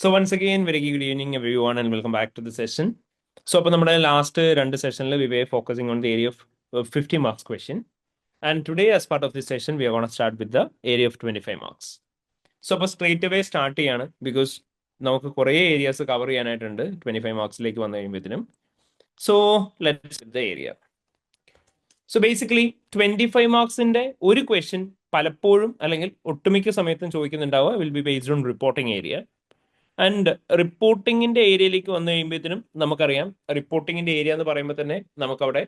So once again, very good evening everyone and welcome back to the session. So അപ്പോൾ നമ്മുടെ last രണ്ട് സെഷനിൽ we were focusing on the area of 50 marks question. And today as part of this session, we are going to start with the area of 25 marks. So അപ്പോൾ straight away start ചെയ്യാണ് because നമുക്ക് കുറേ areas cover ചെയ്യാനായിട്ടുണ്ട് 25 marksലേക്ക് വന്നു കഴിയുമ്പോഴത്തേനും. So let's get the area. So basically 25 marksന്റെ ഒരു question പലപ്പോഴും അല്ലെങ്കിൽ ഒട്ടുമിക്ക സമയത്തും ചോദിക്കുന്നുണ്ടാവുക will be based on reporting area. And റിപ്പോർട്ടിങ്ങിന്റെ ഏരിയയിലേക്ക് വന്നു കഴിയുമ്പോഴത്തേനും നമുക്കറിയാം റിപ്പോർട്ടിങ്ങിന്റെ ഏരിയ എന്ന് പറയുമ്പോൾ തന്നെ നമുക്കവിടെ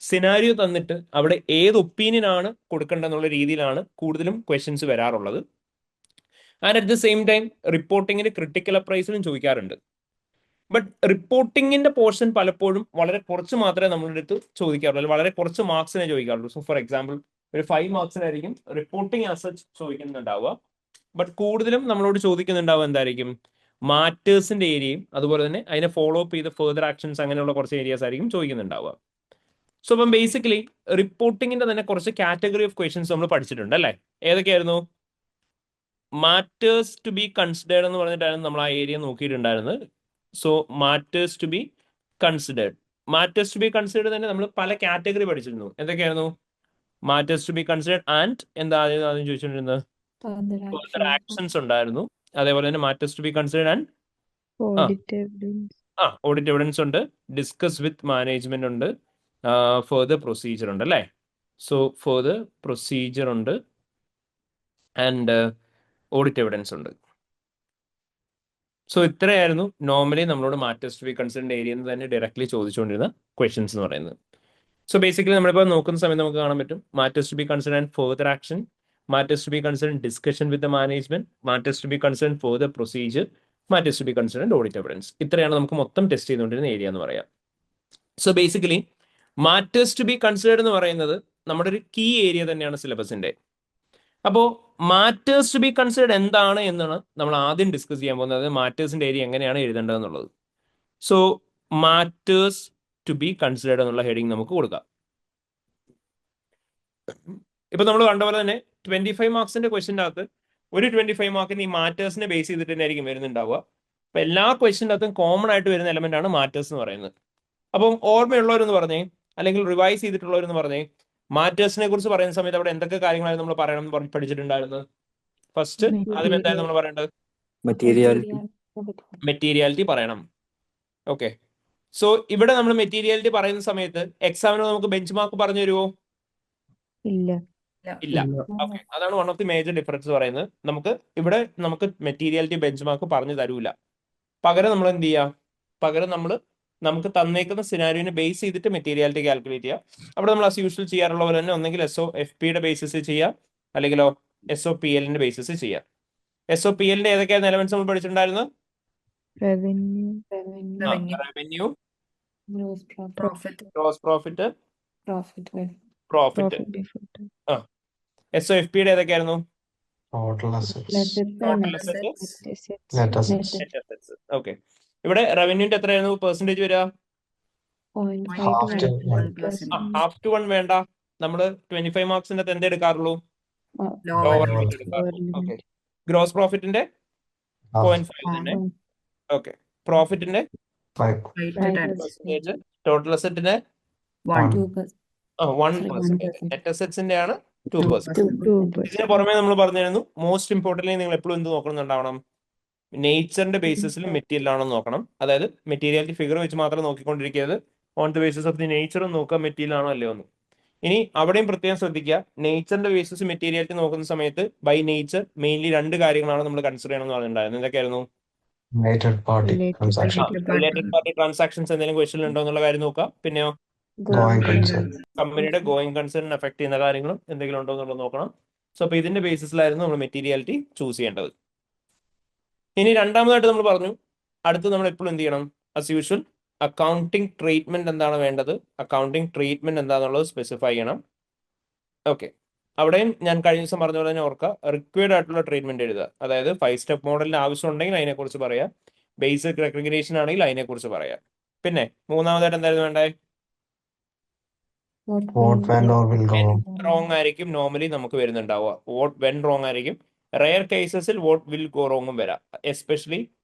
സിനാരിയോ തന്നിട്ട് അവിടെ ഏത് ഒപ്പീനിയൻ ആണ് കൊടുക്കേണ്ടതെന്നുള്ള രീതിയിലാണ് കൂടുതലും ക്വസ്റ്റ്യൻസ് വരാറുള്ളത്. And at the same time റിപ്പോർട്ടിങ്ങിന് ക്രിട്ടിക്കൽ അപ്രൈസിലും ചോദിക്കാറുണ്ട്. ബട്ട് റിപ്പോർട്ടിങ്ങിന്റെ പോർഷൻ പലപ്പോഴും വളരെ കുറച്ച് മാത്രമേ നമ്മളുടെ അടുത്ത് ചോദിക്കാറുള്ളൂ, വളരെ കുറച്ച് മാർക്സിനെ ചോദിക്കാറുള്ളൂ. സോ ഫോർ എക്സാമ്പിൾ ഒരു 5 മാർക്സിനായിരിക്കും റിപ്പോർട്ടിങ് ആസ് സച്ച് ചോദിക്കുന്നുണ്ടാവുക. ബട്ട് കൂടുതലും നമ്മളോട് ചോദിക്കുന്നുണ്ടാവുക എന്തായിരിക്കും, മാറ്റേഴ്സിന്റെ ഏരിയയും അതുപോലെ തന്നെ അതിനെ ഫോളോ അപ്പ് ചെയ്ത ഫെർദർ ആക്ഷൻസ് അങ്ങനെയുള്ള കുറച്ച് ഏരിയാസ് ആയിരിക്കും ചോദിക്കുന്നുണ്ടാവുക. സോ അപ്പം ബേസിക്കലി റിപ്പോർട്ടിങ്ങിന്റെ തന്നെ കുറച്ച് കാറ്റഗറി ഓഫ് ക്വസ്റ്റ്യൻസ് നമ്മൾ പഠിച്ചിട്ടുണ്ട് അല്ലേ? ഏതൊക്കെയായിരുന്നു? മാറ്റേഴ്സ് ടു ബി കൺസിഡേർഡ് എന്ന് പറഞ്ഞിട്ടായിരുന്നു നമ്മൾ ആ ഏരിയ നോക്കിയിട്ടുണ്ടായിരുന്നത്. So matters to be considered തന്നെ നമ്മൾ പല കാറ്റഗറി പഠിച്ചിരുന്നു. എന്തൊക്കെയായിരുന്നു? Matters to be considered and എന്താ ആദ്യം ചോദിച്ചുകൊണ്ടിരുന്നത്? ഫെർദർ ആക്ഷൻസ് ഉണ്ടായിരുന്നു. അതേപോലെ തന്നെ matters to be considered and audit evidence ഉണ്ട്, ഡിസ്കസ് വിത്ത് മാനേജ്മെന്റ് ഉണ്ട്, ഫെർദർ പ്രൊസീജിയർ ഉണ്ട് അല്ലേ? സോ ഫെർദർ പ്രൊസീജിയർ ഉണ്ട് ആൻഡ് ഓഡിറ്റ് എവിഡൻസ് ഉണ്ട്. സോ ഇത്രയായിരുന്നു നോർമലി നമ്മളോട് matters to be considered area എന്ന് തന്നെ ഡയറക്ട്ലി ചോദിച്ചുകൊണ്ടിരുന്ന ക്വസ്റ്റ്യൻസ് എന്ന് പറയുന്നത്. സോ ബേസിക്കലി നമ്മളിപ്പോൾ നോക്കുന്ന സമയത്ത് നമുക്ക് കാണാൻ പറ്റും matters to be considered and further action, matters to be concerned discussion with the management, matters to be concerned for the procedure, matters to be concerned audit evidence. ഇത്രയാണ് നമുക്ക് മൊത്തം ടെസ്റ്റ് ചെയ്തുകൊണ്ടിരുന്ന ഏരിയ എന്ന് പറയാം. So basically matters to be considered എന്ന് പറയുന്നത് നമ്മുടെ ഒരു കീ ഏരിയ തന്നെയാണ് സിലബസിന്റെ. അപ്പോൾ മാറ്റേഴ്സ് ടു ബി കൺസിഡേർഡ് എന്താണ് എന്നാണ് നമ്മൾ ആദ്യം ഡിസ്കസ് ചെയ്യാൻ പോകുന്നത്. മാറ്റേഴ്സിന്റെ ഏരിയ എങ്ങനെയാണ് എഴുതേണ്ടതെന്നുള്ളത്. So matters to be considered എന്നുള്ള ഹെഡിങ് നമുക്ക് കൊടുക്കാം. ഇപ്പൊ നമ്മൾ കണ്ട പോലെ തന്നെ 25 മാർക്സിന്റെ ക്വസ്റ്റിൻ്റെ അകത്ത് ഒരു 25 മാർക്കിന് ഈ മാറ്റേഴ്സിനെ ബേസ് ചെയ്തിട്ട് തന്നെ ആയിരിക്കും വരുന്നുണ്ടാവുക. അപ്പൊ എല്ലാ ക്വസ്റ്റിൻ്റെ അകത്തും കോമൺ ആയിട്ട് വരുന്ന എലമെന്റ് ആണ് മാറ്റേഴ്സ് എന്ന് പറയുന്നത്. അപ്പം ഓർമ്മയുള്ളവരെന്ന് പറഞ്ഞേ, അല്ലെങ്കിൽ റിവൈസ് ചെയ്തിട്ടുള്ളവരെന്ന് പറഞ്ഞേ, മാറ്റേഴ്സിനെ കുറിച്ച് പറയുന്ന സമയത്ത് അവിടെ എന്തൊക്കെ കാര്യങ്ങളായിരുന്നു നമ്മൾ പറയണം എന്ന് പഠിച്ചിട്ടുണ്ടായിരുന്നത്? ഫസ്റ്റ് ആദ്യം എന്തായിരുന്നു നമ്മൾ പറയേണ്ടത്? മെറ്റീരിയാലിറ്റി പറയണം. ഓക്കെ, സോ ഇവിടെ നമ്മൾ മെറ്റീരിയാലിറ്റി പറയുന്ന സമയത്ത് എക്സാമിന് നമുക്ക് ബെഞ്ച് മാർക്ക് പറഞ്ഞു തരുമോ? ഇല്ല. ഓക്കെ, അതാണ് one of the major difference പറയുന്നത്. നമുക്ക് മെറ്റീരിയാലിറ്റി ബെഞ്ച് മാർക്ക് പറഞ്ഞു തരൂല. പകരം നമ്മൾ എന്ത് ചെയ്യുക? പകരം നമുക്ക് തന്നേക്കുന്ന സിനാരിയോനെ ബേസ് ചെയ്തിട്ട് മെറ്റീരിയാലിറ്റി കാൽക്കുലേറ്റ് ചെയ്യുക. അവിടെ നമ്മൾ ആസ് യൂഷ്വൽ ചെയ്യാറുള്ള പോലെ തന്നെ ഒന്നെങ്കിൽ SOFP ബേസിസ് ചെയ്യാം, അല്ലെങ്കിലോ SOPL ബേസിസ് ചെയ്യാം. SOPL ഏതൊക്കെയാണ് എലമെന്റ്സ് നമ്മൾ പഠിച്ചിട്ടുണ്ടായിരുന്നത്? റവന്യൂ, ഗ്രോസ് പ്രോഫിറ്റ്, SOFP ഏതൊക്കെയായിരുന്നു? ഓക്കെ, ഇവിടെ റവന്യൂന്റെ എത്രയായിരുന്നു പെർസെന്റേജ് വരിക? 0.5 വേണ്ട, നമ്മള് 25 മാർക്സിന്റെ എന്ത് എടുക്കാറുള്ളൂ? ലോവർ ലിമിറ്റ് എടുക്കാറുള്ളൂ. ഓക്കെ, ഗ്രോസ് പ്രോഫിറ്റിന്റെ 0.5 തന്നെ. ഓക്കെ, പ്രോഫിറ്റിന്റെ 5%, ടോട്ടൽ അസറ്റിന്റെ 1%, നെറ്റ് അസറ്റ്സിന്റെ ആണ് 2%. ഇതിന് പുറമെ നമ്മൾ പറഞ്ഞിരുന്നു മോസ്റ്റ് ഇമ്പോർട്ടൻ്റ്ലി നിങ്ങൾ എപ്പോഴും എന്ത് നോക്കുന്നുണ്ടാവണം? നേച്ചറിന്റെ ബേസിസിൽ മെറ്റീരിയൽ ആണെന്ന് നോക്കണം. അതായത് മെറ്റീരിയാലിറ്റി ഫിഗർ വെച്ച് മാത്രം നോക്കിക്കൊണ്ടിരിക്കരുത്, on the basis of the നേച്ചറും നോക്കുക മെറ്റീരിയൽ ആണോ അല്ലയോ എന്ന്. ഇനി അവിടെയും പ്രത്യേകം ശ്രദ്ധിക്കുക, നേച്ചറിന്റെ ബേസിസ് മെറ്റീരിയാലിറ്റി നോക്കുന്ന സമയത്ത് ബൈ നേച്ചർ മെയിൻലി 2 കാര്യങ്ങളാണ് നമ്മൾ കൺസിഡർ ചെയ്യണമെന്ന് പറഞ്ഞിട്ടുണ്ടായിരുന്നു. എന്തൊക്കെയായിരുന്നു? റിലേറ്റഡ് പാർട്ടി ട്രാൻസാക്ഷൻസ് എന്തെങ്കിലും ക്വസ്റ്റ്യൻ ഉണ്ടോ എന്നുള്ള കാര്യം നോക്കുക. പിന്നെയോ കമ്പനിയുടെ ഗോയിങ് കൺസേൺ എഫക്ട് ചെയ്യുന്ന കാര്യങ്ങളും എന്തെങ്കിലും ഉണ്ടോ എന്നുള്ളത് നോക്കണം. സോ അപ്പൊ ഇതിന്റെ ബേസിസിലായിരുന്നു നമ്മൾ മെറ്റീരിയാലിറ്റി ചൂസ് ചെയ്യേണ്ടത്. ഇനി രണ്ടാമതായിട്ട് നമ്മൾ പറഞ്ഞു, അടുത്ത് നമ്മൾ എപ്പോഴും എന്ത് ചെയ്യണം? ആസ് യൂഷ്വൽ അക്കൗണ്ടിങ് ട്രീറ്റ്മെന്റ് എന്താണ് വേണ്ടത്, അക്കൗണ്ടിങ് ട്രീറ്റ്മെന്റ് എന്താണെന്നുള്ളത് സ്പെസിഫൈ ചെയ്യണം. ഓക്കെ, അവിടെയും ഞാൻ കഴിഞ്ഞ ദിവസം പറഞ്ഞ പോലെ തന്നെ ഓർക്കുക, റിക്വയർഡ് ആയിട്ടുള്ള ട്രീറ്റ്മെന്റ് എഴുതുക. അതായത് 5 സ്റ്റെപ്പ് മോഡലിന് ആവശ്യം ഉണ്ടെങ്കിൽ അതിനെക്കുറിച്ച് പറയാം, ബേസിക് റെക്കഗ്നേഷൻ ആണെങ്കിൽ അതിനെക്കുറിച്ച് പറയാം. പിന്നെ മൂന്നാമതായിട്ട് എന്തായിരുന്നു വേണ്ടേ? റോങ് ആയിരിക്കും നോർമലി നമുക്ക് വരുന്നുണ്ടാവുക. വോട്ട് വെൻ റോങ് ആയിരിക്കും. റെയർ കേസസിൽ വോട്ട് വിൽ ഗോ റോങ്ങും വരാം. എസ്പെഷ്യലി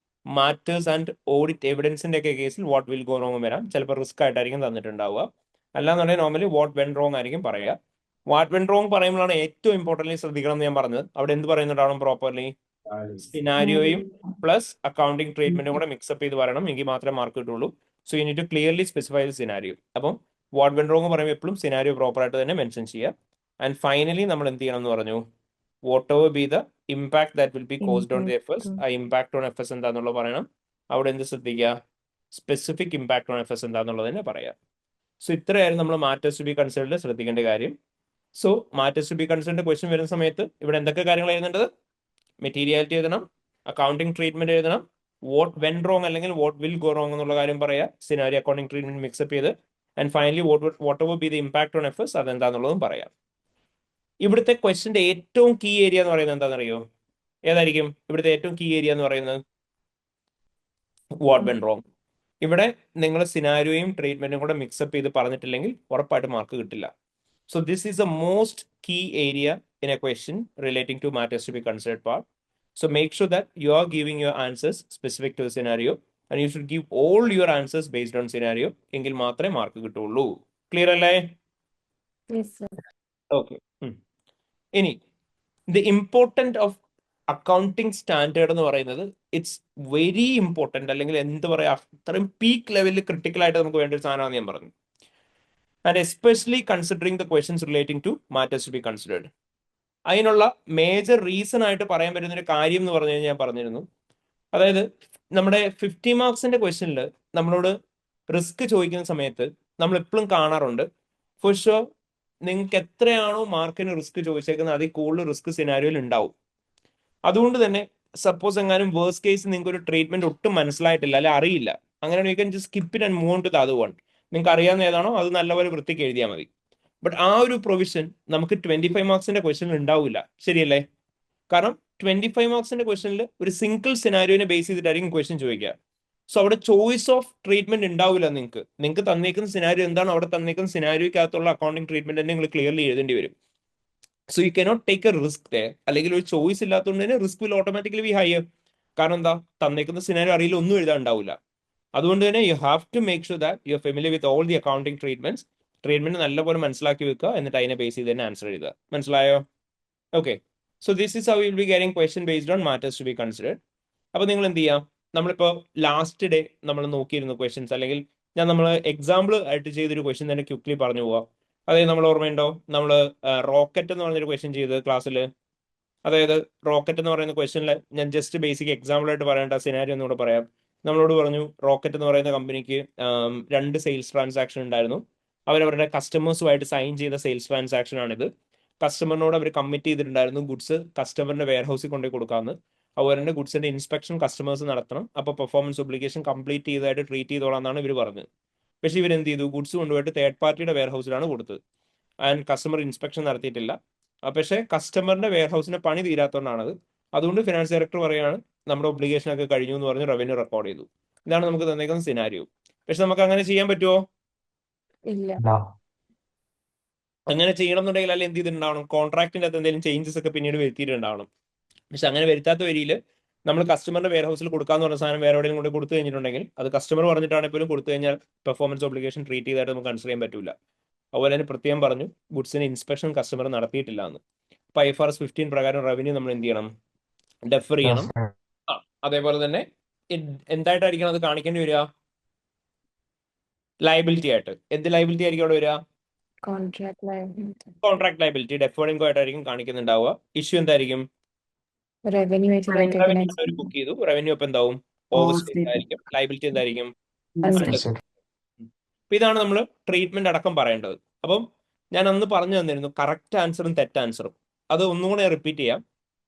മാറ്റേഴ്സ് ആൻഡ് ഓഡിറ്റ് എവിഡൻസിന്റെ ഒക്കെ കേസിൽ വാട്ട് വിൽ ഗോ റോങ് വരാം. ചിലപ്പോൾ റിസ്ക് ആയിട്ടായിരിക്കും തന്നിട്ടുണ്ടാവുക. അല്ലാന്നുണ്ടെങ്കിൽ നോർമലി വാട്ട് വെൻ റോങ് ആയിരിക്കും പറയുക. വാട്ട് വെൻ റോങ് പറയുമ്പോഴാണ് ഏറ്റവും ഇമ്പോർട്ടൻ്റ് ശ്രദ്ധിക്കണം എന്ന് ഞാൻ പറഞ്ഞത്. അവിടെ എന്ത് പറയുന്നുണ്ടാവണം പ്രോപ്പർലി? സിനാരിയോയും പ്ലസ് അക്കൗണ്ടിങ് ട്രീറ്റ്മെന്റും കൂടെ മിക്സപ്പ് ചെയ്ത് പറയണം, എങ്കിൽ മാത്രമേ മാർക്ക് കിട്ടുള്ളൂ. So you need to clearly specify the scenario. അപ്പം വാട്ട് വെൻ റോങ് പറയുമ്പോൾ എപ്പോഴും സിനാരിയോ പ്രോപ്പർ ആയിട്ട് തന്നെ മെൻഷൻ ചെയ്യുക. ആൻഡ് ഫൈനലി നമ്മൾ എന്ത് ചെയ്യണം എന്ന് പറഞ്ഞു? What ever be the impact that will be caused on the affairs, ആ ഇമ്പാക്ട് ഓൺ എഫേഴ്സ് എന്താണെന്നുള്ളത് പറയണം. അവിടെ എന്ത് ശ്രദ്ധിക്കുക? സ്പെസിഫിക് ഇമ്പാക്ട് ഓൺ എഫേഴ്സ് എന്താണെന്നുള്ളത് തന്നെ പറയാം. സോ ഇത്രയായിരുന്നു നമ്മൾ മാറ്റേഴ്സ് ടു ബി കൺസിഡേർഡ് ശ്രദ്ധിക്കേണ്ട കാര്യം. So matters to be considered question വരുന്ന സമയത്ത് ഇവിടെ എന്തൊക്കെ കാര്യങ്ങൾ എഴുതേണ്ടത്? മെറ്റീരിയാലിറ്റി എഴുതണം, അക്കൗണ്ടിങ് ട്രീറ്റ്മെന്റ് എഴുതണം, വാട്ട് വെൻ റോങ് അല്ലെങ്കിൽ വാട്ട് വിൽ ഗോ റോങ് എന്നുള്ള കാര്യം പറയാം, സിനാരിയോ അക്കൗണ്ടിങ് ട്രീറ്റ്മെന്റ് മിക്സപ്പ് ചെയ്ത്, and finally whatever be the impact on affairs അതെന്താന്നുള്ളതും പറയാം. ഇവിടുത്തെ ക്വസ്റ്റിന്റെ ഏറ്റവും കീ ഏരിയ എന്ന് പറയുന്നത് എന്താണെന്നറിയോ? ഏതായിരിക്കും ഇവിടുത്തെ ഏറ്റവും കീ ഏരിയ എന്ന് പറയുന്നത്? What went wrong. ഇവിടെ നിങ്ങൾ സിനാരിയോയും ട്രീറ്റ്മെന്റും കൂടെ മിക്സപ്പ് ചെയ്ത് പറഞ്ഞിട്ടില്ലെങ്കിൽ ഉറപ്പായിട്ട് മാർക്ക് കിട്ടില്ല. So this is the most key area in a question relating to matters to be considered part. So make sure that you are giving your answers specific to the scenario, and you should give all your answers based on scenario. എങ്കിൽ മാത്രമേ mark കിട്ടുള്ളൂ. Clear അല്ലേ? Okay. ഇനി the important of accounting standard എന്ന് പറയുന്നത് it's very important, അല്ലെങ്കിൽ എന്ത് പറയാ, അത്രയും പീക്ക് ലെവലിൽ ക്രിട്ടിക്കൽ ആയിട്ട് നമുക്ക് വേണ്ട ഒരു സാധനമാണെന്ന് ഞാൻ പറഞ്ഞു. And especially considering the questions relating to matters to be considered. അതിനുള്ള മേജർ റീസൺ ആയിട്ട് പറയാൻ പറ്റുന്ന ഒരു കാര്യം എന്ന് പറഞ്ഞു കഴിഞ്ഞാൽ ഞാൻ പറഞ്ഞിരുന്നു. അതായത് നമ്മുടെ 50 മാർക്സിന്റെ ക്വസ്റ്റ്യനിൽ നമ്മളോട് റിസ്ക് ചോദിക്കുന്ന സമയത്ത് നമ്മൾ എപ്പോഴും കാണാറുണ്ട്, ഫോർ ഷുവർ നിങ്ങൾക്ക് എത്രയാണോ മാർക്കിന് റിസ്ക് ചോദിച്ചേക്കുന്നത് അതിൽ കൂടുതൽ റിസ്ക് സിനാരിയോയിൽ ഉണ്ടാവും. അതുകൊണ്ട് തന്നെ സപ്പോസ് എങ്ങാനും വേഴ്സ്റ്റ് കേസ് നിങ്ങൾക്ക് ഒരു ട്രീറ്റ്മെന്റ് ഒട്ടും മനസ്സിലായിട്ടില്ല, അല്ലെ അറിയില്ല, അങ്ങനെ you can just skip it and move on to the other one. നിങ്ങൾക്ക് അറിയാവുന്ന ഏതാണോ അത് നല്ലപോലെ വൃത്തിക്ക് എഴുതിയാൽ മതി. ബട്ട് ആ ഒരു പ്രൊവിഷൻ നമുക്ക് 25 മാർക്സിന്റെ ക്വസ്റ്റനിൽ ഉണ്ടാവില്ല, ശരിയല്ലേ? കാരണം 25 മാർക്സിന്റെ ക്വസ്റ്റനിൽ ഒരു സിംഗിൾ സിനാരിയോനെ ബേസ് ചെയ്തിട്ടായിരിക്കും ക്വസ്റ്റൻ ചോദിക്കുക. സോ അവിടെ ചോയ്സ് ഓഫ് ട്രീറ്റ്മെന്റ് ഉണ്ടാവില്ല. നിങ്ങൾക്ക് തന്നേക്കുന്ന സിനാരിയോ എന്താണ്, അവിടെ തന്നേക്കുന്ന സിനാരിയോക്കകത്തുള്ള അക്കൗണ്ടിങ് ട്രീറ്റ്മെന്റ് നിങ്ങൾ ക്ലിയർലി എഴുതേണ്ടി വരും. So you cannot take A risk, അല്ലെങ്കിൽ ഒരു ചോയ്സ് ഇല്ലാത്തതുകൊണ്ട് തന്നെ risk will automatically B higher. കാരണം എന്താ, തന്നേക്കുന്ന സിനാരിയോ അറിയില്ല, ഒന്നും എഴുതാൻ ഉണ്ടാവില്ല. അതുകൊണ്ട് തന്നെ you have to make sure that you are familiar with all the accounting treatment നല്ലപോലെ മനസ്സിലാക്കി വെക്കുക, എന്നിട്ട് അതിനെ ബേസ് ചെയ്ത് തന്നെ ആൻസർ എഴുതുക. മനസ്സിലായോ? Okay. So this is how you will be getting question based on matters to be considered. അപ്പൊ നിങ്ങൾ എന്ത് ചെയ്യാം, നമ്മളിപ്പോൾ ലാസ്റ്റ് ഡേ നമ്മൾ നോക്കിയിരുന്നു ക്വസ്റ്റ്യൻസ്, അല്ലെങ്കിൽ നമ്മൾ എക്സാമ്പിൾ ആയിട്ട് ചെയ്തൊരു ക്വസ്റ്റ്യൻ തന്നെ ക്വിക്ലി പറഞ്ഞു പോവാം. അതായത് നമ്മൾ ഓർമ്മയുണ്ടോ, നമ്മൾ റോക്കറ്റ് എന്ന് പറഞ്ഞൊരു ക്വസ്റ്റ്യൻ ചെയ്ത് ക്ലാസ്സിൽ. അതായത് റോക്കറ്റ് എന്ന് പറയുന്ന ക്വസ്റ്റ്യനിൽ ഞാൻ ജസ്റ്റ് ബേസിക് എക്സാമ്പിൾ ആയിട്ട് പറയേണ്ട സിനാരിയോ ഒന്നുകൂടെ പറയാം. നമ്മളോട് പറഞ്ഞു റോക്കറ്റ് എന്ന് പറയുന്ന കമ്പനിക്ക് 2 സെയിൽസ് ട്രാൻസാക്ഷൻ ഉണ്ടായിരുന്നു. അവരവരുടെ കസ്റ്റമേഴ്സുമായിട്ട് സൈൻ ചെയ്ത സെയിൽസ് ട്രാൻസാക്ഷൻ ആണിത്. കസ്റ്റമറിനോട് അവർ കമ്മിറ്റ് ചെയ്തിട്ടുണ്ടായിരുന്നു ഗുഡ്സ് കസ്റ്റമറിന്റെ വെയർ ഹൗസിൽ കൊണ്ടുപോയി കൊടുക്കാമെന്ന്. അതുപോലെ തന്നെ ഗുഡ്സിന്റെ ഇൻസ്പെക്ഷൻ കസ്റ്റമേഴ്സ് നടത്തണം, അപ്പോൾ പെർഫോമൻസ് ഒബ്ലിഗേഷൻ കംപ്ലീറ്റ് ചെയ്തതായിട്ട് ട്രീറ്റ് ചെയ്തോളാം എന്നാണ് ഇവർ പറഞ്ഞത്. പക്ഷേ ഇവരെന്ത് ചെയ്തു, ഗുഡ്സ് കൊണ്ടുപോയിട്ട് തേർഡ് പാർട്ടിയുടെ വെയർ ഹൗസിലാണ് കൊടുത്തത്. ആൻഡ് കസ്റ്റമർ ഇൻസ്പെക്ഷൻ നടത്തിയിട്ടില്ല. പക്ഷേ കസ്റ്റമറിന്റെ വെയർ ഹൗസിന്റെ പണി തീരാത്തതുകൊണ്ടാണത്. അതുകൊണ്ട് ഫിനാൻസ് ഡയറക്ടർ പറയാണ് നമ്മുടെ ഒബ്ലിഗേഷൻ ഒക്കെ കഴിഞ്ഞു എന്ന് പറഞ്ഞ് റവന്യൂ റെക്കോർഡ് ചെയ്തു. ഇതാണ് നമുക്ക് തന്നേക്കുന്ന സിനാരിയോ. പക്ഷെ നമുക്ക് അങ്ങനെ ചെയ്യാൻ പറ്റുമോ? ഇല്ല. അങ്ങനെ ചെയ്യണം എന്നുണ്ടെങ്കിൽ അല്ലെ എന്ത് ചെയ്തിട്ടുണ്ടാവണം, കോൺട്രാക്ടിന്റെ അകത്ത് എന്തെങ്കിലും ചേഞ്ചസ് ഒക്കെ പിന്നീട് വരുത്തിയിട്ടുണ്ടാവണം. പക്ഷെ അങ്ങനെ വരുത്താത്ത വരിയിൽ നമ്മൾ കസ്റ്റമറിന്റെ വെയർ ഹൗസിൽ കൊടുക്കാന്ന് പറഞ്ഞ സാധനം വേറെ എവിടെയും കൊണ്ട് കൊടുത്തു കഴിഞ്ഞിട്ടുണ്ടെങ്കിൽ അത് കസ്റ്റമർ പറഞ്ഞിട്ടാണെങ്കിൽ പോലും കൊടുത്തു കഴിഞ്ഞാൽ പെർഫോമൻസ് ഒബ്ലിഗേഷൻ ട്രീറ്റ് ചെയ്തായിട്ട് നമുക്ക് കൺസിഡർ ചെയ്യാൻ പറ്റില്ല. അതുപോലെ തന്നെ പ്രത്യേകം പറഞ്ഞു ഗുഡ്സിന് ഇൻസ്പെക്ഷൻ കസ്റ്റമർ നടത്തിയിട്ടില്ല എന്ന്. അപ്പൊ IFRS 15 പ്രകാരം റവന്യൂ നമ്മൾ എന്ത് ചെയ്യണം, ഡെഫർ ചെയ്യണം. അതേപോലെ തന്നെ എന്തായിട്ടായിരിക്കണം അത് കാണിക്കേണ്ടി വരിക, ലയബിലിറ്റി ആയിട്ട്. എന്ത് ലയബിലിറ്റി ആയിരിക്കും അവിടെ വരിക? കോൺട്രാക്ട് ലയബിലിറ്റി ഡെഫേർഡ് ഇൻകം ആയിട്ടായിരിക്കും കാണിക്കുന്നുണ്ടാവുക. ഇഷ്യൂ എന്തായിരിക്കും? റവന്യൂ ബുക്ക് ചെയ്തു, റവന്യൂ അപ്പൊ എന്താവും, ഓവർസ്റ്റേറ്റ് ആയിരിക്കും. ലയബിലിറ്റി എന്തായിരിക്കും? അപ്പൊ ഇതാണ് നമ്മൾ ട്രീറ്റ്മെന്റ് അടക്കം പറയേണ്ടത്. അപ്പം ഞാൻ അന്ന് പറഞ്ഞു തന്നിരുന്നു കറക്റ്റ് ആൻസറും തെറ്റ് ആൻസറും. അത് ഒന്നുകൂടെ റിപ്പീറ്റ് ചെയ്യാം.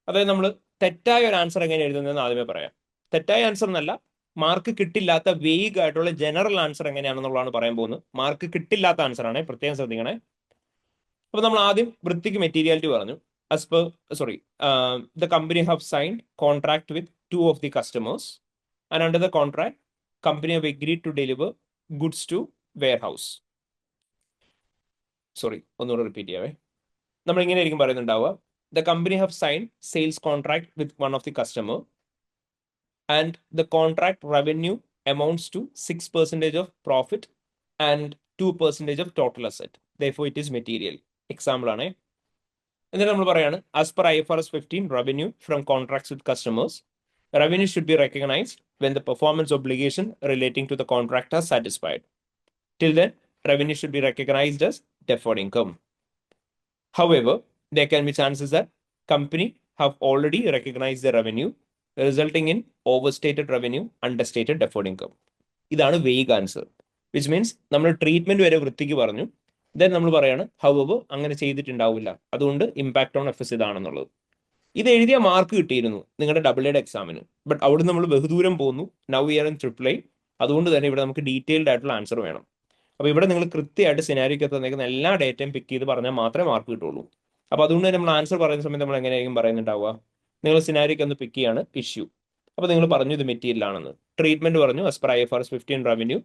അതായത് നമ്മൾ തെറ്റായ ഒരു ആൻസർ എങ്ങനെ എഴുതുന്നതെന്ന് ആദ്യമേ പറയാം. തെറ്റായ ആൻസർ എന്നല്ല, മാർക്ക് കിട്ടില്ലാത്ത വേഗ് ആയിട്ടുള്ള ജനറൽ ആൻസർ എങ്ങനെയാണെന്നുള്ളതാണ് പറയാൻ പോകുന്നത്. മാർക്ക് കിട്ടില്ലാത്ത ആൻസർ ആണ്, പ്രത്യേകം ശ്രദ്ധിക്കണേ. അപ്പൊ നമ്മൾ ആദ്യം വൃത്തിക്ക് മെറ്റീരിയാലിറ്റി പറഞ്ഞു. As per, the company have signed contract with 2 of the customers, and under the contract, company have agreed to deliver goods to warehouse. ഒന്നുകൂടെ റിപ്പീറ്റ് ചെയ്യാവേ. നമ്മൾ ഇങ്ങനെ ആയിരിക്കും പറയുന്നുണ്ടാവുക, the company have signed sales contract with one of the customer, and the contract revenue amounts to 6% of profit and 2% of total asset. Therefore, it is material. Example ആണ്. എന്നിട്ട് നമ്മൾ പറയാണ് as per IFRS 15 revenue from contracts with customers, revenue should be recognized when the performance obligation relating to the contract are satisfied. Till then, revenue should be recognized as deferred income. However, there can be chances that company have already recognized the revenue, resulting in overstated revenue, understated deferred income. ഇതാണ് vague answer, which means നമ്മൾ treatment വരെ വൃത്തിക്ക് പറഞ്ഞു, then നമ്മൾ പറയാണ് however അങ്ങനെ ചെയ്തിട്ടുണ്ടാവില്ല, അതുകൊണ്ട് impact on F S ഇതാണെന്നുള്ളത്. ഇത് എഴുതിയ മാർക്ക് കിട്ടിയിരുന്നു നിങ്ങളുടെ ഡബിൾ എഡ് എക്സാമിന്. ബട്ട് അവിടെ നമ്മൾ ബഹുദൂരം പോകുന്നു. Now year in triple I. അതുകൊണ്ട് തന്നെ ഇവിടെ നമുക്ക് ഡീറ്റെയിൽഡ് ആയിട്ടുള്ള ആൻസർ വേണം. അപ്പോൾ ഇവിടെ നിങ്ങൾ കൃത്യമായിട്ട് സിനാരിക്ക് തന്നേക്കുന്ന എല്ലാ ഡേറ്റയും പിക്ക് ചെയ്ത് പറഞ്ഞാൽ മാത്രമേ മാർക്ക് കിട്ടുള്ളൂ. അപ്പോൾ അതുകൊണ്ട് തന്നെ നമ്മൾ ആൻസർ പറയുന്ന സമയത്ത് നമ്മൾ എങ്ങനെയായിരിക്കും പറയുന്നുണ്ടാവുക? നിങ്ങൾ സിനാരിക്ക് ഒന്ന് പിക്ക് ചെയ്യാണ് ഇഷ്യൂ. അപ്പോൾ നിങ്ങൾ പറഞ്ഞു ഇത് മെറ്റീരിയൽ ആണെന്ന്. ട്രീറ്റ്മെന്റ് പറഞ്ഞു as per IFRS 15 revenue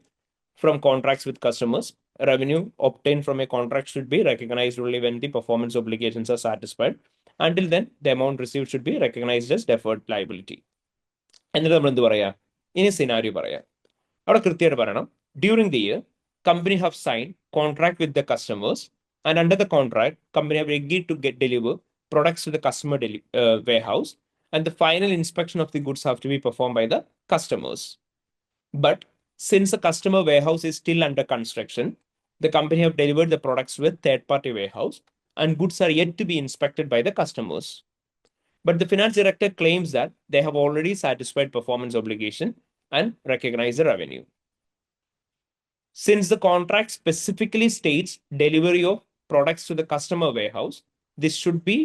from contracts with customers, revenue obtained from a contract should be recognized only when the performance obligations are satisfied. Until then, the amount received should be recognized as deferred liability. എന്നിട്ട് നമ്മൾ എന്ത് പറയാ? ഇനി scenario പറയാം. അവിടെ കൃത്യമായിട്ട് പറയണം, during the year company have signed contract with the customers, and under the contract company have agreed to deliver products to the customer warehouse, and the final inspection of the goods have to be performed by the customers. But since the customer warehouse is still under construction, the company have delivered the products with third party warehouse, and goods are yet to be inspected by the customers. But the finance director claims that they have already satisfied performance obligation and recognized the revenue. Since the contract specifically states delivery of products to the customer warehouse, this should be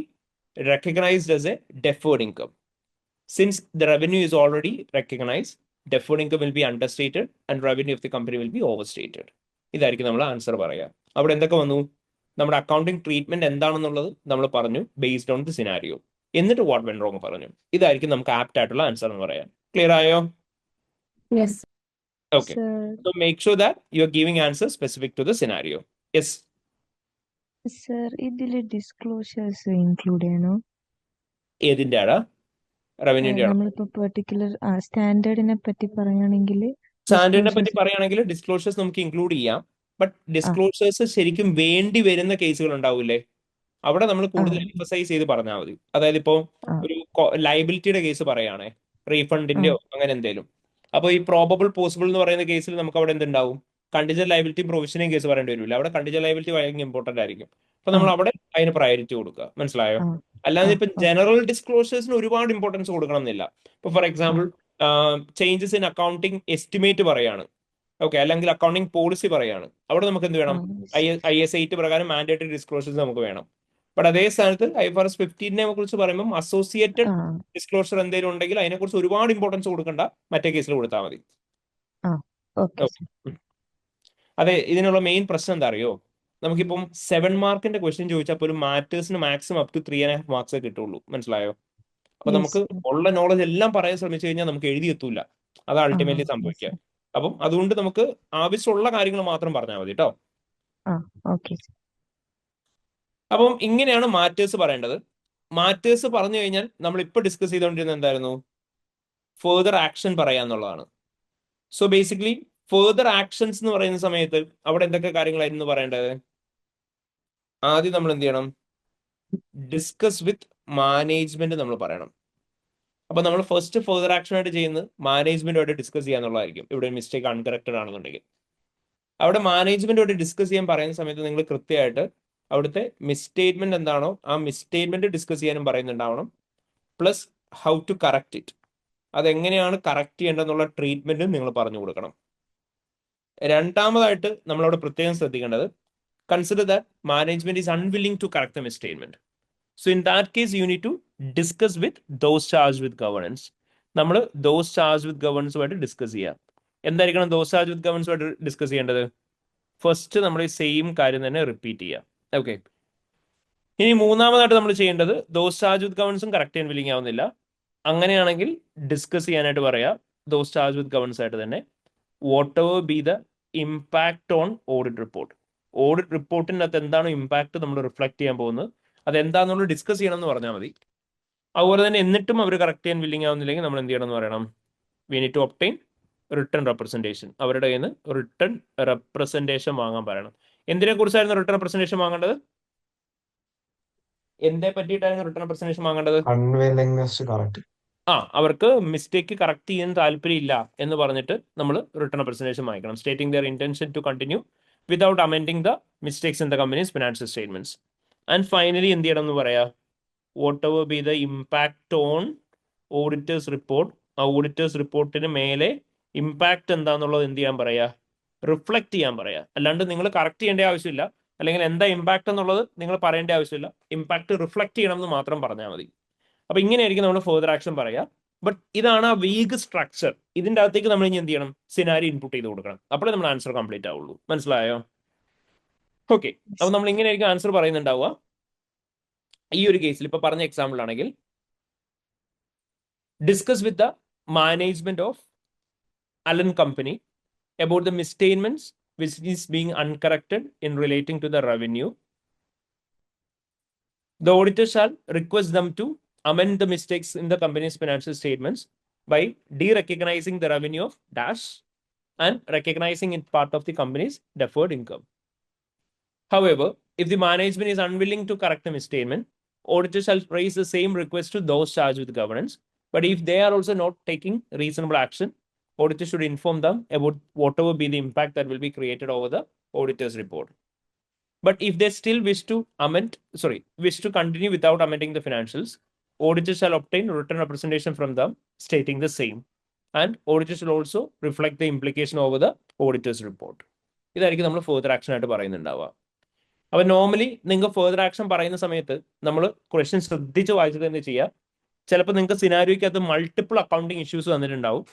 recognized as a deferred income. Since the revenue is already recognized, deferred income will be understated and revenue of the company will be overstated. ഇതായിരിക്കും നമ്മൾ answer പറയുക. അവിടെ എന്തൊക്കെ വന്നു? നമ്മുടെ accounting treatment എന്താണെന്നുള്ളത് നമ്മൾ പറഞ്ഞു ബേസ്ഡ് ഓൺ ദി സിനാരിയോ. എന്നിട്ട് വാട്ട് വെന്റ് റോങ് പറഞ്ഞു. ഇതായിരിക്കും നമുക്ക് ആപ്റ്റ് ആയിട്ടുള്ള ആൻസർ എന്ന് പറയാം. ക്ലിയർ ആയോ? Yes, Okay. sir. So make sure that you are giving answers specific to the scenario. Yes. Sir, ഇതില് ഡിസ്ക്ലോഷേഴ്സ് ഇൻക്ലൂഡ് ചെയ്യണോ? ഏതിന്റെ ആടാ? റവന്യൂന്റെ ആണോ? നമ്മളിപ്പോ പെർട്ടിക്കുലർ സ്റ്റാൻഡേർഡിനെ പറ്റി പറയുകയാണെങ്കിൽ സ്റ്റാൻഡേർഡിനെ പറ്റി പറയുകയാണെങ്കിൽ ഡിസ്ക്ലോഷേഴ്സ് നമുക്ക് ഇൻക്ലൂഡ് ചെയ്യാം. ബട്ട് ഡിസ്ക്ലോഷേഴ്സ് ശരിക്കും വേണ്ടി വരുന്ന കേസുകൾ ഉണ്ടാവില്ലേ? അവിടെ നമ്മൾ കൂടുതൽ എംഫസൈസ് ചെയ്ത് പറഞ്ഞാൽ മതി. അതായത് ഇപ്പോൾ ഒരു ലയബിലിറ്റിയുടെ കേസ് പറയുകയാണെ, റീഫണ്ടിന്റെയോ അങ്ങനെ എന്തെങ്കിലും. അപ്പോൾ ഈ പ്രോബബിൾ പോസിബിൾ എന്ന് പറയുന്ന കേസിൽ നമുക്ക് അവിടെ എന്തുണ്ടാവും? കണ്ടിജന്റ് ലയബിലിറ്റി പ്രൊവിഷനിങ് കേസ് പറയേണ്ടി വരില്ല. അവിടെ കണ്ടിജന്റ് ലയബിലിറ്റി ഭയങ്കര ഇമ്പോർട്ടന്റ് ആയിരിക്കും. അപ്പൊ നമ്മൾ അവിടെ അതിന് പ്രയോറിറ്റി കൊടുക്കുക. മനസ്സിലായോ? അല്ലാതെ ഇപ്പൊ ജനറൽ ഡിസ്ക്ലോഷേഴ്സിന് ഒരുപാട് ഇമ്പോർട്ടൻസ് കൊടുക്കണം എന്നില്ല. ഇപ്പൊ for example changes in accounting estimate പറയാണ്, ഓക്കെ, അല്ലെങ്കിൽ അക്കൗണ്ടിങ് പോളിസി പറയാണ്. അവിടെ നമുക്ക് എന്ത് വേണം? IS 8 പ്രകാരം മാൻഡേറ്ററി ഡിസ്ക്ലോഷേഴ്സ് നമുക്ക് വേണം. ബട്ട് അതേ സ്ഥാനത്ത് IFRS 15 കുറിച്ച് പറയുമ്പോൾ അസോസിയേറ്റഡ് ഡിസ്ക്ലോഷർ എന്തെങ്കിലും ഉണ്ടെങ്കിൽ അതിനെക്കുറിച്ച് ഒരുപാട് ഇമ്പോർട്ടൻസ് കൊടുക്കണ്ട, മറ്റേ കേസിൽ കൊടുത്താൽ മതി. അതെ, ഇതിനുള്ള മെയിൻ പ്രശ്നം എന്താ അറിയോ? നമുക്കിപ്പം 7 മാർക്കിന്റെ ക്വസ്റ്റ്യൻ ചോദിച്ചാൽ പോലും മാറ്റേഴ്സിന് മാക്സിമം അപ് ടു 3.5 മാർക്സേ കിട്ടുള്ളൂ. മനസ്സിലായോ? അപ്പൊ നമുക്ക് ഉള്ള നോളജ് എല്ലാം പറയാൻ ശ്രമിച്ചു കഴിഞ്ഞാൽ നമുക്ക് എഴുതിയെത്തൂല. അതാണ് അൾട്ടിമേറ്റ്ലി സംഭവിക്കുക. അപ്പം അതുകൊണ്ട് നമുക്ക് ആവശ്യമുള്ള കാര്യങ്ങൾ മാത്രം പറഞ്ഞാൽ മതി കേട്ടോ. അപ്പം ഇങ്ങനെയാണ് മാറ്റേഴ്സ് പറയേണ്ടത്. മാറ്റേഴ്സ് പറഞ്ഞു കഴിഞ്ഞാൽ നമ്മൾ ഇപ്പൊ ഡിസ്കസ് ചെയ്തുകൊണ്ടിരുന്നത് എന്തായിരുന്നു? ഫെർദർ ആക്ഷൻ പറയാന്നുള്ളതാണ്. സോ ബേസിക്കലി ഫെർദർ ആക്ഷൻസ് എന്ന് പറയുന്ന സമയത്ത് അവിടെ എന്തൊക്കെ കാര്യങ്ങളായിരുന്നു പറയേണ്ടത്? ആദ്യം നമ്മൾ എന്ത് ചെയ്യണം? ഡിസ്കസ് വിത്ത് മാനേജ്മെന്റ് നമ്മൾ പറയണം. അപ്പൊ നമ്മൾ ഫസ്റ്റ് ഫെർദർ ആക്ഷൻ ആയിട്ട് ചെയ്യുന്നത് മാനേജ്മെന്റുമായിട്ട് ഡിസ്കസ് ചെയ്യാന്നുള്ളതായിരിക്കും. ഇവിടെ മിസ്റ്റേക്ക് അൺകറക്റ്റഡ് ആണെന്നുണ്ടെങ്കിൽ അവിടെ മാനേജ്മെന്റുമായിട്ട് ഡിസ്കസ് ചെയ്യാൻ പറയുന്ന സമയത്ത് നിങ്ങൾ കൃത്യമായിട്ട് അവിടുത്തെ മിസ്സ്റ്റേറ്റ്മെന്റ് എന്താണോ ആ മിസ്സ്റ്റേറ്റ്മെന്റ് ഡിസ്കസ് ചെയ്യാനും പറയുന്നുണ്ടാവണം. Plus how to correct it, അതെങ്ങനെയാണ് കറക്റ്റ് ചെയ്യേണ്ടതെന്നുള്ള ട്രീറ്റ്മെന്റും നിങ്ങൾ പറഞ്ഞു കൊടുക്കണം. രണ്ടാമതായിട്ട് നമ്മളവിടെ പ്രത്യേകം ശ്രദ്ധിക്കേണ്ടത്, consider that management is unwilling to correct the misstatement. So in that case you need to discuss with those charge with governance. നമ്മൾ ദോസ് ചാർജ് വിത്ത് ഗവേണൻസുമായിട്ട് ഡിസ്കസ് ചെയ്യാം. എന്തായിരിക്കണം ദോസ് ചാർജ് വിത്ത് ഗവേണൻസുമായിട്ട് ഡിസ്കസ് ചെയ്യേണ്ടത്? ഫസ്റ്റ് നമ്മൾ ഈ same കാര്യം തന്നെ റിപ്പീറ്റ് ചെയ്യാം. ഓക്കെ, ഇനി മൂന്നാമതായിട്ട് നമ്മൾ ചെയ്യേണ്ടത് ദോസ് ചാർജ് വിത്ത് ഗവേണൻസും കറക്റ്റ് ആൻഡ് വില്ലിംഗ് ആവുന്നില്ല. അങ്ങനെയാണെങ്കിൽ ഡിസ്കസ് ചെയ്യാനായിട്ട് പറയാം ദോസ് ചാർജ് വിത്ത് ഗവേണൻസ് ആയിട്ട് തന്നെ whatever be the impact on audit report. Audit റിപ്പോർട്ടിൻ്റെ അകത്ത് എന്താണ് ഇമ്പാക്ട് നമ്മൾ റിഫ്ലക്ട് ചെയ്യാൻ പോകുന്നത്, അതെന്താണെന്നുള്ളത് ഡിസ്കസ് ചെയ്യണം എന്ന് പറഞ്ഞാൽ മതി. അതുപോലെ തന്നെ എന്നിട്ടും അവർ കറക്റ്റ് ചെയ്യാൻ വില്ലിംഗ് ആവുന്നില്ലെങ്കിൽ നമ്മൾ എന്ത് ചെയ്യണം എന്ന് പറയണം? We need to obtain written representation. അവരുടെ കയ്യിൽ നിന്ന് റിട്ടേൺ റെപ്രസെൻറ്റേഷൻ വാങ്ങാൻ പറയണം. എന്തിനെ കുറിച്ചായിരുന്നു റിട്ടേൺ റെപ്രസെൻറ്റേഷൻ വാങ്ങേണ്ടത്? എന്തേ പറ്റിയിട്ടായിരുന്നു റിട്ടേൺ റെപ്രസെൻറ്റേഷൻ വാങ്ങേണ്ടത്? unwillingness to correct it. അവർക്ക് മിസ്റ്റേക്ക് കറക്റ്റ് ചെയ്യാൻ താല്പര്യമില്ല എന്ന് പറഞ്ഞിട്ട് നമ്മൾ റിട്ടേൺ റെപ്രസെൻറ്റേഷൻ വാങ്ങിക്കണം. Stating their intention to continue without amending the mistakes in the company's financial statements. And finally എന്ത് ചെയ്യണം എന്ന് പറയാ, whatever be the impact on auditor's report, ആ ഓഡിറ്റേഴ്സ് റിപ്പോർട്ടിന് മേലെ ഇമ്പാക്ട് എന്താണെന്നുള്ളത് എന്ത് ചെയ്യാൻ പറയാ, റിഫ്ലക്ട് ചെയ്യാൻ പറയാ. അല്ലാണ്ട് നിങ്ങൾ കറക്റ്റ് ചെയ്യേണ്ട ആവശ്യമില്ല, അല്ലെങ്കിൽ എന്താ ഇമ്പാക്ട് എന്നുള്ളത് നിങ്ങൾ പറയേണ്ട ആവശ്യമില്ല. ഇമ്പാക്ട് റിഫ്ലക്ട് ചെയ്യണം എന്ന് മാത്രം പറഞ്ഞാൽ മതി. അപ്പൊ ഇങ്ങനെയായിരിക്കും നമ്മൾ ഫെർദർ ആക്ഷൻ പറയാ. ബട്ട് ഇതാണ് ആ വീഗ് സ്ട്രക്ചർ. ഇതിന്റെ അകത്തേക്ക് നമ്മൾ ഇനി എന്ത് ചെയ്യണം, സിനാരി ഇൻപുട്ട് ചെയ്ത് കൊടുക്കണം. അപ്പോഴേ നമ്മൾ ആൻസർ കംപ്ലീറ്റ് ആവുള്ളൂ. മനസ്സിലായോ? ഓക്കെ, അപ്പൊ നമ്മൾ ഇങ്ങനെയായിരിക്കും ആൻസർ പറയുന്നുണ്ടാവുക. ഈ ഒരു കേസിൽ ഇപ്പൊ പറഞ്ഞ എക്സാമ്പിൾ ആണെങ്കിൽ, discuss with the management of Alan company about the misstatements which is being uncorrected in relating to the revenue. The auditor shall request them to amend the mistakes in the company's financial statements by de-recognizing the revenue of dash and recognizing it part of the company's deferred income. However, if the management is unwilling to correct the misstatement, auditor shall raise the same request to those charged with governance. But if they are also not taking reasonable action, auditor should inform them about whatever be the impact that will be created over the auditor's report. But if they still wish to continue without amending the financials, auditor shall obtain written representation from them stating the same. And auditor should also reflect the implication over the auditor's report. ഇതായിരിക്കും നമ്മൾ further action ആയിട്ട് പറയുന്നുണ്ടാവുക. അപ്പൊ normally നിങ്ങൾ further action പറയുന്ന സമയത്ത് നമ്മൾ question ശ്രദ്ധിച്ച് വായിച്ചത് തന്നെ ചെയ്യുക. ചിലപ്പോൾ നിങ്ങൾക്ക് സിനാരിയോയ്ക്കകത്ത് മൾട്ടിപ്പിൾ അക്കൗണ്ടിങ് ഇഷ്യൂസ് വന്നിട്ടുണ്ടാവും.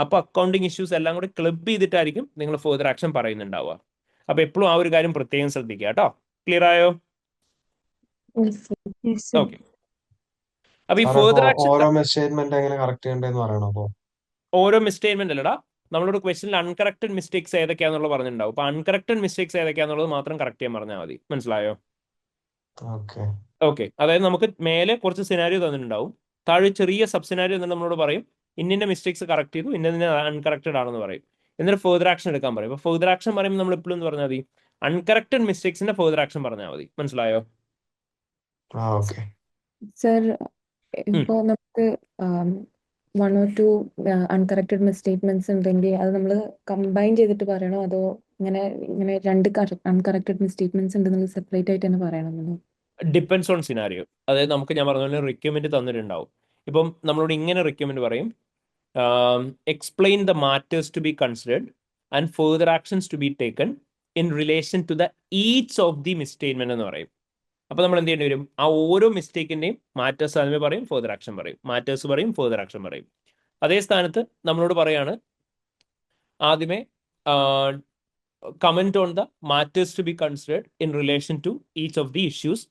അപ്പോൾ അക്കൗണ്ടിങ് ഇഷ്യൂസ് എല്ലാം കൂടി ക്ലബ് ചെയ്തിട്ടായിരിക്കും നിങ്ങൾ ഫെർദർ ആക്ഷൻ പറയുന്നുണ്ടാവുക. അപ്പൊ എപ്പോഴും ആ ഒരു കാര്യം പ്രത്യേകം ശ്രദ്ധിക്കുക കേട്ടോ. ക്ലിയർ ആയോ? Yes, sir. Yes, sir. Okay. അപ്പൊ ഈ സാറേ, ഫെർദർ അപ്പൊ ആക്ഷൻ ഓരോ മിസ്റ്റേറ്റ്മെന്റ് എങ്ങനെ കറക്റ്റ് ചെയ്യണ്ടെന്ന് പറയണോ? അപ്പൊ ഓരോ മിസ്റ്റേറ്റ്മെന്റ് അല്ലടാ, നമ്മളോട് ക്വസ്റ്റനിൽ അൺകറക്റ്റഡ് മിസ്റ്റേക്സ് ഏതൊക്കെയാണെന്നുള്ളത് പറഞ്ഞിട്ടുണ്ടാവും. അപ്പൊ അൺകറക്റ്റഡ് മിസ്റ്റേക്സ് ഏതൊക്കെയാണെന്നുള്ളത് മാത്രം കറക്റ്റ് ചെയ്യാൻ പറഞ്ഞാൽ മതി. മനസ്സിലായോ? ഓക്കെ. ഓക്കെ, അതായത് നമുക്ക് മേലെ കുറച്ച് സിനാരിയോ തന്നിട്ടുണ്ടാവും, താഴെ ചെറിയ സബ് സിനാരിയോ എന്നിട്ട് നമ്മളോട് പറയും ഇന്നിന്റെ മിസ്റ്റേക്സ് കറക്റ്റ് ചെയ്തു, ഇന്നതിന് അൺകറക്റ്റഡ് ആണെന്ന് പറയും. എന്നിട്ട് ഫെർദർ ആക്ഷൻ എടുക്കാൻ പറയും. അപ്പൊ ഫെർദർ ആക്ഷൻ പറയുമ്പോൾ നമ്മൾ എപ്പോഴും എന്ന് പറഞ്ഞാൽ മതി, അൺകറക്റ്റഡ് മിസ്റ്റേക്സിന്റെ ഫെർദർ ആക്ഷൻ പറഞ്ഞാൽ മതി. മനസ്സിലായോ? ഓക്കെ. Sir, ഇപ്പോൾ നമുക്ക് 1 or 2 അൺകറക്റ്റഡ് മിസ്റ്റേറ്റ്മെന്റ്സ് ഉണ്ടെങ്കിൽ അത് നമ്മൾ കമ്പൈൻ ചെയ്തിട്ട് പറയണോ, അതോ ഇങ്ങനെ 2 അൺകറക്റ്റഡ് മിസ്റ്റേറ്റ്മെന്റ്സ് ഉണ്ടെങ്കിൽ സെപ്പറേറ്റ് ആയിട്ട് തന്നെ പറയണമെന്നോ? Depends on scenario. അതായത് നമുക്ക് ഞാൻ പറഞ്ഞ പോലെ റിക്വയർമെന്റ് തന്നിട്ടുണ്ടാവും. ഇപ്പം നമ്മളോട് ഇങ്ങനെ റിക്വയർമെന്റ് പറയും, explain the matters to be considered and further actions to be taken in relation to the each of the misstatement എന്ന് പറയും. അപ്പൊ നമ്മൾ എന്ത് ചെയ്യേണ്ടി വരും, ആ ഓരോ മിസ്റ്റേക്കിന്റെയും മാറ്റേഴ്സ് ആദ്യമേ പറയും, ഫെർദർ ആക്ഷൻ പറയും, മാറ്റേഴ്സ് പറയും, ഫെർദർ ആക്ഷൻ പറയും. അതേ സ്ഥാനത്ത് നമ്മളോട് പറയാണ് ആദ്യമേ comment on the matters to be considered in relation to each of the issues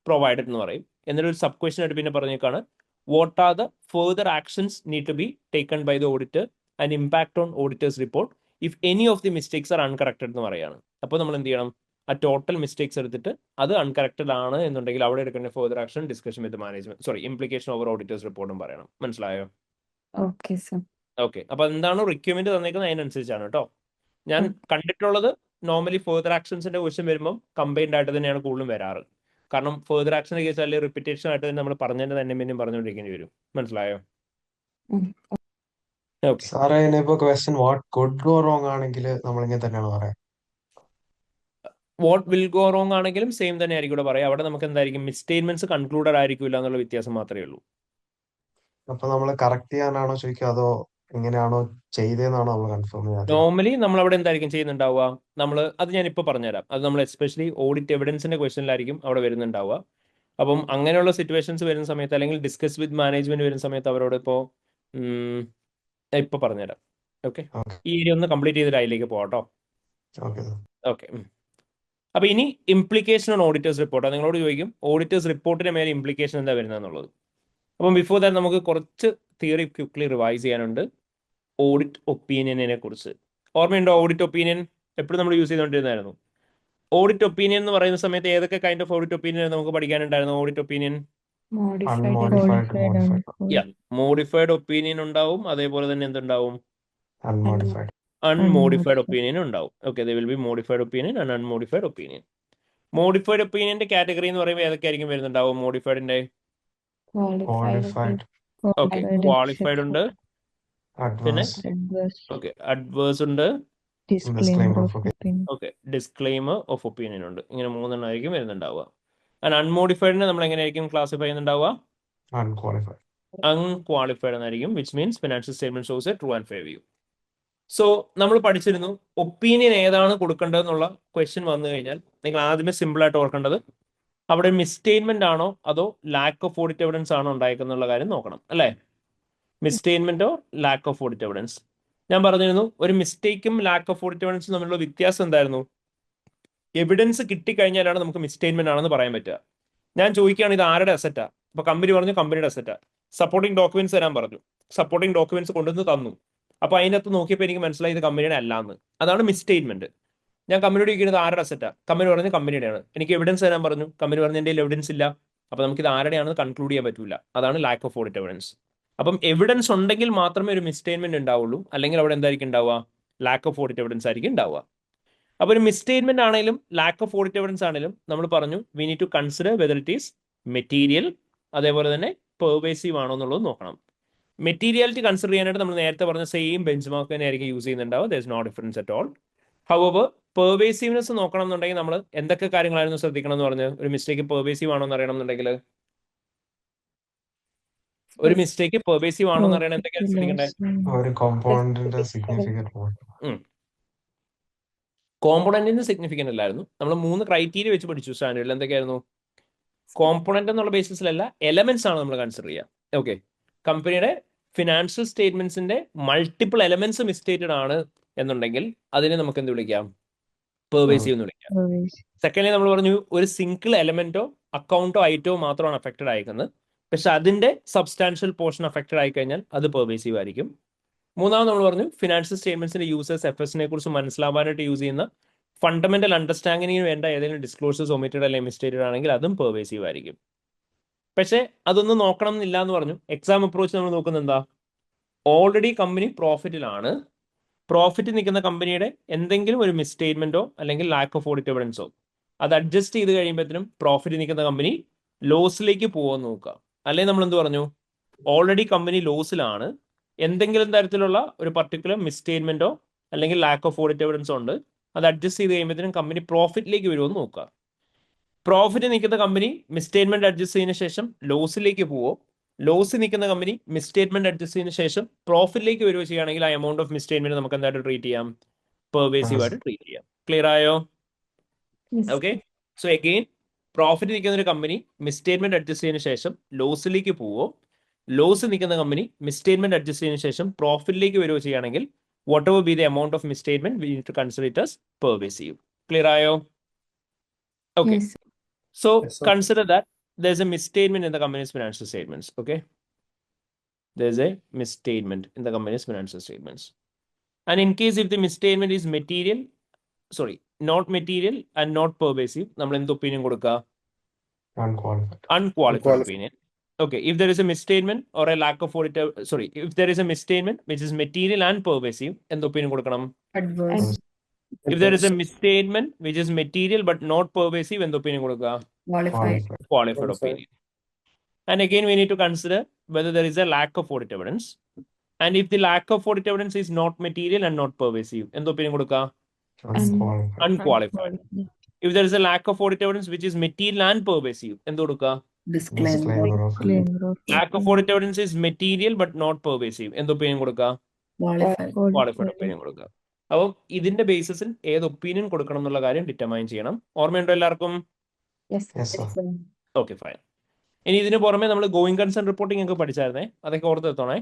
provided എന്ന് പറയും. എന്നിട്ട് ഒരു സബ് ക്വസ്റ്റൻ ആയിട്ട് പിന്നെ പറഞ്ഞേക്കാണ്, what are the further actions need to be taken by the auditor and impact on auditor's report if any of the mistakes are uncorrected എന്ന് പറയാണ്. അപ്പോൾ നമ്മൾ എന്ത് ചെയ്യണം, ആ ടോട്ടൽ മിസ്റ്റേക്സ് എടുത്തിട്ട് അത് അൺകറക്റ്റഡ് ആണ് എന്നുണ്ടെങ്കിൽ അവിടെ എടുക്കേണ്ട ഫെർദർ ആക്ഷൻ ഡിസ്കഷൻ വിത്ത് മാനേജ്മെന്റ് ഇംപ്ലിക്കേഷൻ ഓവർ ഓഡിറ്റേഴ്സ് റിപ്പോർട്ടും പറയണം. മനസ്സിലായോ? Okay sir. ഓക്കെ, അപ്പൊ എന്താണോ റിക്വയർമെന്റ് തന്നേക്കുന്നത് അതിനനുസരിച്ചാണ് കേട്ടോ. ഞാൻ കണ്ടിട്ടുള്ളത് നോർമലി ഫെർദർ ആക്ഷൻസിന്റെ ക്വസ്റ്റ്യൻ വരുമ്പോൾ കമ്പൈൻഡ് ആയിട്ട് തന്നെയാണ് കൂടുതലും വരാറ്. കാരണം ഫെർദർ ആക്ഷന്റെ കേസ് അല്ലെങ്കിൽ റിപ്പീറ്റേഷൻ ആയിട്ട് തന്നെ നമ്മൾ പറഞ്ഞതിന്റെ തന്നെ പിന്നെയും പറഞ്ഞുകൊണ്ടിരിക്കേണ്ടി വരും. മനസ്സിലായോ? ഓക്കെ. സാറേ, ഇനിയിപ്പോ question what could go wrong ആണെങ്കിൽ നമ്മൾ ഇങ്ങനെ തന്നെയാണ് പറയാം. വാട്ട് വിൽ ഗോ റോങ് ആണെങ്കിലും സെയിം തന്നെ ആയിരിക്കും ഇവിടെ പറയാം. അവിടെ നമുക്ക് എന്തായിരിക്കും, മിസ്റ്റേറ്റ്മെന്റ്സ് കൺക്ലൂഡഡ് ആയിരിക്കില്ല എന്നുള്ള വ്യത്യാസം മാത്രമേ ഉള്ളൂ. അപ്പൊ നമ്മൾ കറക്റ്റ് ചെയ്യാനാണോ ചോദിക്കുക, അതോ എങ്ങനെയാണോ ചെയ്തതെന്നാണോ നമ്മൾ കൺഫേം ചെയ്യാതെ? നോർമലി നമ്മൾ അവിടെ എന്തായിരിക്കും ചെയ്യുന്നുണ്ടാവുക, അത് ഞാൻ ഇപ്പോൾ പറഞ്ഞുതരാം. അത് നമ്മൾ എസ്പെഷ്യലി ഓഡിറ്റ് എവിഡൻസിന്റെ ക്വസ്റ്റനിലായിരിക്കും അവിടെ വരുന്നുണ്ടാവുക. അപ്പം അങ്ങനെയുള്ള സിറ്റുവേഷൻസ് വരുന്ന സമയത്ത് അല്ലെങ്കിൽ ഡിസ്കസ് വിത്ത് മാനേജ്മെന്റ് വരുന്ന സമയത്ത് അവരോട് ഇപ്പോൾ പറഞ്ഞുതരാം. ഓക്കെ, ഈ ഏരിയ ഒന്ന് കംപ്ലീറ്റ് ചെയ്തിട്ട് അതിലേക്ക് പോകാം. ഓക്കെ. അപ്പൊ ഇനി ഇംപ്ലിക്കേഷൻ ഓൺ ഓഡിറ്റേഴ്സ് റിപ്പോർട്ട്. നിങ്ങളോട് ചോദിക്കും ഓഡിറ്റേഴ്സ് റിപ്പോർട്ടിന്റെ മേലെ ഇംപ്ലിക്കേഷൻ എന്താ വരുന്നതെന്നുള്ളത്. അപ്പം ബിഫോർ ദാറ്റ് നമുക്ക് കുറച്ച് തിയറി ക്വിക്ക്ലി റിവൈസ് ചെയ്യാനുണ്ട് ഓഡിറ്റ് ഒപ്പീനിയനെ കുറിച്ച്. ഓർമ്മയുണ്ടോ? ഓഡിറ്റ് ഒപ്പീനിയൻ എപ്പോഴും നമ്മൾ യൂസ് ചെയ്തുകൊണ്ടിരുന്നായിരുന്നു. ഓഡിറ്റ് ഒപ്പീനിയൻ എന്ന് പറയുന്ന സമയത്ത് ഏതൊക്കെ കൈൻഡ് ഓഫ് ഓഡിറ്റ് ഒപ്പീനിയൻ നമുക്ക് പഠിക്കാനുണ്ടായിരുന്നു? Audit opinion modified unmodified to modified, modified, യാ മോഡിഫൈഡ് ഒപ്പീനിയൻ ഉണ്ടാവും, അതേപോലെ തന്നെ എന്തുണ്ടാവും, unmodified, അൺമോഡിഫൈഡ് unmodified, ഒപ്പീനിയൻ ഉണ്ടാവും. Okay, they will be modified opinion and unmodified opinion. Modified ഒപ്പീനിയന്റെ കാറ്റഗറി എന്ന് പറയുമ്പോൾ ഏതൊക്കെയായിരിക്കും വരുന്നുണ്ടാവും? മോഡിഫൈഡിന്റെ qualified qualified, okay, qualified, qualified ഉണ്ട്, പിന്നെ adverse, adverse, ഓക്കെ അഡ്വേഴ്സ് ഉണ്ട്, disclaimer disclaimer of of opinion, opinion, okay disclaimer of opinion ഉണ്ട്. ഇങ്ങനെ മൂന്നെണ്ണമായിരിക്കും വരുന്നുണ്ടാവുക. ആൻഡ് അൺമോഡിഫൈഡിനെ നമ്മൾ എങ്ങനെയായിരിക്കും ക്ലാസിഫൈ ചെയ്യുന്നുണ്ടാവുക? unqualified. അൺക്വാളിഫൈഡ് എന്നായിരിക്കും, which means financial statement shows A true and fair view. So നമ്മൾ പഠിച്ചിരുന്നു ഒപ്പീനിയൻ ഏതാണ് കൊടുക്കേണ്ടതെന്നുള്ള ക്വസ്റ്റ്യൻ വന്നു കഴിഞ്ഞാൽ നിങ്ങൾ ആദ്യമേ സിമ്പിൾ ആയിട്ട് ഓർക്കേണ്ടത് അവിടെ മിസ്സ്റ്റേറ്റ്മെന്റ് ആണോ അതോ ലാക്ക് ഓഫ് ഓഡിറ്റ് എവിഡൻസ് ആണോ ഉണ്ടായിരിക്കുന്നുള്ള കാര്യം നോക്കണം, അല്ലേ? മിസ്സ്റ്റേറ്റ്മെന്റോ ലാക്ക് ഓഫ് ഓഡിറ്റ് എവിഡൻസ്. ഞാൻ പറഞ്ഞിരുന്നു ഒരു മിസ്റ്റേക്കും ലാക്ക് ഓഫ് ഓഡിറ്റ് എവിഡൻസും തമ്മിലുള്ള വ്യത്യാസം എന്തായിരുന്നു? എവിഡൻസ് കിട്ടിക്കഴിഞ്ഞാലാണ് നമുക്ക് മിസ്സ്റ്റേറ്റ്മെന്റ് ആണെന്ന് പറയാൻ പറ്റുക. ഞാൻ ചോദിക്കുകയാണ് ഇത് ആരുടെ അസറ്റാ? അപ്പൊ കമ്പനി പറഞ്ഞു കമ്പനിയുടെ അസറ്റാ. സപ്പോർട്ടിംഗ് ഡോക്യുമെന്റ്സ് തരാൻ പറഞ്ഞു, സപ്പോർട്ടിംഗ് ഡോക്യുമെന്റ്സ് കൊണ്ടുവന്ന് തന്നു. അപ്പൊ അതിനകത്ത് നോക്കിയപ്പോൾ എനിക്ക് മനസ്സിലായി ഇത് കമ്പനിയുടെ അല്ലാന്ന്. അതാണ് മിസ്സ്റ്റേറ്റ്മെന്റ്. ഞാൻ കമ്പനിയോട് ചോദിക്കുന്നത് ആരുടെ അസറ്റാ? കമ്പനി പറഞ്ഞു കമ്പനിയുടെയാണ്. എനിക്ക് എവിഡൻസ് തരാൻ പറഞ്ഞു, കമ്പനി പറഞ്ഞു എൻ്റെ എവിഡൻസ് ഇല്ല. അപ്പൊ നമുക്ക് ഇത് ആരുടെയാണെന്ന് കൺക്ലൂഡ് ചെയ്യാൻ പറ്റില്ല. അതാണ് ലാക്ക് ഓഫ് ഓഡിറ്റ് എവിഡൻസ്. അപ്പം എവിഡൻസ് ഉണ്ടെങ്കിൽ മാത്രമേ ഒരു മിസ്സ്റ്റേറ്റ്മെന്റ് ഉണ്ടാവുള്ളൂ, അല്ലെങ്കിൽ അവിടെ എന്തായിരിക്കും ഉണ്ടാവുക? ലാക്ക് ഓഫ് ഓഡിറ്റ് എവിഡൻസ് ആയിരിക്കും ഉണ്ടാവുക. അപ്പോൾ ഒരു മിസ്സ്റ്റേറ്റ്മെന്റ് ആണെങ്കിലും ലാക്ക് ഓഫ് ഓഡിറ്റ് എവിഡൻസ് ആണെങ്കിലും നമ്മൾ പറഞ്ഞു we need to consider whether it is material, അതേപോലെ തന്നെ പെർവേസീവ് ആണോ എന്നുള്ളത് നോക്കണം. മെറ്റീരിയാലിറ്റി കൺസിഡർ ചെയ്യാനായിട്ട് നമ്മൾ നേരത്തെ പറഞ്ഞ സെയിം ബെഞ്ച് മാർക്ക് തന്നെ ആയിരിക്കും യൂസ് ചെയ്യുന്നുണ്ടാവുക. There is no difference at all. However pervasiveness നോക്കണം എന്നുണ്ടെങ്കിൽ നമ്മൾ എന്തൊക്കെ കാര്യങ്ങളായിരുന്നു ശ്രദ്ധിക്കണം എന്ന് പറഞ്ഞ് ഒരു മിസ്റ്റേക്ക് പെർവേസീവ് ആണോ എന്ന് അറിയണം എന്നുണ്ടെങ്കിൽ ഒരു മിസ്റ്റേക്ക് പെർവേസീവ് ആണോ എന്ന് അറിയണം എന്തൊക്കെയാണ് ശ്രദ്ധിക്കേണ്ടത്? ഒരു കോമ്പൗണ്ടിന്റെ സിഗ്നിഫിക്കന്റ് പോയിന്റ്. കോമ്പോണന്റിന് സിഗ്നിഫിക്കന്റ് അല്ലായിരുന്നു. നമ്മൾ 3 ക്രൈറ്റീരിയ വെച്ച് പഠിച്ചു സ്റ്റാൻഡേർഡിൽ. എന്തൊക്കെയായിരുന്നു? കോമ്പോണന്റ് എന്നുള്ള ബേസിസിലല്ല, എലമെന്റ്സ് ആണ് നമ്മൾ കൺസിഡർ ചെയ്യുക. ഓക്കെ, കമ്പനിയുടെ ഫിനാൻഷ്യൽ സ്റ്റേറ്റ്മെന്റ്സിന്റെ മൾട്ടിപ്പിൾ എലമെന്റ്സ് മിസ്റ്റേറ്റഡ് ആണ് എന്നുണ്ടെങ്കിൽ അതിനെ നമുക്ക് എന്ത് വിളിക്കാം? പെർവേസീവ് എന്ന് വിളിക്കാം. സെക്കൻഡ്ലി നമ്മൾ പറഞ്ഞു ഒരു സിംഗിൾ എലമെന്റോ അക്കൗണ്ടോ ഐറ്റോ മാത്രമാണ് അഫക്റ്റഡ് ആയിരിക്കുന്നത്, പക്ഷെ അതിന്റെ സബ്സ്റ്റാൻഷ്യൽ പോർഷൻ അഫക്റ്റഡ് ആയി കഴിഞ്ഞാൽ അത് പെർവേസീവ് ആയിരിക്കും. മൂന്നാമത് നമ്മൾ പറഞ്ഞു ഫിനാൻഷ്യൽ സ്റ്റേറ്റ്മെന്റ്സിന്റെ യൂസേഴ്സ് എഫ്എസിനെ കുറിച്ച് മനസ്സിലാവാനായിട്ട് യൂസ് ചെയ്യുന്ന ഫണ്ടമെന്റൽ അണ്ടർസ്റ്റാൻഡിങ്ങിന് വേണ്ട ഏതെങ്കിലും ഡിസ്ക്ലോസേഴ്സ് ഒമിറ്റഡ് അല്ലെങ്കിൽ മിസ്റ്റേറ്റഡ് ആണെങ്കിൽ അതും പെർവേസീവ് ആയിരിക്കും. പക്ഷേ അതൊന്നും നോക്കണം എന്നില്ല എന്ന് പറഞ്ഞു. എക്സാം അപ്രോച്ച് നമ്മൾ നോക്കുന്നത് എന്താ? ഓൾറെഡി കമ്പനി പ്രോഫിറ്റിലാണ്, പ്രോഫിറ്റ് നിൽക്കുന്ന കമ്പനിയുടെ എന്തെങ്കിലും ഒരു മിസ്സ്റ്റേറ്റ്മെന്റോ അല്ലെങ്കിൽ ലാക്ക് ഓഫ് ഓഡിറ്റ് എവിഡൻസോ അത് അഡ്ജസ്റ്റ് ചെയ്ത് കഴിയുമ്പോഴത്തേനും പ്രോഫിറ്റ് നിൽക്കുന്ന കമ്പനി ലോസിലേക്ക് പോകുമെന്ന് നോക്കുക. അല്ലെങ്കിൽ നമ്മൾ എന്ത് പറഞ്ഞു? ഓൾറെഡി കമ്പനി ലോസിലാണ്, എന്തെങ്കിലും തരത്തിലുള്ള ഒരു പർട്ടിക്കുലർ മിസ്സ്റ്റേറ്റ്മെന്റോ അല്ലെങ്കിൽ ലാക്ക് ഓഫ് ഓഡിറ്റ് എവിഡൻസോ ഉണ്ട്, അത് അഡ്ജസ്റ്റ് ചെയ്ത് കഴിയുമ്പോഴത്തേനും കമ്പനി പ്രോഫിറ്റിലേക്ക് വരുമെന്ന് നോക്കുക. പ്രോഫിറ്റ് നിൽക്കുന്ന കമ്പനി മിസ്സ്റ്റേറ്റ്മെന്റ് അഡ്ജസ്റ്റ് ചെയ്തതിനു ശേഷം ലോസിലേക്ക് പോവോ, ലോസ് നിൽക്കുന്ന കമ്പനി മിസ്സ്റ്റേറ്റ്മെന്റ് അഡ്ജസ്റ്റ് ചെയ്തതിനു ശേഷം പ്രോഫിറ്റിലേക്ക് വരുവോ ചെയ്യുകയാണെങ്കിൽ ആ എമൗണ്ട് ഓഫ് മിസ്സ്റ്റേറ്റ്മെന്റ് നമുക്ക് എന്തായിട്ട് ട്രീറ്റ് ചെയ്യാം? പെർവേസീവ് ആയിട്ട് ട്രീറ്റ് ചെയ്യാം. ക്ലിയർ ആയോ? ഓക്കെ, സോ അഗെയിൻ പ്രോഫിറ്റ് നിൽക്കുന്ന ഒരു കമ്പനി മിസ്സ്റ്റേറ്റ്മെന്റ് അഡ്ജസ്റ്റ് ചെയ്തതിനു ശേഷം ലോസിലേക്ക് പോവോ, ലോസ് നിൽക്കുന്ന കമ്പനി മിസ്സ്റ്റേറ്റ്മെന്റ് അഡ്ജസ്റ്റ് ചെയ്തതിനു ശേഷം പ്രോഫിറ്റിലേക്ക് വരുവോ ചെയ്യുകയാണെങ്കിൽ whatever be the amount of misstatement we need to consider it as pervasive. Clear ആയോ? Okay, so consider that there's a misstatement in the company's financial statements. Okay, there's a misstatement in the company's financial statements, and in case if the misstatement is material, not material and not pervasive, നമ്മൾ എന്ത് ഒപ്പീനിയൻ കൊടുക്കുക? Unqualified opinion. Okay, if there is a misstatement or a lack of audit, if there is a misstatement which is material and pervasive, എന്ത് opinion കൊടുക്കണം? adverse. If there is a misstatement which is material but not pervasive, എന്ത് ഒപ്പീനിയൻ കൊടുക്കുക? Qualified opinion. And again we need to consider whether there is a lack of audit evidence, and if the lack of audit evidence is not material and not pervasive, എന്ത് ഒപ്പീനിയൻ കൊടുക്കുക? Unqualified. If there is a lack of audit evidence which is material and pervasive, എന്ത് കൊടുക്കുക? Disclaimer of Lack of audit evidence is material but not pervasive, എന്ത് ഒപ്പീനിയൻ കൊടുക്കുക? Qualified opinion കൊടുക്കുക. അപ്പം ഇതിന്റെ ബേസിസിൽ ഏത് ഒപ്പീനിയൻ കൊടുക്കണം എന്നുള്ള കാര്യം ഡിറ്റർമൈൻ ചെയ്യണം. ഓർമ്മയുണ്ടോ എല്ലാവർക്കും? Yes, Yes, sir. Okay, fine. ഇനി ഇതിന് പുറമെ നമ്മൾ ഗോയിങ് കൺസേൺ റിപ്പോർട്ടിംഗ് ഒക്കെ പഠിച്ചായിരുന്നേ, അതൊക്കെ ഓർത്ത് എത്തണേ.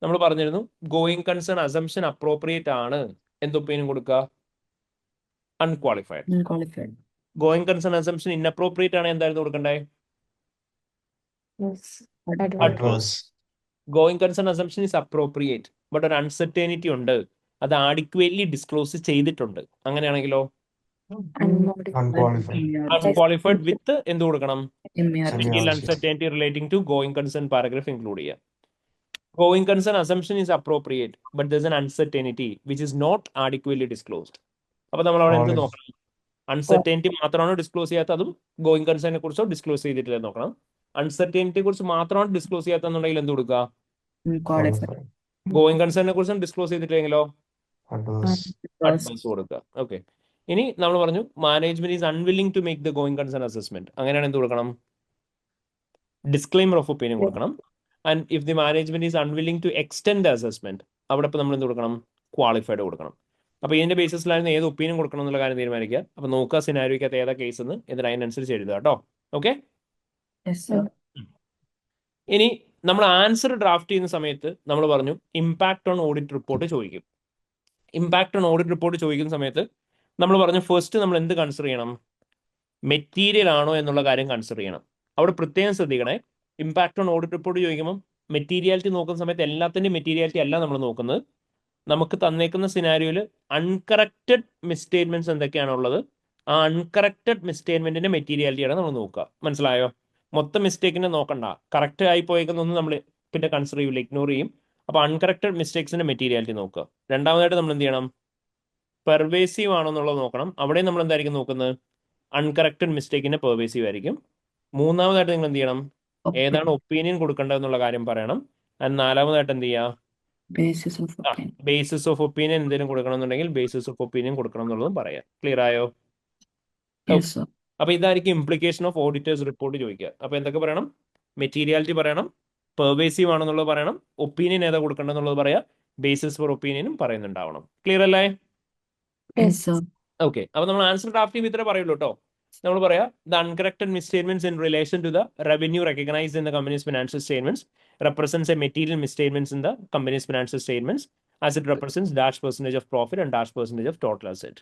നമ്മൾ പറഞ്ഞിരുന്നു ഗോയിങ് കൺസേൺ അസംഷൻ അപ്രോപ്രിയേറ്റ് ആണ്, എന്ത് ഒപ്പീനിയൻ കൊടുക്കുക? Unqualified. Going concern assumption inappropriate ആണ്, എന്തായിരുന്നു കൊടുക്കണ്ടേ? yes, adverse, going concern assumption is appropriate but ഒരു അൺസർട്ടേണിറ്റി ഉണ്ട്, അത് ആഡിക്വേറ്റ്ലി ഡിസ്ക്ലോസ് ചെയ്തിട്ടുണ്ട്. അങ്ങനെയാണെങ്കിലോ unmodified Unqualified. അൺക്വാളിഫൈഡ് വിത്ത് എന്ത് കൊടുക്കണം? MERG. Material MERG. Uncertainty relating to going concern paragraph include ചെയ്യുക. Going concern assumption is appropriate but there is an uncertainty which is not adequately disclosed. അപ്പൊ നമ്മൾ അവിടെ എന്ത് Qualif- നോക്കണം? അൺസർട്ടനിറ്റി മാത്രമാണോ disclose ചെയ്യാത്ത, അതും ഗോയിങ് കൺസേണിനെ കുറിച്ചോ ഡിസ്ക്ലോസ് ചെയ്തിട്ടില്ല നോക്കണം. അൺസർട്ടനിറ്റിയെ കുറിച്ച് മാത്രമാണ് ഡിസ്ക്ലോസ് ചെയ്യാത്തുണ്ടെങ്കിൽ എന്ത് കൊടുക്കുക? Qualified. ഗോയിങ് കൺസേണിനെ കുറിച്ചും ഡിസ്ക്ലോസ് ചെയ്തിട്ടില്ലെങ്കിലോ Adverse. അഡ്വാൻസ് കൊടുക്കുക. ഓക്കെ, ഇനി നമ്മൾ പറഞ്ഞു management is unwilling to make the going concern assessment. അങ്ങനെയാണ് എന്ത് കൊടുക്കണം? ഡിസ്ക്ലെയിമർ ഓഫ് ഒപ്പീനിയൻ കൊടുക്കണം. And if the management is unwilling to extend the assessment, അവിടെ ഇപ്പോൾ നമ്മൾ എന്ത് കൊടുക്കണം? ക്വാളിഫൈഡ് കൊടുക്കണം. അപ്പോൾ ഇതിന്റെ ബേസിസിലായിരുന്നു ഏത് ഒപ്പീനിയൻ കൊടുക്കണം എന്നുള്ള കാര്യം തീരുമാനിക്കുക. അപ്പോൾ നോക്കുക സിനാരിയോക്കകത്ത് ഏതാ കേസ് എന്ന്, എന്നിട്ട് അതിനനുസരിച്ച് എഴുതുക കേട്ടോ. Okay, Yes, sir. ഇനി നമ്മൾ ആൻസർ ഡ്രാഫ്റ്റ് ചെയ്യുന്ന സമയത്ത് നമ്മൾ പറഞ്ഞു ഇമ്പാക്ട് ഓൺ ഓഡിറ്റ് റിപ്പോർട്ട് ചോദിക്കും. ഇമ്പാക്ട് ഓൺ ഓഡിറ്റ് റിപ്പോർട്ട് ചോദിക്കുന്ന സമയത്ത് നമ്മൾ പറഞ്ഞു ഫസ്റ്റ് നമ്മൾ എന്ത് കൺസിഡർ ചെയ്യണം? മെറ്റീരിയൽ ആണോ എന്നുള്ള കാര്യം കൺസിഡർ ചെയ്യണം. അവിടെ പ്രത്യേകം ശ്രദ്ധിക്കണേ, ഇമ്പാക്ട് ഓൺ ഓഡിറ്റ് റിപ്പോർട്ട് ചോദിക്കുമ്പോൾ മെറ്റീരിയാലിറ്റി നോക്കുന്ന സമയത്ത് എല്ലാത്തിൻ്റെയും മെറ്റീരിയാലിറ്റി അല്ല നമ്മൾ നോക്കുന്നത്. നമുക്ക് തന്നേക്കുന്ന സിനാരിയോയിൽ അൺകറക്റ്റഡ് മിസ്റ്റേറ്റ്മെന്റ്സ് എന്തൊക്കെയാണുള്ളത്, ആ അൺകറക്റ്റഡ് മിസ്റ്റേറ്റ്മെന്റിന്റെ മെറ്റീരിയാലിറ്റിയാണ് നമ്മൾ നോക്കുക. മനസ്സിലായോ? മൊത്തം മിസ്റ്റേക്കിനെ നോക്കണ്ട, കറക്റ്റ് ആയി പോയേക്കുന്നൊന്നും നമ്മൾ പിന്നെ കൺസിഡർ ചെയ്യില്ല, ഇഗ്നോർ ചെയ്യും. അപ്പോൾ അൺകറക്റ്റഡ് മിസ്റ്റേക്സിന്റെ മെറ്റീരിയാലിറ്റി നോക്കുക. രണ്ടാമതായിട്ട് നമ്മൾ എന്ത് ചെയ്യണം? പെർവേസീവ് ആണോ എന്നുള്ളത് നോക്കണം. അവിടെ നമ്മൾ എന്തായിരിക്കും നോക്കുന്നത്? അൺകറക്റ്റഡ് മിസ്റ്റേക്കിന്റെ പെർവേസീവ് ആയിരിക്കും. മൂന്നാമതായിട്ട് നിങ്ങൾ എന്ത് ചെയ്യണം? ഏതാണ് ഒപ്പീനിയൻ കൊടുക്കേണ്ടത് എന്നുള്ള കാര്യം പറയണം. ആൻഡ് നാലാമതായിട്ട് എന്ത് ചെയ്യുക? Basis of opinion. Basis of opinion എന്തെങ്കിലും കൊടുക്കണം എന്നുണ്ടെങ്കിൽ ബേസിസ് ഓഫ് ഒപ്പീനിയൻ കൊടുക്കണം എന്നുള്ളതും പറയാം. ക്ലിയർ ആയോ? Yes, sir. അപ്പൊ ഇതായിരിക്കും ഇംപ്ലിക്കേഷൻ ഓഫ് ഓഡിറ്റേഴ്സ് റിപ്പോർട്ട് ചോദിക്കുക. അപ്പൊ എന്തൊക്കെ പറയണം? മെറ്റീരിയാലിറ്റി പറയണം, പെർവേസീവ് ആണെന്നുള്ളത് പറയണം, ഒപ്പീനിയൻ ഏതാ കൊടുക്കേണ്ടതെന്നുള്ളത് പറയാം, ബേസിസ് ഫോർ ഒപ്പീനിയനും പറയുന്നുണ്ടാവണം. ക്ലിയർ അല്ലേ? Yes, sir. ഓക്കെ, അപ്പൊ നമ്മൾ ആൻസർ ഡ്രാഫ്റ്റ് ചെയ്യുമ്പോൾ ഇത്ര പറയുള്ളൂ കേട്ടോ. നമ്മൾ പറയാം the uncorrected misstatements in relation to the revenue recognised in the company's financial statements represents a material misstatements in the company's financial statements as it represents dash percentage of profit and dash percentage of total asset.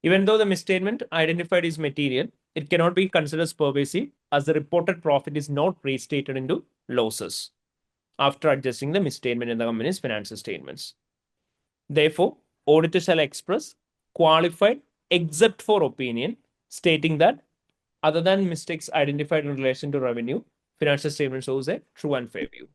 Even though the misstatement identified is material, it cannot be considered pervasive as the reported profit is not restated into losses after adjusting the misstatement in the company's financial statements. Therefore, auditors shall express qualified except for opinion stating that other than mistakes identified in relation to revenue, financial statement shows a true and fair view.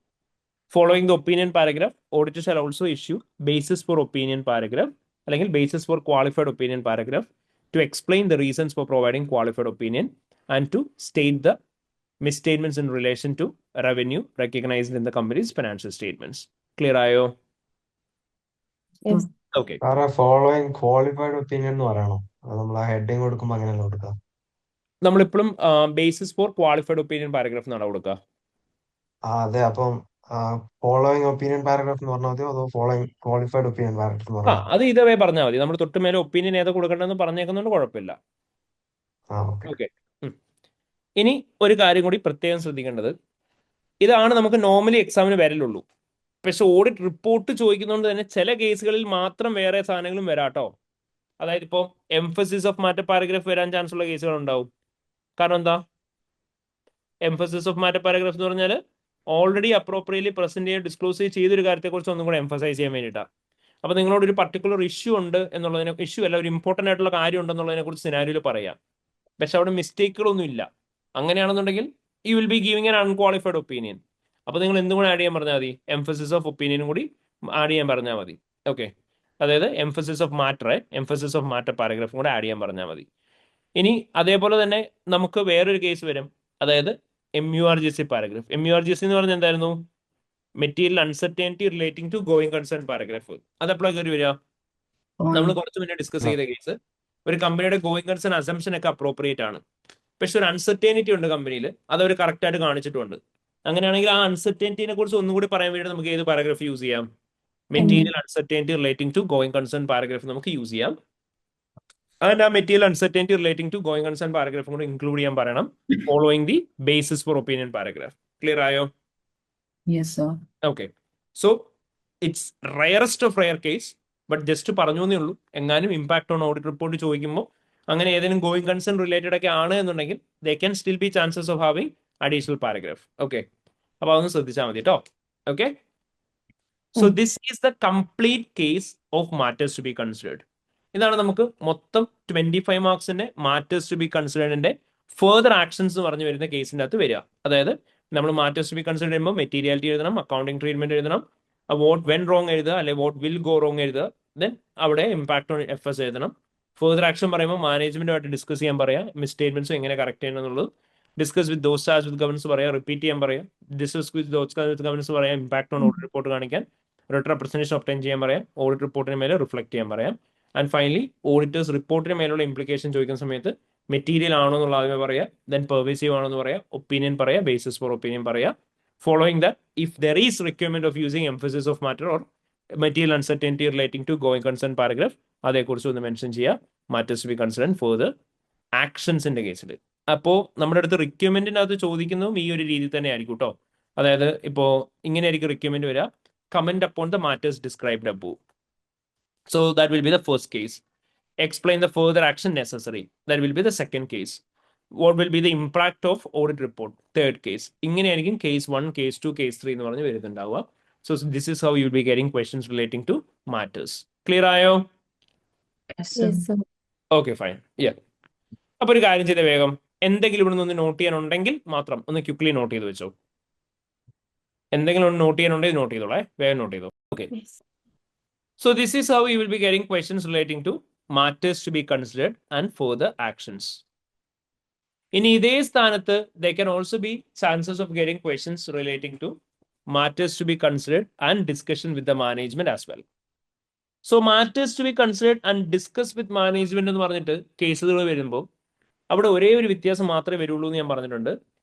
Following the opinion paragraph, auditor shall also issue basis for opinion paragraph, അല്ലെങ്കിൽ basis for qualified opinion paragraph to explain the reasons for providing qualified opinion and to state the misstatements in relation to revenue recognized in the company's financial statements. Clear ആയോ? Yes. Okay. Following qualified opinion എന്ന് പറയണോ? അത് നമ്മൾ ആ heading കൊടുക്കുമ്പോൾ അങ്ങനെയല്ല കൊടുക്കുക. നമ്മളിപ്പോഴും basis for qualified opinion paragraph എന്നാണ് കൊടുക്കുക. അതെ, അപ്പം ഫോളോയിങ് ഒപ്പീനിയൻ പാരഗ്രാഫ് എന്ന് പറഞ്ഞാൽ മതിയോ അതോ ഫോളോയിങ് ക്വാളിഫൈഡ് ഒപ്പീനിയൻ പാരഗ്രാഫ് എന്ന് പറഞ്ഞാൽ അത് ഇതേ പറഞ്ഞാൽ മതി. നമ്മൾ തൊട്ട് മേലെ ഒപ്പീനിയൻ ഏതാ കൊടുക്കേണ്ടതെന്ന് പറഞ്ഞേക്കുന്നതുകൊണ്ട് കുഴപ്പമില്ല. ഓക്കെ. ഓക്കെ, ഇനി ഒരു കാര്യം കൂടി പ്രത്യേകം ശ്രദ്ധിക്കേണ്ടത്, ഇതാണ് നമുക്ക് നോർമലി എക്സാമിന് വരലുള്ളൂ. പക്ഷെ ഓഡിറ്റ് റിപ്പോർട്ട് ചോദിക്കുന്നതുകൊണ്ട് തന്നെ ചില കേസുകളിൽ മാത്രം വേറെ സാധനങ്ങളും വരാട്ടോ. അതായത് ഇപ്പോൾ എംഫസിസ് ഓഫ് മാറ്റർ പാരഗ്രാഫ് വരാൻ ചാൻസ് ഉള്ള കേസുകൾ ഉണ്ടാവും. കാരണം എന്താ? എംഫസിസ് ഓഫ് മാറ്റർ പാരഗ്രാഫ് എന്ന് പറഞ്ഞാൽ ഓൾറെഡി അപ്രോപ്രിയറ്റ്ലി പ്രസന്റ് ചെയ്യാൻ ഡിസ്ക്ലോസ് ചെയ്തൊരു കാര്യത്തെക്കുറിച്ച് ഒന്നും കൂടെ എംഫസൈസ് ചെയ്യാൻ വേണ്ടിയിട്ടാണ്. അപ്പോൾ നിങ്ങളോട് ഒരു പർട്ടിക്കുലർ ഇഷ്യൂ ഉണ്ട് എന്നുള്ളതിനെ, ഇഷ്യൂ അല്ല, ഒരു ഇമ്പോർട്ടൻ്റ് ആയിട്ടുള്ള കാര്യം ഉണ്ടെന്നുള്ളതിനെ കുറിച്ച് സിനാരിയോയിൽ പറയാം. പക്ഷെ അവിടെ മിസ്റ്റേക്കുകളൊന്നും ഇല്ല. അങ്ങനെയാണെന്നുണ്ടെങ്കിൽ U will B giving an unqualified opinion. അപ്പോൾ നിങ്ങൾ എന്തും കൂടെ ആഡ് ചെയ്യാൻ പറഞ്ഞാൽ മതി, എംഫസിസ് ഓഫ് ഒപ്പീനിയനും കൂടി ആഡ് ചെയ്യാൻ പറഞ്ഞാൽ മതി. ഓക്കെ, അതായത് എംഫസിസ് ഓഫ് മാറ്റർ പാരഗ്രാഫും കൂടെ ആഡ് ചെയ്യാൻ പറഞ്ഞാൽ മതി. ഇനി അതേപോലെ തന്നെ നമുക്ക് വേറൊരു കേസ് വരും, അതായത് MURGC പാരഗ്രാഫ്. MURGC എന്ന് പറഞ്ഞാൽ എന്തായിരുന്നു? Material uncertainty relating to going concern paragraph. അത് എപ്പോഴാണ് കയറി വരിക? നമ്മൾ കുറച്ച് മുന്നേ ഡിസ്കസ് ചെയ്ത കേസ്, ഒരു കമ്പനിയുടെ ഗോയിങ് കൺസേൺ അസംഷൻ ഒക്കെ അപ്രോപ്രിയേറ്റ് ആണ്, പക്ഷെ ഒരു അൺസർട്ടനിറ്റി ഉണ്ട് കമ്പനിയിൽ, അത് അവർ കറക്റ്റ് ആയിട്ട് കാണിച്ചിട്ടുണ്ട്. അങ്ങനെയാണെങ്കിൽ ആ അൺസർട്ടനിറ്റിനെ കുറിച്ച് ഒന്നുകൂടി പറയാൻ വേണ്ടി നമുക്ക് ഏത് പാരഗ്രാഫ് യൂസ് ചെയ്യാം? Material uncertainty relating to going concern paragraph നമുക്ക് യൂസ് ചെയ്യാം. And ആ material uncertainty relating to going concern paragraph കൂടെ ഇൻക്ലൂഡ് ചെയ്യാൻ പറയണം, following the basis for opinion paragraph. Clear ആയോ? Yes, sir. Okay, so it's rarest of rare case, but just പറഞ്ഞു എന്നേ ഉള്ളൂ. എങ്ങാനും ഇമ്പാക്ട് ഓൺ ഓഡിറ്റ് റിപ്പോർട്ട് ചോദിക്കുമ്പോൾ അങ്ങനെ ഏതെങ്കിലും ഗോയിങ് കൺസേൺ റിലേറ്റഡ് ഒക്കെ ആണ് എന്നുണ്ടെങ്കിൽ they can still be chances of having additional paragraph. Okay, അപ്പോൾ അതൊന്ന് ശ്രദ്ധിച്ചാൽ മതി കേട്ടോ. Okay, so this is the complete case of matters to be considered. ഇതാണ് നമുക്ക് മൊത്തം 25 മാർക്സിന്റെ മാറ്റേഴ്സ് ടു ബി കൺസിഡേർഡിന്റെ ഫെർദർ ആക്ഷൻസ് എന്ന് പറഞ്ഞു വരുന്ന കേസിന്റെ അകത്ത് വരിക. അതായത് നമ്മൾ മാറ്റേഴ്സ് ടു ബി കൺസിഡർ ചെയ്യുമ്പോൾ മെറ്റീരിയാലിറ്റി എഴുതണം, അക്കൗണ്ടിങ് ട്രീറ്റ്മെന്റ് എഴുതണം, വോട്ട് വെൻ റോങ് എഴുതുക, അല്ലെങ്കിൽ വോട്ട് വിൽ ഗോ റോങ് എഴുതുക, ദെൻ അവിടെ ഇമ്പാക്ട് ഓൺ FS എഴുതണം. ഫെർദർ ആക്ഷൻ പറയുമ്പോൾ മാനേജ്മെന്റുമായിട്ട് ഡിസ്കസ് ചെയ്യാൻ പറയാം, മിസ്റ്റേറ്റ്മെന്റ്സ് എങ്ങനെ കറക്റ്റ് ചെയ്യണം എന്നുള്ളത്, discuss with those charge with governance പറയാം, റിപ്പീറ്റ് ചെയ്യാൻ പറയാം, discuss with those charge with governance പറയാം, ഇമ്പാക്ട് ഓൺ ഓഡിറ്റ് റിപ്പോർട്ട് കാണിക്കാൻ, റെപ്രസെന്റേഷൻ ഒബ്റ്റൈൻ ചെയ്യാൻ പറയാം, ഓഡിറ്റ് റിപ്പോർട്ടിന് മേലെ റിഫ്ലക്ട് ചെയ്യാൻ പറയാം. ആൻഡ് ഫൈനലി ഓഡിറ്റേഴ്സ് റിപ്പോർട്ടിന് മേലുള്ള ഇംപ്ലിക്കേഷൻ ചോദിക്കുന്ന സമയത്ത് മെറ്റീരിയൽ ആണോ എന്നുള്ള ആദ്യമേ പറയാം, ദെൻ പെർവേസീവ് ആണോ എന്ന് പറയാം, ഒപ്പീനിയൻ പറയാം, ബേസിസ് ഫോർ ഒപ്പീനിയൻ പറയാം. Following that if there is requirement of using emphasis of matter or material uncertainty relating to going concern paragraph അതേക്കുറിച്ച് ഒന്ന് മെൻഷൻ ചെയ്യുക. Matters to be consider further ആക്ഷൻസിന്റെ കേസിൽ. അപ്പോൾ നമ്മുടെ അടുത്ത് റിക്വയർമെന്റിന്റെ അകത്ത് ചോദിക്കുന്നതും ഈ ഒരു രീതിയിൽ തന്നെ ആയിരിക്കും കേട്ടോ. അതായത് ഇപ്പോൾ ഇങ്ങനെ ആയിരിക്കും റിക്വയർമെന്റ് വരിക, comment upon the matters described above. So that will be the first case. Explain the further action necessary. That will be the second case. What will be the impact of audit report? Third case. ഇങ്ങനെയായിരിക്കും case 1, case 2, case 3 എന്ന് പറഞ്ഞ് വരുന്നുണ്ടാവുക. So this is how you will be getting questions relating to matters. Clear ആയോ? Yes, sir. Okay, fine. Yeah. അപ്പോൾ ഒരു കാര്യം ചെയ്ത വേഗം എന്തെങ്കിലും ഇവിടെ നിന്ന് നോട്ട് ചെയ്യാനുണ്ടെങ്കിൽ മാത്രം ഒന്ന് ക്വിക്ലി നോട്ട് ചെയ്ത് വെച്ചോ. എന്തെങ്കിലും ഒന്ന് നോട്ട് ചെയ്യാനുണ്ടെങ്കിൽ നോട്ട് ചെയ്തോളേ, വേഗം നോട്ട് ചെയ്തോ. Okay. Yes. So this is how you will be getting questions relating to matters to be considered and further actions. In ഇതേ സ്ഥാനത്ത് there can also be chances of getting questions relating to matters to be considered and discussion with the management as well. So matters to be considered and discuss with management എന്ന് പറഞ്ഞിട്ട് കേസുകൾ വരുമ്പോൾ അവിടെ ഒരേ ഒരു വ്യത്യാസം മാത്രമേ വരുള്ളൂ എന്ന് ഞാൻ പറഞ്ഞിട്ടുണ്ട്.